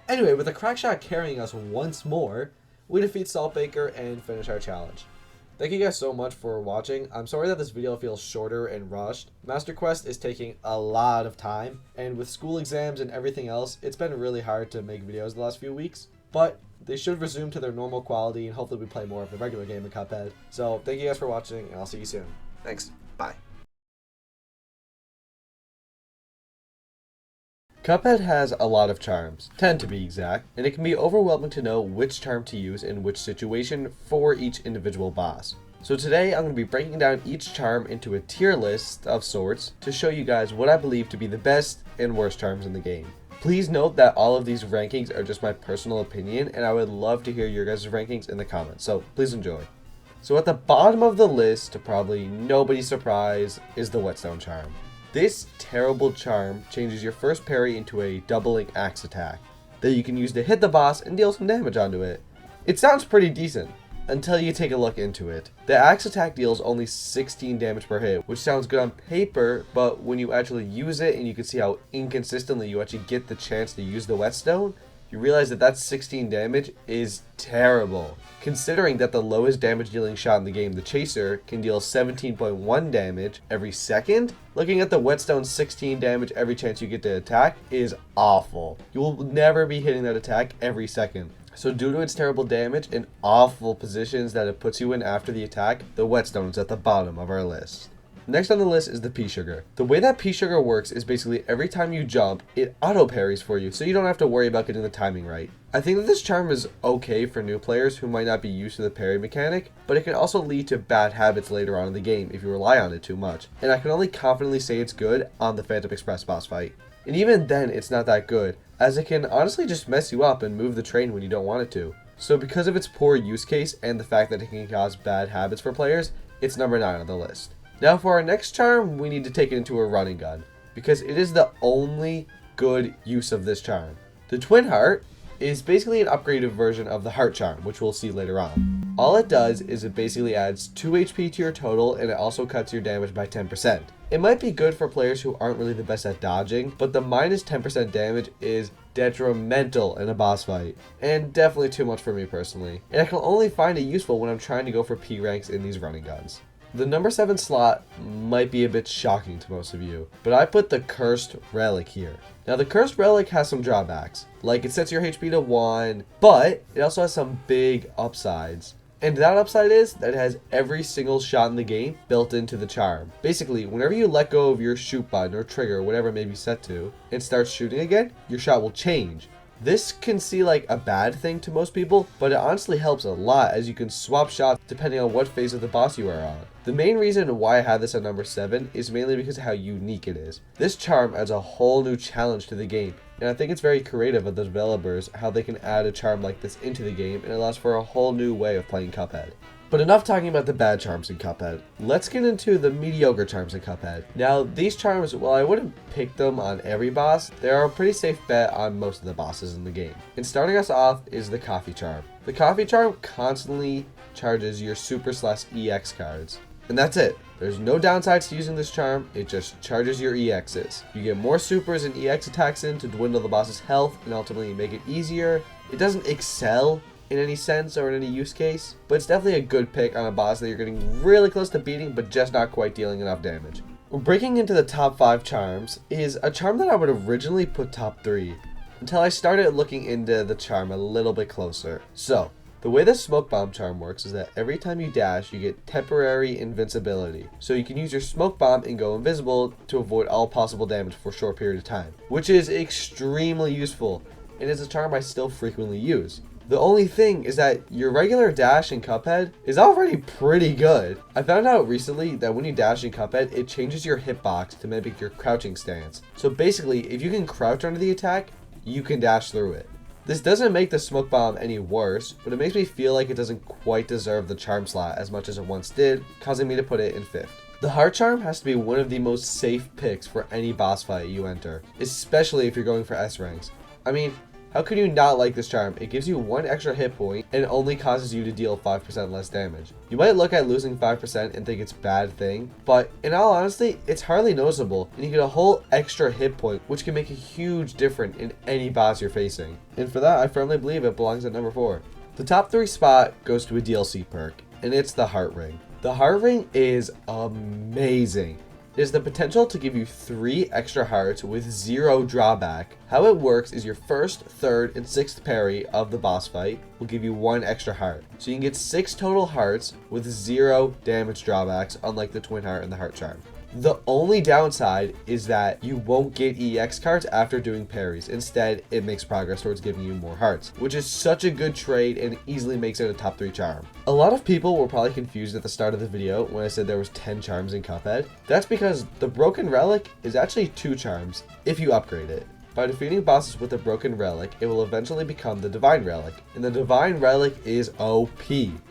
Anyway, with the crack shot carrying us once more, we defeat Saltbaker and finish our challenge. Thank you guys so much for watching. I'm sorry that this video feels shorter and rushed. Master Quest is taking a lot of time, and with school exams and everything else, it's been really hard to make videos the last few weeks, but they should resume to their normal quality, and hopefully we play more of the regular game of Cuphead. So thank you guys for watching, and I'll see you soon. Thanks. Bye. Cuphead has a lot of charms, 10 to be exact, and it can be overwhelming to know which charm to use in which situation for each individual boss. So today I'm going to be breaking down each charm into a tier list of sorts to show you guys what I believe to be the best and worst charms in the game. Please note that all of these rankings are just my personal opinion, and I would love to hear your guys' rankings in the comments, so please enjoy. So at the bottom of the list, to probably nobody's surprise, is the Whetstone charm. This terrible charm changes your first parry into a doubling axe attack that you can use to hit the boss and deal some damage onto it. It sounds pretty decent. until you take a look into it. The axe attack deals only 16 damage per hit, which sounds good on paper, but when you actually use it and you can see how inconsistently you actually get the chance to use the whetstone, you realize that 16 damage is terrible. Considering that the lowest damage dealing shot in the game, the Chaser, can deal 17.1 damage every second, looking at the whetstone's 16 damage every chance you get to attack is awful. You will never be hitting that attack every second. So due to its terrible damage and awful positions that it puts you in after the attack, the whetstone is at the bottom of our list. Next on the list is the Peashooter. The way that Peashooter works is basically every time you jump, it auto parries for you, so you don't have to worry about getting the timing right. I think that this charm is okay for new players who might not be used to the parry mechanic, but it can also lead to bad habits later on in the game if you rely on it too much. And I can only confidently say it's good on the Phantom Express boss fight. And even then, it's not that good, as it can honestly just mess you up and move the train when you don't want it to. So because of its poor use case and the fact that it can cause bad habits for players, it's number 9 on the list. Now for our next charm, we need to take it into a running gun, because it is the only good use of this charm. The Twin Heart is basically an upgraded version of the Heart charm, which we'll see later on. All it does is it basically adds 2 HP to your total, and it also cuts your damage by 10%. It might be good for players who aren't really the best at dodging, but the minus 10% damage is detrimental in a boss fight, and definitely too much for me personally. And I can only find it useful when I'm trying to go for P ranks in these running guns. The number 7 slot might be a bit shocking to most of you, but I put the Cursed Relic here. Now the Cursed Relic has some drawbacks, like it sets your HP to 1, but it also has some big upsides. And that upside is that it has every single shot in the game built into the charm. Basically, whenever you let go of your shoot button or trigger, whatever it may be set to, and start shooting again, your shot will change. This can seem like a bad thing to most people, but it honestly helps a lot as you can swap shots depending on what phase of the boss you are on. The main reason why I have this at number 7 is mainly because of how unique it is. This charm adds a whole new challenge to the game, and I think it's very creative of the developers how they can add a charm like this into the game, and it allows for a whole new way of playing Cuphead. But enough talking about the bad charms in Cuphead. Let's get into the mediocre charms in Cuphead. Now, these charms, while I wouldn't pick them on every boss, they are a pretty safe bet on most of the bosses in the game. And starting us off is the Coffee charm. The Coffee charm constantly charges your Super/EX cards. And that's it. There's no downsides to using this charm, it just charges your EXs. You get more supers and EX attacks in to dwindle the boss's health and ultimately make it easier. It doesn't excel in any sense or in any use case, but it's definitely a good pick on a boss that you're getting really close to beating but just not quite dealing enough damage. Breaking into the top 5 charms is a charm that I would originally put top 3 until I started looking into the charm a little bit closer. So, the way the Smoke Bomb charm works is that every time you dash, you get temporary invincibility. So you can use your Smoke Bomb and go invisible to avoid all possible damage for a short period of time, which is extremely useful, and is a charm I still frequently use. The only thing is that your regular dash in Cuphead is already pretty good. I found out recently that when you dash in Cuphead, it changes your hitbox to mimic your crouching stance. So basically, if you can crouch under the attack, you can dash through it. This doesn't make the Smoke Bomb any worse, but it makes me feel like it doesn't quite deserve the charm slot as much as it once did, causing me to put it in 5th. The Heart charm has to be one of the most safe picks for any boss fight you enter, especially if you're going for S ranks. I mean, how could you not like this charm? It gives you 1 extra hit point and only causes you to deal 5% less damage. You might look at losing 5% and think it's a bad thing, but in all honesty, it's hardly noticeable, and you get a whole extra hit point, which can make a huge difference in any boss you're facing. And for that, I firmly believe it belongs at number 4. The top 3 spot goes to a DLC perk, and it's the Heart Ring. The Heart Ring is amazing. It has the potential to give you 3 extra hearts with 0 drawback. How it works is your 1st, 3rd, and 6th parry of the boss fight will give you 1 extra heart. So you can get 6 total hearts with 0 damage drawbacks, unlike the Twin Heart and the Heart charm. The only downside is that you won't get EX cards after doing parries. Instead, it makes progress towards giving you more hearts, which is such a good trade and easily makes it a top 3 charm. A lot of people were probably confused at the start of the video when I said there was 10 charms in Cuphead. That's because the Broken Relic is actually 2 charms if you upgrade it. By defeating bosses with the Broken Relic, it will eventually become the Divine Relic, and the Divine Relic is OP.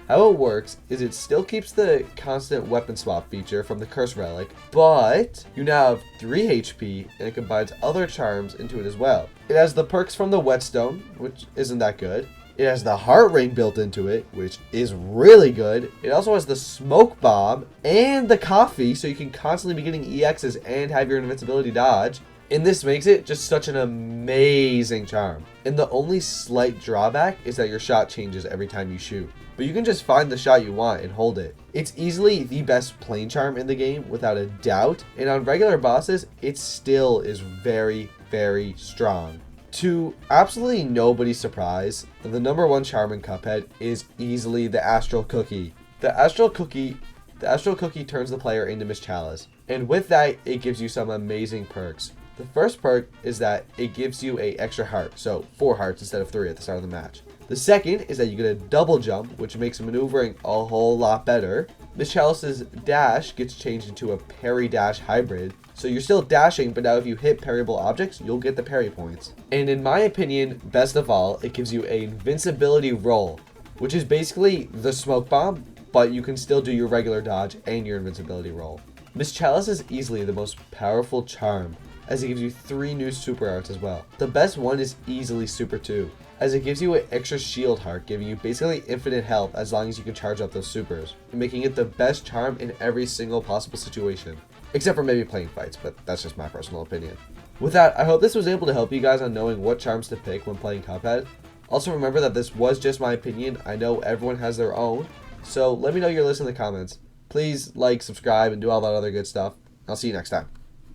How it works is it still keeps the constant weapon swap feature from the Curse Relic, but you now have 3 HP, and it combines other charms into it as well. It has the perks from the Whetstone, which isn't that good. It has the heart ring built into it, which is really good. It also has the smoke bomb and the coffee, so you can constantly be getting EXs and have your invincibility dodge. And this makes it just such an amazing charm. And the only slight drawback is that your shot changes every time you shoot. But you can just find the shot you want and hold it. It's easily the best plane charm in the game without a doubt. And on regular bosses, it still is very, very strong. To absolutely nobody's surprise, the number one charm in Cuphead is easily the Astral Cookie. The Astral Cookie turns the player into Miss Chalice, and with that, it gives you some amazing perks. The first perk is that it gives you an extra heart, so 4 hearts instead of 3 at the start of the match. The second is that you get a double jump, which makes maneuvering a whole lot better. Miss Chalice's dash gets changed into a parry dash hybrid, so you're still dashing, but now if you hit parryable objects, you'll get the parry points. And in my opinion, best of all, it gives you an invincibility roll, which is basically the smoke bomb, but you can still do your regular dodge and your invincibility roll. Miss Chalice is easily the most powerful charm, as it gives you 3 new super arts as well. The best one is easily Super 2, as it gives you an extra shield heart, giving you basically infinite health as long as you can charge up those supers, making it the best charm in every single possible situation. Except for maybe playing fights, but that's just my personal opinion. With that, I hope this was able to help you guys on knowing what charms to pick when playing Cuphead. Also remember that this was just my opinion. I know everyone has their own, so let me know your list in the comments. Please like, subscribe, and do all that other good stuff. I'll see you next time.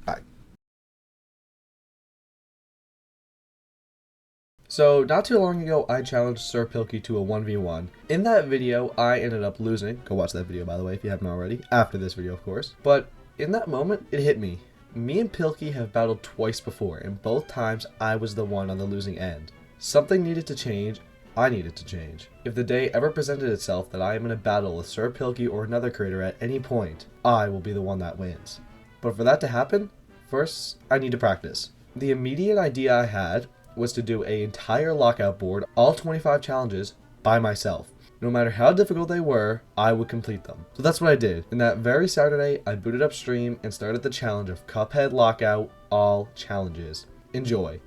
Bye. So, not too long ago, I challenged Sir Pilkey to a 1v1. In that video, I ended up losing. Go watch that video, by the way, if you haven't already. After this video, of course. But in that moment, it hit me. Me and Pilkey have battled twice before, and both times I was the one on the losing end. Something needed to change. I needed to change. If the day ever presented itself that I am in a battle with Sir Pilkey or another creator at any point, I will be the one that wins. But for that to happen, first, I need to practice. The immediate idea I had was to do an entire lockout board, all 25 challenges, by myself. No matter how difficult they were, I would complete them. So that's what I did. And that very Saturday, I booted up Stream and started the challenge of Cuphead Lockout, all challenges. Enjoy.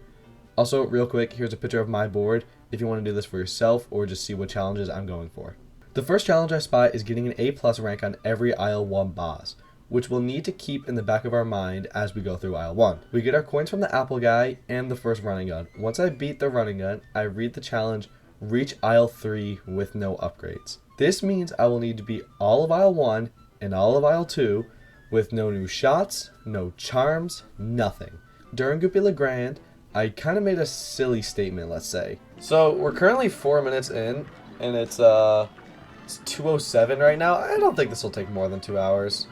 Also, real quick, here's a picture of my board if you want to do this for yourself or just see what challenges I'm going for. The first challenge I spot is getting an A+ rank on every Isle 1 boss, which we'll need to keep in the back of our mind as we go through Isle 1. We get our coins from the apple guy and the first running gun. Once I beat the running gun, I read the challenge, reach Isle 3 with no upgrades. This means I will need to beat all of Isle 1 and all of Isle 2 with no new shots, no charms, nothing. During Goopy Legrand, I kind of made a silly statement, let's say. So we're currently 4 minutes in, and it's 2:07 right now. I don't think this will take more than 2 hours.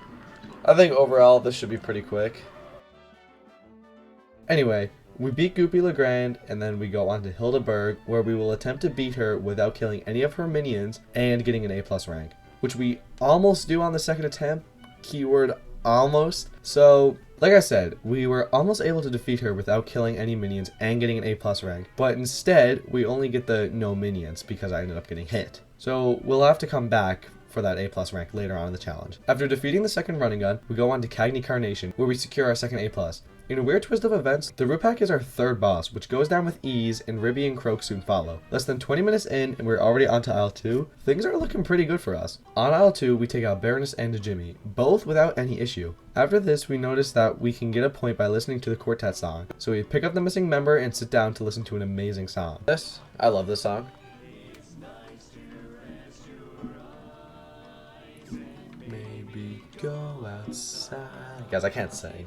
I think overall this should be pretty quick. Anyway, we beat Goopy Legrand, and then we go on to Hildeberg, where we will attempt to beat her without killing any of her minions and getting an A+ rank, which we almost do on the second attempt. Keyword almost. So, like I said, we were almost able to defeat her without killing any minions and getting an A+ rank, but instead, we only get the no minions because I ended up getting hit. So, we'll have to come back for that A+ rank later on in the challenge. After defeating the second running gun, we go on to Cagney Carnation, where we secure our second A+. In a weird twist of events, the Rupak is our third boss, which goes down with ease, and Ribby and Croak soon follow. Less than 20 minutes in, and we're already onto Isle 2. Things are looking pretty good for us. On Isle 2, we take out Baroness and Jimmy, both without any issue. After this, we notice that we can get a point by listening to the quartet song, so we pick up the missing member and sit down to listen to an amazing song. I love this song. Maybe go outside. Guys, I can't sing.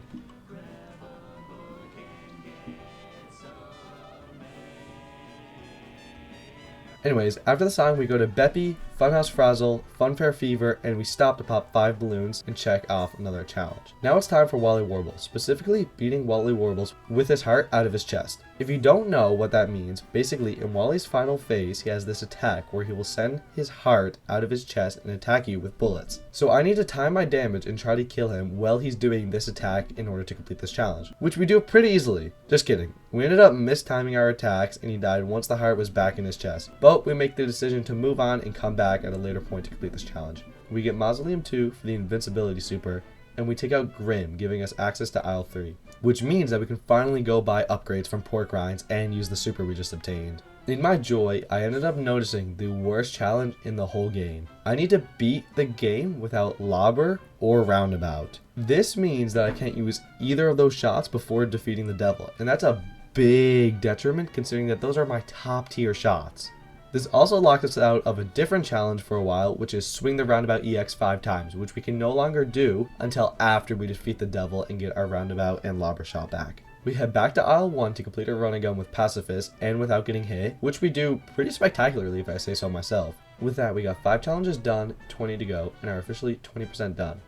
Anyways, after the song, we go to Beppy, Funhouse Frazzle, Funfair Fever, and we stop to pop 5 balloons and check off another challenge. Now it's time for Wally Warble, specifically beating Wally Warbles with his heart out of his chest. If you don't know what that means, basically in Wally's final phase, he has this attack where he will send his heart out of his chest and attack you with bullets. So I need to time my damage and try to kill him while he's doing this attack in order to complete this challenge, which we do pretty easily. Just kidding. We ended up mistiming our attacks and he died once the heart was back in his chest. But we make the decision to move on and come back at a later point to complete this challenge. We get Mausoleum 2 for the invincibility super, and we take out Grim, giving us access to Isle 3, which means that we can finally go buy upgrades from Pork Rinds and use the super we just obtained. In my joy, I ended up noticing the worst challenge in the whole game. I need to beat the game without Lobber or Roundabout. This means that I can't use either of those shots before defeating the devil, and that's a big detriment considering that those are my top tier shots. This also locked us out of a different challenge for a while, which is swing the Roundabout EX 5 times, which we can no longer do until after we defeat the devil and get our Roundabout and Lobber shot back. We head back to aisle 1 to complete our run and gun with Pacifist and without getting hit, which we do pretty spectacularly if I say so myself. With that, we got 5 challenges done, 20 to go, and are officially 20% done.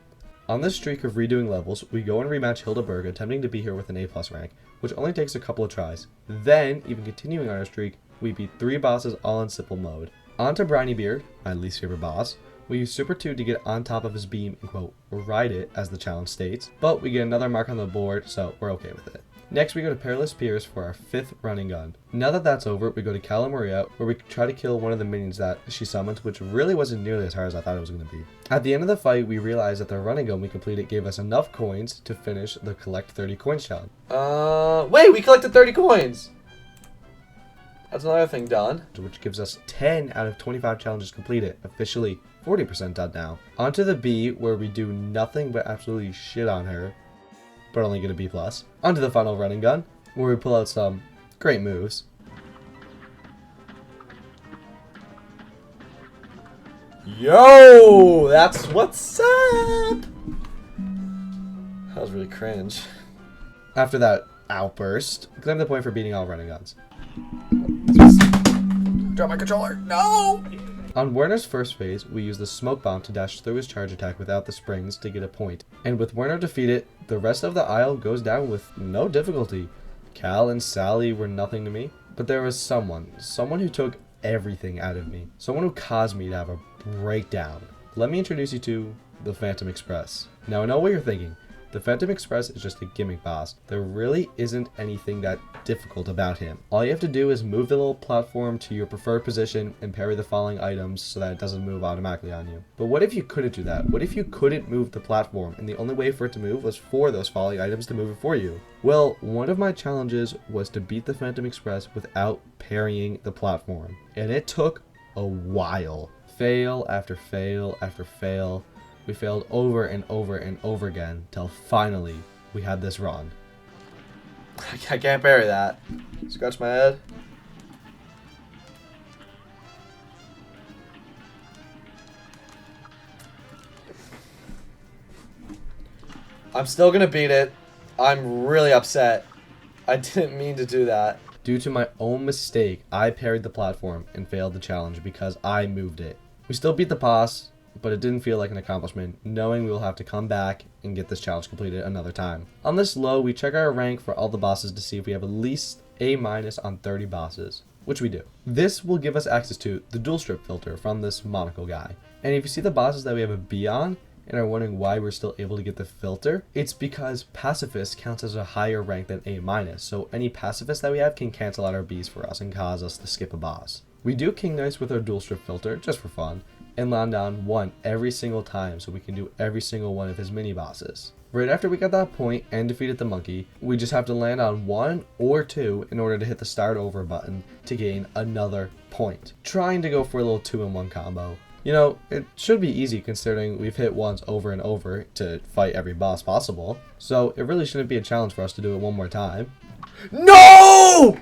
On this streak of redoing levels, we go and rematch Hildeberg, attempting to beat her with an A+ rank, which only takes a couple of tries. Then, even continuing on our streak, we beat 3 bosses all in simple mode. On to Brineybeard, my least favorite boss. We use Super 2 to get on top of his beam and quote, ride it as the challenge states, but we get another mark on the board, so we're okay with it. Next, we go to Perilous Piers for our 5th running gun. Now that that's over, we go to Cala Maria, where we try to kill one of the minions that she summons, which really wasn't nearly as hard as I thought it was going to be. At the end of the fight, we realized that the running gun we completed gave us enough coins to finish the collect 30 coins challenge. Wait, we collected 30 coins! That's another thing done. Which gives us 10 out of 25 challenges completed. Officially 40% done now. On to the B, where we do nothing but absolutely shit on her, but only get a B+. On to the final running gun, where we pull out some great moves. Yo! That's what's up! That was really cringe. After that outburst, claim the point for beating all running guns. Drop my controller. No! On Werner's first phase, we use the smoke bomb to dash through his charge attack without the springs to get a point. And with Werner defeated, the rest of the aisle goes down with no difficulty. Cal and Sally were nothing to me, but there was someone who took everything out of me. Someone who caused me to have a breakdown. Let me introduce you to the Phantom Express. Now I know what you're thinking. The Phantom Express is just a gimmick boss. There really isn't anything that difficult about him. All you have to do is move the little platform to your preferred position and parry the following items so that it doesn't move automatically on you. But what if you couldn't do that? What if you couldn't move the platform and the only way for it to move was for those following items to move it for you? Well, one of my challenges was to beat the Phantom Express without parrying the platform. And it took a while. Fail after fail after fail. We failed over and over and over again till finally we had this run. I can't parry that. Scratch my head. I'm still gonna beat it. I'm really upset. I didn't mean to do that. Due to my own mistake, I parried the platform and failed the challenge because I moved it. We still beat the boss, but it didn't feel like an accomplishment, knowing we will have to come back and get this challenge completed another time. On this low, we check our rank for all the bosses to see if we have at least A- on 30 bosses, which we do. This will give us access to the dual strip filter from this monocle guy. And if you see the bosses that we have a B on, and are wondering why we're still able to get the filter, it's because Pacifist counts as a higher rank than A-, so any Pacifist that we have can cancel out our Bs for us and cause us to skip a boss. We do King Dice with our dual strip filter, just for fun, and land on 1 every single time so we can do every single one of his mini bosses. Right after we got that point and defeated the monkey, we just have to land on 1 or 2 in order to hit the start over button to gain another point. Trying to go for a little 2-in-1 combo. You know, it should be easy considering we've hit once over and over to fight every boss possible, so it really shouldn't be a challenge for us to do it one more time. No!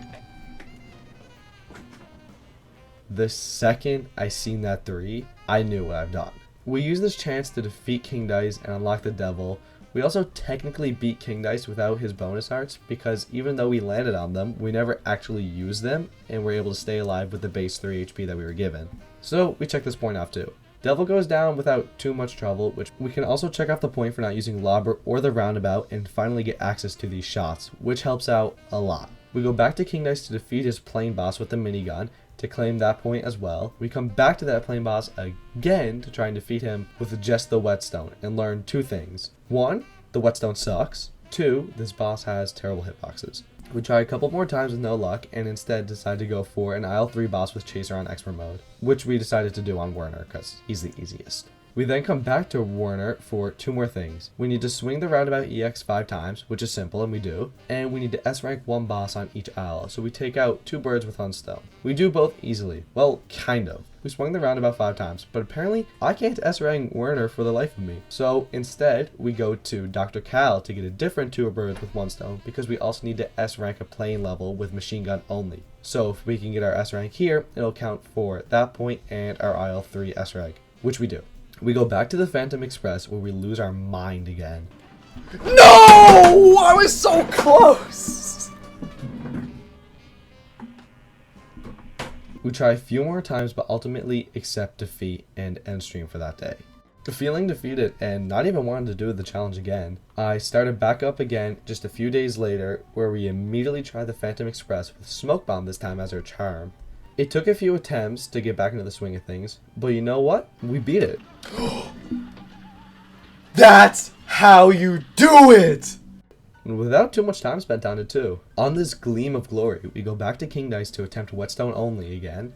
The second I seen that 3, I knew what I've done. We use this chance to defeat King Dice and unlock the devil. We also technically beat King Dice without his bonus arts because even though we landed on them, we never actually used them and were able to stay alive with the base 3 HP that we were given. So we check this point off too. Devil goes down without too much trouble, which we can also check off the point for not using Lobber or the Roundabout and finally get access to these shots, which helps out a lot. We go back to King Dice to defeat his plain boss with the minigun, to claim that point as well. We come back to that plain boss again to try and defeat him with just the whetstone and learn 2 things. 1, the whetstone sucks. 2, this boss has terrible hitboxes. We try a couple more times with no luck and instead decide to go for an aisle 3 boss with Chaser on expert mode, which we decided to do on Werner because he's the easiest. We then come back to Warner for 2 more things. We need to swing the roundabout EX 5 times, which is simple, and we do. And we need to S-rank 1 boss on each aisle, so we take out 2 birds with 1 stone. We do both easily. Well, kind of. We swung the roundabout 5 times, but apparently I can't S-rank Werner for the life of me. So instead, we go to Dr. Cal to get a different 2 birds with 1 stone, because we also need to S-rank a plane level with machine gun only. So if we can get our S-rank here, it'll count for that point and our aisle 3 S-rank, which we do. We go back to the Phantom Express where we lose our mind again. No! I was so close! We try a few more times but ultimately accept defeat and end stream for that day. Feeling defeated and not even wanting to do the challenge again, I started back up again just a few days later where we immediately tried the Phantom Express with Smoke Bomb this time as our charm. It took a few attempts to get back into the swing of things, but you know what? We beat it. That's how you do it! And without too much time spent on it too. On this gleam of glory, we go back to King Dice to attempt Whetstone only again,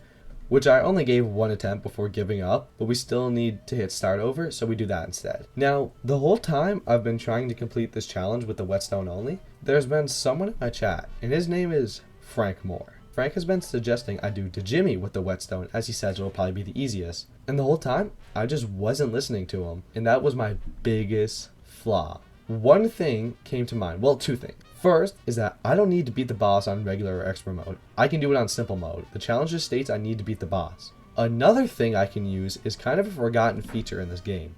which I only gave 1 attempt before giving up, but we still need to hit start over, so we do that instead. Now, the whole time I've been trying to complete this challenge with the Whetstone only, there's been someone in my chat, and his name is Frank Moore. Frank has been suggesting I do Jimmy with the Whetstone as he says it'll probably be the easiest. And the whole time, I just wasn't listening to him. And that was my biggest flaw. One thing came to mind. Well, 2 things. First is that I don't need to beat the boss on regular or expert mode. I can do it on simple mode. The challenge just states I need to beat the boss. Another thing I can use is kind of a forgotten feature in this game.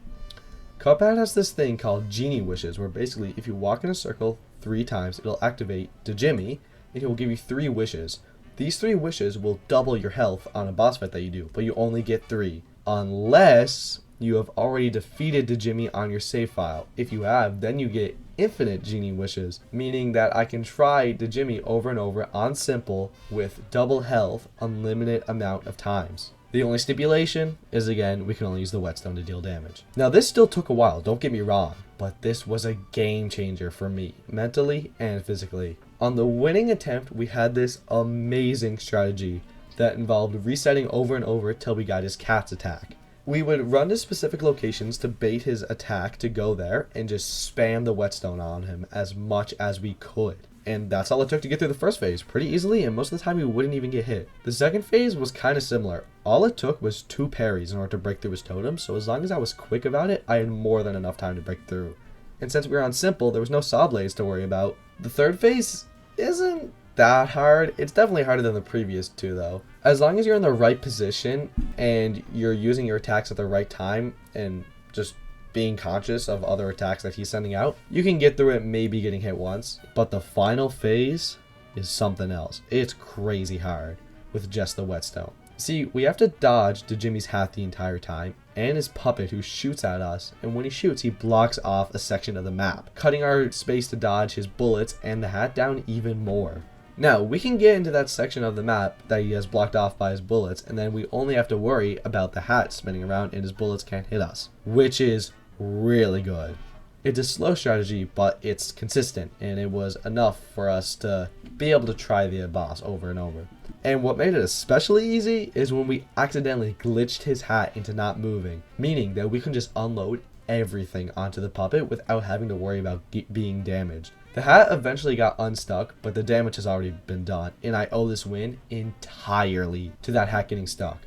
Cuphead has this thing called Genie Wishes, where basically if you walk in a circle 3 times, it'll activate Jimmy, and it will give you 3 wishes. These 3 wishes will double your health on a boss fight that you do, but you only get 3. Unless you have already defeated Jimmy on your save file. If you have, then you get infinite Genie Wishes, meaning that I can try Jimmy over and over on simple with double health, unlimited amount of times. The only stipulation is, again, we can only use the Whetstone to deal damage. Now this still took a while, don't get me wrong, but this was a game changer for me, mentally and physically. On the winning attempt, we had this amazing strategy that involved resetting over and over till we got his cat's attack. We would run to specific locations to bait his attack to go there and just spam the Whetstone on him as much as we could. And that's all it took to get through the first phase, pretty easily, and most of the time we wouldn't even get hit. The second phase was kind of similar. All it took was 2 parries in order to break through his totem, so as long as I was quick about it, I had more than enough time to break through. And since we were on simple, there was no saw blades to worry about. The third phase isn't that hard. It's definitely harder than the previous 2 though. As long as you're in the right position and you're using your attacks at the right time and just being conscious of other attacks that he's sending out, you can get through it maybe getting hit once. But the final phase is something else. It's crazy hard with just the Whetstone. See, we have to dodge Jimmy's hat the entire time and his puppet who shoots at us, and when he shoots he blocks off a section of the map, cutting our space to dodge his bullets and the hat down even more. Now, we can get into that section of the map that he has blocked off by his bullets, and then we only have to worry about the hat spinning around and his bullets can't hit us, which is really good. It's a slow strategy, but it's consistent, and it was enough for us to be able to try the boss over and over. And what made it especially easy is when we accidentally glitched his hat into not moving, meaning that we can just unload everything onto the puppet without having to worry about being damaged. The hat eventually got unstuck, but the damage has already been done, and I owe this win entirely to that hat getting stuck.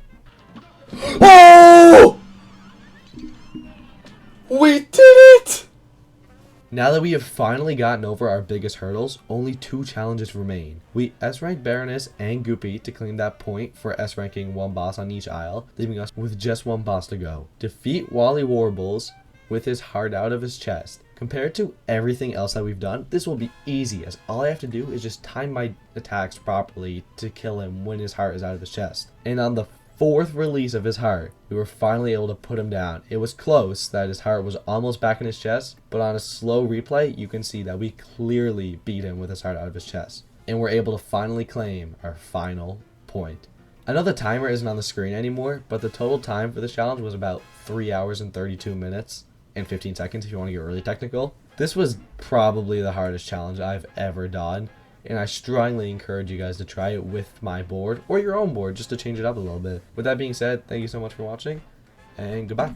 Oh! We did it! Now that we have finally gotten over our biggest hurdles, only 2 challenges remain. We S-rank Baroness and Goopy to claim that point for S-ranking 1 boss on each aisle, leaving us with just 1 boss to go. Defeat Wally Warbles with his heart out of his chest. Compared to everything else that we've done, this will be easy, as all I have to do is just time my attacks properly to kill him when his heart is out of his chest. And on the 4th release of his heart, we were finally able to put him down. It was close that his heart was almost back in his chest, but on a slow replay, you can see that we clearly beat him with his heart out of his chest. And we're able to finally claim our final point. I know the timer isn't on the screen anymore, but the total time for this challenge was about 3 hours and 32 minutes and 15 seconds if you want to get really technical. This was probably the hardest challenge I've ever done, and I strongly encourage you guys to try it with my board or your own board just to change it up a little bit. With that being said, thank you so much for watching, and goodbye.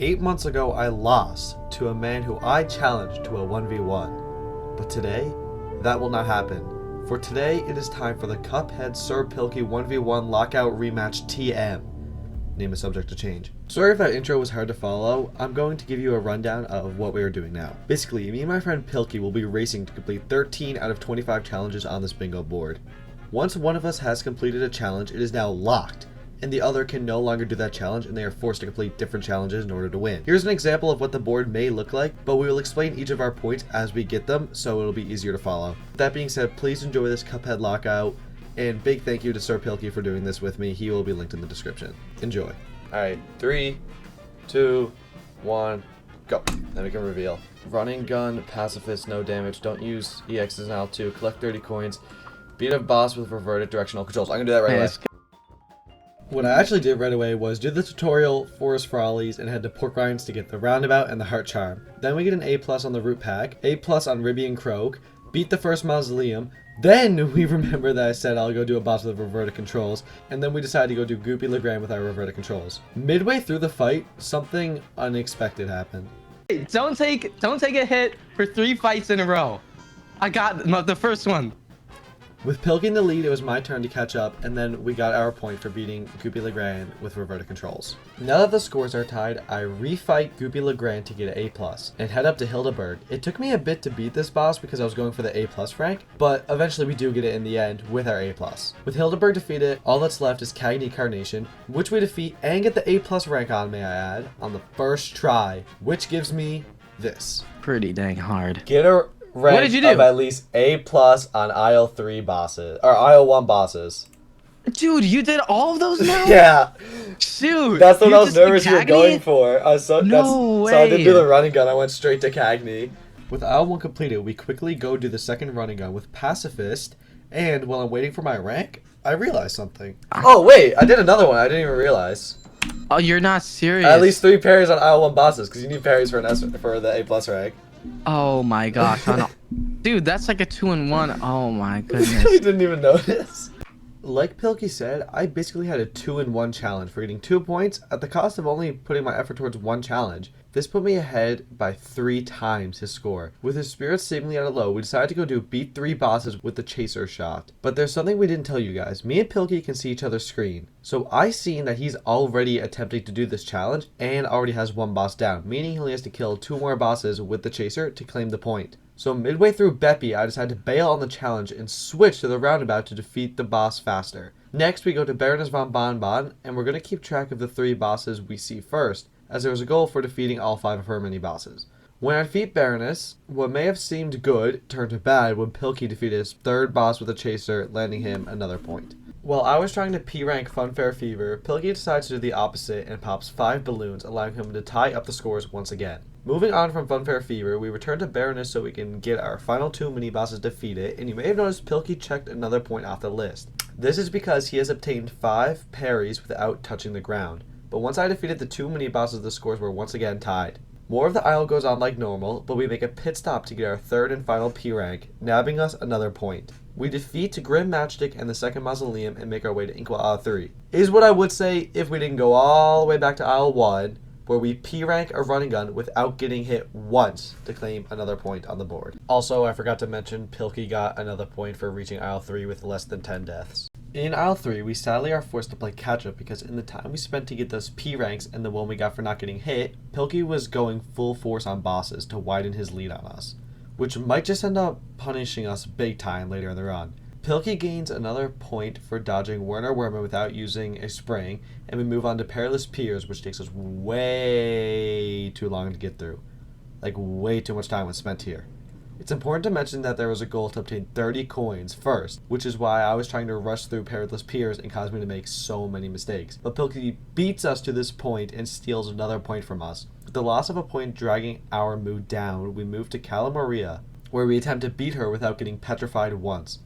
8 months ago, I lost to a man who I challenged to a 1v1. But today, that will not happen. For today, it is time for the Cuphead Sir Pilkey 1v1 Lockout Rematch TM. Name is subject to change. Sorry if that intro was hard to follow. I'm going to give you a rundown of what we are doing now. Basically, me and my friend Pilkey will be racing to complete 13 out of 25 challenges on this bingo board. Once one of us has completed a challenge, it is now locked, and the other can no longer do that challenge, and they are forced to complete different challenges in order to win. Here's an example of what the board may look like, but we will explain each of our points as we get them, so it'll be easier to follow. That being said, please enjoy this Cuphead Lockout, and big thank you to Sir Pilkey for doing this with me. He will be linked in the description. Enjoy. Alright, 3, 2, 1, go. Then we can reveal. Running gun, pacifist, no damage, don't use EXs in L2, collect 30 coins, beat a boss with reverted directional controls. I'm gonna do that right away. What I actually did right away was do the tutorial, Forest Frollies, and head to Pork Rinds to get the Roundabout and the Heart Charm. Then we get an A+ on the Root Pack, A+ on Ribby and Croak, beat the first Mausoleum, then we remember that I said I'll go do a boss with reverted controls, and then we decided to go do Goopy Legrand with our reverted controls. Midway through the fight, something unexpected happened. Hey, don't take a hit for 3 fights in a row. I got the first one. With Pilkey in the lead, it was my turn to catch up, and then we got our point for beating Goopy Legrand with reverted controls. Now that the scores are tied, I refight Goopy Legrand to get an A+, and head up to Hildeberg. It took me a bit to beat this boss because I was going for the A+ rank, but eventually we do get it in the end with our A+. With Hildeberg defeated, all that's left is Cagney Carnation, which we defeat and get the A+ rank on, may I add, on the first try, which gives me this. Pretty dang hard. Get a rank what did you do? Of at least A+ on Isle 3 bosses, or Isle 1 bosses. Dude, you did all of those now? Yeah. Shoot. That's what I was nervous you were going for. So I didn't do the running gun, I went straight to Cagney. With Isle 1 completed, we quickly go do the second running gun with Pacifist, and while I'm waiting for my rank, I realized something. Oh wait, I did another one, I didn't even realize. Oh, you're not serious. At least 3 parries on Isle 1 bosses, because you need parries for the A+ rank. Oh my gosh. Dude, that's like a 2-in-1. Oh my goodness. You didn't even notice. Like Pilkey said, I basically had a 2-in-1 challenge for getting 2 points at the cost of only putting my effort towards 1 challenge. This put me ahead by 3 times his score. With his spirits seemingly at a low, we decided to go do beat 3 bosses with the chaser shot. But there's something we didn't tell you guys. Me and Pilkey can see each other's screen. So I seen that he's already attempting to do this challenge and already has 1 boss down, meaning he only has to kill 2 more bosses with the chaser to claim the point. So midway through Beppy, I decided to bail on the challenge and switch to the Roundabout to defeat the boss faster. Next, we go to Baroness von Bonbon, and we're going to keep track of the 3 bosses we see first, as there was a goal for defeating all 5 of her mini-bosses. When I defeat Baroness, what may have seemed good turned to bad when Pilkey defeated his 3rd boss with a chaser, landing him another point. While I was trying to P-rank Funfair Fever, Pilkey decides to do the opposite and pops 5 balloons, allowing him to tie up the scores once again. Moving on from Funfair Fever, we return to Baroness so we can get our final 2 mini-bosses defeated, and you may have noticed Pilkey checked another point off the list. This is because he has obtained 5 parries without touching the ground, but once I defeated the 2 mini-bosses, the scores were once again tied. More of the aisle goes on like normal, but we make a pit stop to get our 3rd and final P rank, nabbing us another point. We defeat Grim Matchstick and the 2nd Mausoleum and make our way to Inkwell Isle 3. Is what I would say if we didn't go all the way back to Isle 1, where we P-rank a running gun without getting hit once to claim another point on the board. Also, I forgot to mention, Pilkey got another point for reaching Isle 3 with less than 10 deaths. In Isle 3, we sadly are forced to play catch-up because in the time we spent to get those P-ranks and the one we got for not getting hit, Pilkey was going full force on bosses to widen his lead on us, which might just end up punishing us big time later in the run. Pilkey gains another point for dodging Werner Werman without using a spring, and we move on to Perilous Piers, which takes us way too long to get through. Like, way too much time was spent here. It's important to mention that there was a goal to obtain 30 coins first, which is why I was trying to rush through Perilous Piers and caused me to make so many mistakes. But Pilkey beats us to this point and steals another point from us. With the loss of a point dragging our mood down, we move to Cala Maria, where we attempt to beat her without getting petrified once,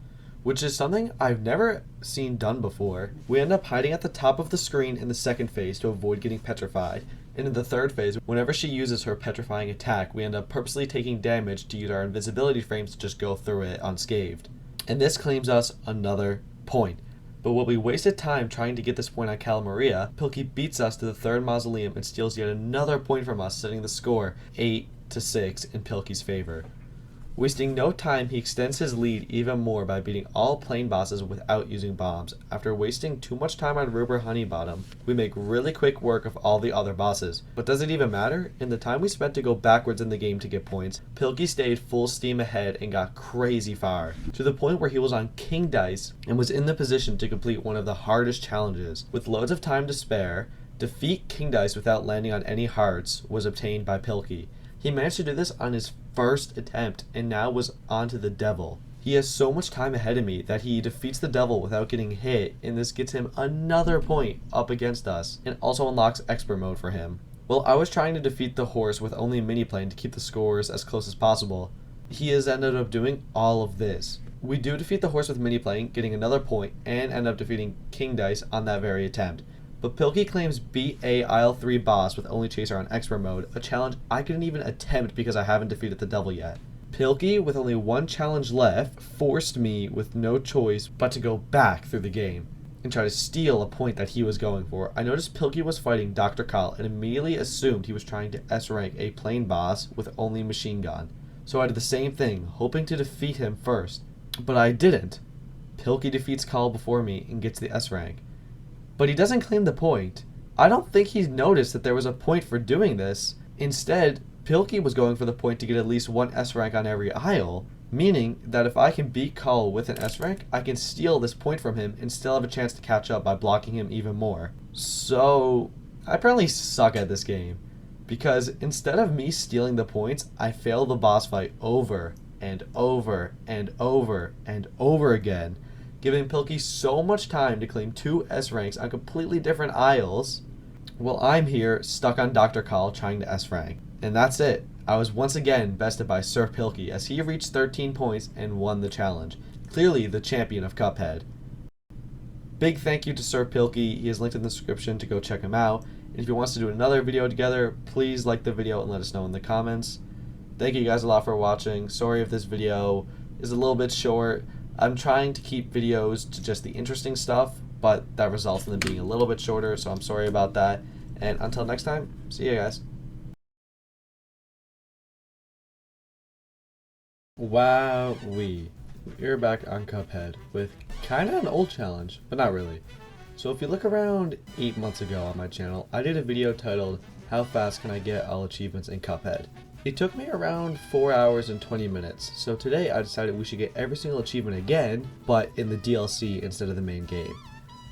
which is something I've never seen done before. We end up hiding at the top of the screen in the 2nd phase to avoid getting petrified, and in the 3rd phase, whenever she uses her petrifying attack, we end up purposely taking damage to use our invisibility frames to just go through it unscathed. And this claims us another point. But while we wasted time trying to get this point on Cal Maria, Pilkey beats us to the third mausoleum and steals yet another point from us, setting the score 8-6 in Pilkey's favor. Wasting no time, he extends his lead even more by beating all plane bosses without using bombs. After wasting too much time on Rubber Honeybottom, we make really quick work of all the other bosses. But does it even matter? In the time we spent to go backwards in the game to get points, Pilkey stayed full steam ahead and got crazy far, to the point where he was on King Dice and was in the position to complete one of the hardest challenges. With loads of time to spare, defeat King Dice without landing on any hearts was obtained by Pilkey. He managed to do this on his first attempt and now was on to the devil. He has so much time ahead of me that he defeats the devil without getting hit, and this gets him another point up against us and also unlocks expert mode for him. Well, I was trying to defeat the horse with only a mini plane to keep the scores as close as possible. He has ended up doing all of this. We do defeat the horse with mini plane, getting another point, and end up defeating King Dice on that very attempt. But Pilkey claims beat a Aisle 3 boss with only Chaser on expert mode, a challenge I couldn't even attempt because I haven't defeated the devil yet. Pilkey, with only one challenge left, forced me with no choice but to go back through the game and try to steal a point that he was going for. I noticed Pilkey was fighting Dr. Kyle and immediately assumed he was trying to S-rank a plane boss with only machine gun. So I did the same thing, hoping to defeat him first. But I didn't. Pilkey defeats Kyle before me and gets the S-rank. But he doesn't claim the point. I don't think he noticed that there was a point for doing this. Instead, Pilkey was going for the point to get at least one S rank on every aisle, meaning that if I can beat Cull with an S rank, I can steal this point from him and still have a chance to catch up by blocking him even more. So, I apparently suck at this game, because instead of me stealing the points, I fail the boss fight over and over and over and over again, giving Pilkey so much time to claim 2 S ranks on completely different aisles, while I'm here stuck on Dr. Call trying to S rank. And that's it. I was once again bested by Sir Pilkey as he reached 13 points and won the challenge. Clearly the champion of Cuphead. Big thank you to Sir Pilkey. He is linked in the description to go check him out. And if he wants to do another video together, please like the video and let us know in the comments. Thank you guys a lot for watching. Sorry if this video is a little bit short. I'm trying to keep videos to just the interesting stuff, but that results in them being a little bit shorter, so I'm sorry about that. And until next time, see you guys. Wowee. We're back on Cuphead with kind of an old challenge, but not really. So if you look around 8 months ago on my channel, I did a video titled, How Fast Can I Get All Achievements in Cuphead? It took me around 4 hours and 20 minutes, so today I decided we should get every single achievement again, but in the DLC instead of the main game.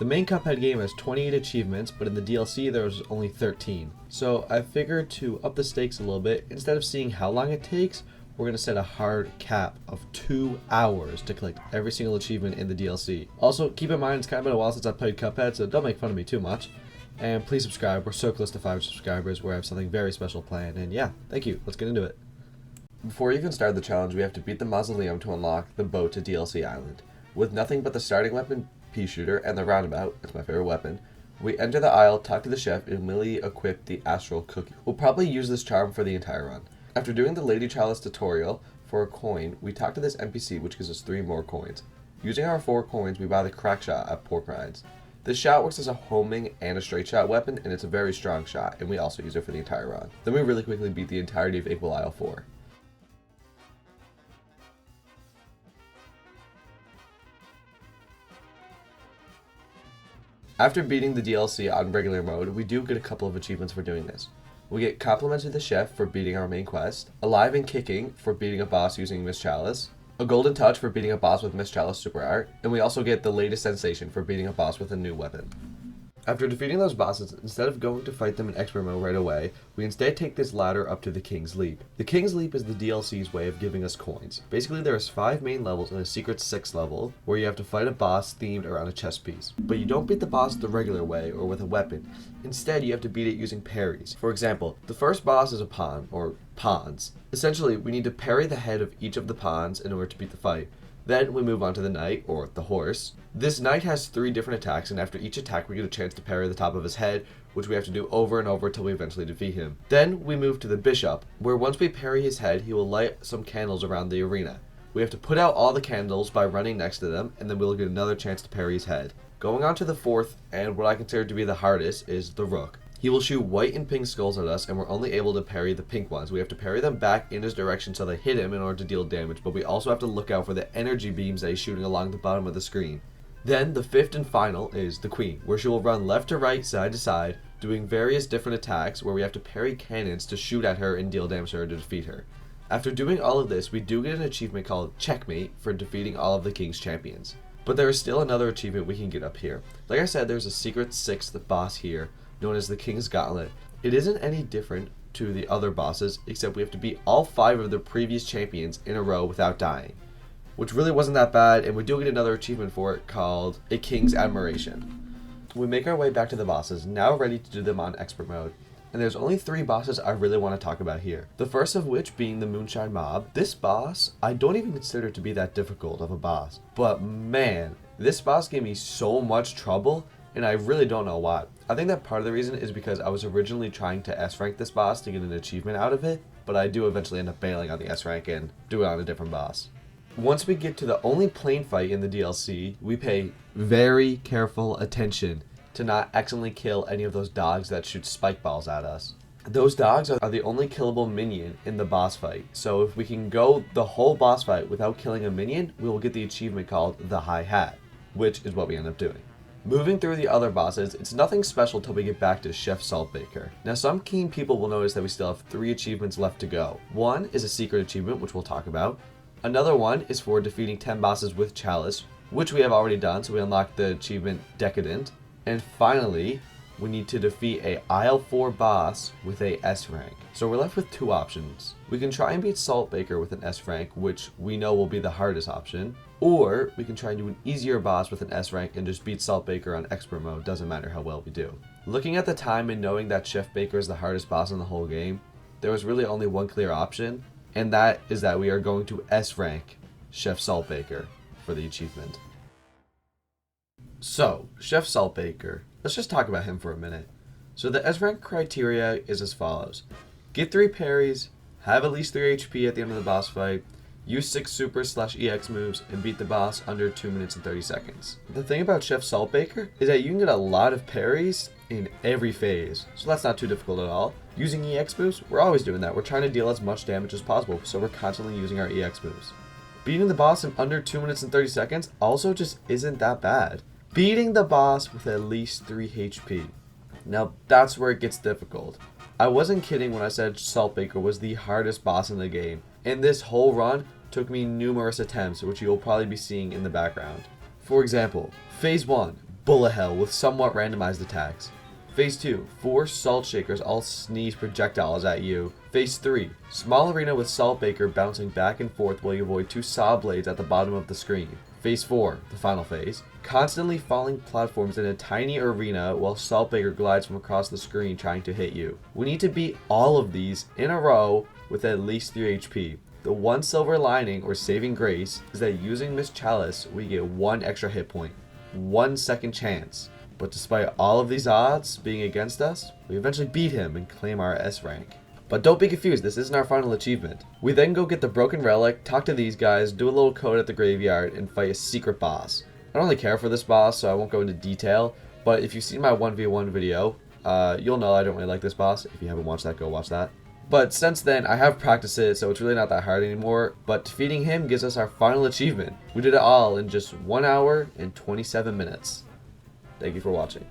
The main Cuphead game has 28 achievements, but in the DLC there was only 13. So I figured to up the stakes a little bit, instead of seeing how long it takes, we're going to set a hard cap of 2 hours to collect every single achievement in the DLC. Also, keep in mind it's kind of been a while since I played Cuphead, so don't make fun of me too much. And please subscribe, we're so close to 5 subscribers where I have something very special planned, and yeah, thank you, let's get into it. Before you can start the challenge, we have to beat the mausoleum to unlock the boat to DLC Island. With nothing but the starting weapon, Peashooter, and the roundabout, that's my favorite weapon, we enter the aisle, talk to the chef, and immediately equip the astral cookie. We'll probably use this charm for the entire run. After doing the Lady Chalice tutorial for a coin, we talk to this NPC, which gives us 3 more coins. Using our 4 coins, we buy the crack shot at Pork Rinds. This shot works as a homing and a straight shot weapon, and it's a very strong shot, and we also use it for the entire run. Then we really quickly beat the entirety of April Isle 4. After beating the DLC on regular mode, we do get a couple of achievements for doing this. We get compliments to the chef for beating our main quest, Alive and Kicking for beating a boss using Miss Chalice, a Golden Touch for beating a boss with Miss Chalice Super Art, and we also get the latest sensation for beating a boss with a new weapon. After defeating those bosses, instead of going to fight them in expert mode right away, we instead take this ladder up to the King's Leap. The King's Leap is the DLC's way of giving us coins. Basically, there's 5 main levels and a secret 6th level, where you have to fight a boss themed around a chess piece. But you don't beat the boss the regular way, or with a weapon. Instead, you have to beat it using parries. For example, the first boss is a pawn, or pawns. Essentially, we need to parry the head of each of the pawns in order to beat the fight. Then we move on to the knight, or the horse. This knight has 3 different attacks, and after each attack we get a chance to parry the top of his head, which we have to do over and over until we eventually defeat him. Then we move to the bishop, where once we parry his head, he will light some candles around the arena. We have to put out all the candles by running next to them, and then we'll get another chance to parry his head. Going on to the fourth, and what I consider to be the hardest, is the Rook. He will shoot white and pink skulls at us, and we're only able to parry the pink ones. We have to parry them back in his direction so they hit him in order to deal damage, but we also have to look out for the energy beams that he's shooting along the bottom of the screen. Then, the fifth and final is the Queen, where she will run left to right, side to side, doing various different attacks where we have to parry cannons to shoot at her and deal damage to her to defeat her. After doing all of this, we do get an achievement called Checkmate for defeating all of the King's champions. But there is still another achievement we can get up here. Like I said, there's a secret 6th boss here, known as the King's Gauntlet. It isn't any different to the other bosses, except we have to beat all 5 of the previous champions in a row without dying, which really wasn't that bad, and we do get another achievement for it called A King's Admiration. We make our way back to the bosses, now ready to do them on expert mode. And there's only 3 bosses I really want to talk about here. The first of which being the Moonshine Mob. This boss, I don't even consider to be that difficult of a boss. But man, this boss gave me so much trouble, and I really don't know why. I think that part of the reason is because I was originally trying to S-rank this boss to get an achievement out of it, but I do eventually end up bailing on the S-rank and do it on a different boss. Once we get to the only plane fight in the DLC, we pay very careful attention to not accidentally kill any of those dogs that shoot spike balls at us. Those dogs are the only killable minion in the boss fight, so if we can go the whole boss fight without killing a minion, we will get the achievement called the High Hat, which is what we end up doing. Moving through the other bosses, it's nothing special till we get back to Chef Saltbaker. Now some keen people will notice that we still have 3 achievements left to go. One is a secret achievement, which we'll talk about. Another one is for defeating 10 bosses with Chalice, which we have already done, so we unlock the achievement Decadent. And finally, we need to defeat a IL4 boss with a S rank. So we're left with 2 options. We can try and beat Saltbaker with an S rank, which we know will be the hardest option. Or we can try and do an easier boss with an S rank and just beat Saltbaker on expert mode, doesn't matter how well we do. Looking at the time and knowing that Chef Baker is the hardest boss in the whole game, there was really only one clear option, and that is that we are going to S rank Chef Saltbaker for the achievement. So, Chef Saltbaker, let's just talk about him for a minute. So the S rank criteria is as follows. Get 3 parries, have at least 3 HP at the end of the boss fight, use 6 super/EX moves, and beat the boss under 2 minutes and 30 seconds. The thing about Chef Saltbaker is that you can get a lot of parries in every phase, so that's not too difficult at all. Using EX moves, we're always doing that. We're trying to deal as much damage as possible, so we're constantly using our EX moves. Beating the boss in under 2 minutes and 30 seconds also just isn't that bad. Beating the boss with at least 3 HP. Now that's where it gets difficult. I wasn't kidding when I said Saltbaker was the hardest boss in the game, and this whole run took me numerous attempts, which you'll probably be seeing in the background. For example, Phase 1, Bullet Hell with somewhat randomized attacks. Phase 2, 4 Salt Shakers all sneeze projectiles at you. Phase 3, small arena with Saltbaker bouncing back and forth while you avoid 2 saw blades at the bottom of the screen. Phase 4, the final phase, constantly falling platforms in a tiny arena while Saltbaker glides from across the screen trying to hit you. We need to beat all of these in a row with at least 3 HP. The one silver lining or saving grace is that using Miss Chalice, we get 1 extra hit point, 1 second chance. But despite all of these odds being against us, we eventually beat him and claim our S rank. But don't be confused, this isn't our final achievement. We then go get the broken relic, talk to these guys, do a little code at the graveyard, and fight a secret boss. I don't really care for this boss, so I won't go into detail, but if you've seen my 1v1 video, you'll know I don't really like this boss. If you haven't watched that, go watch that. But since then, I have practiced it, so it's really not that hard anymore, but defeating him gives us our final achievement. We did it all in just 1 hour and 27 minutes. Thank you for watching.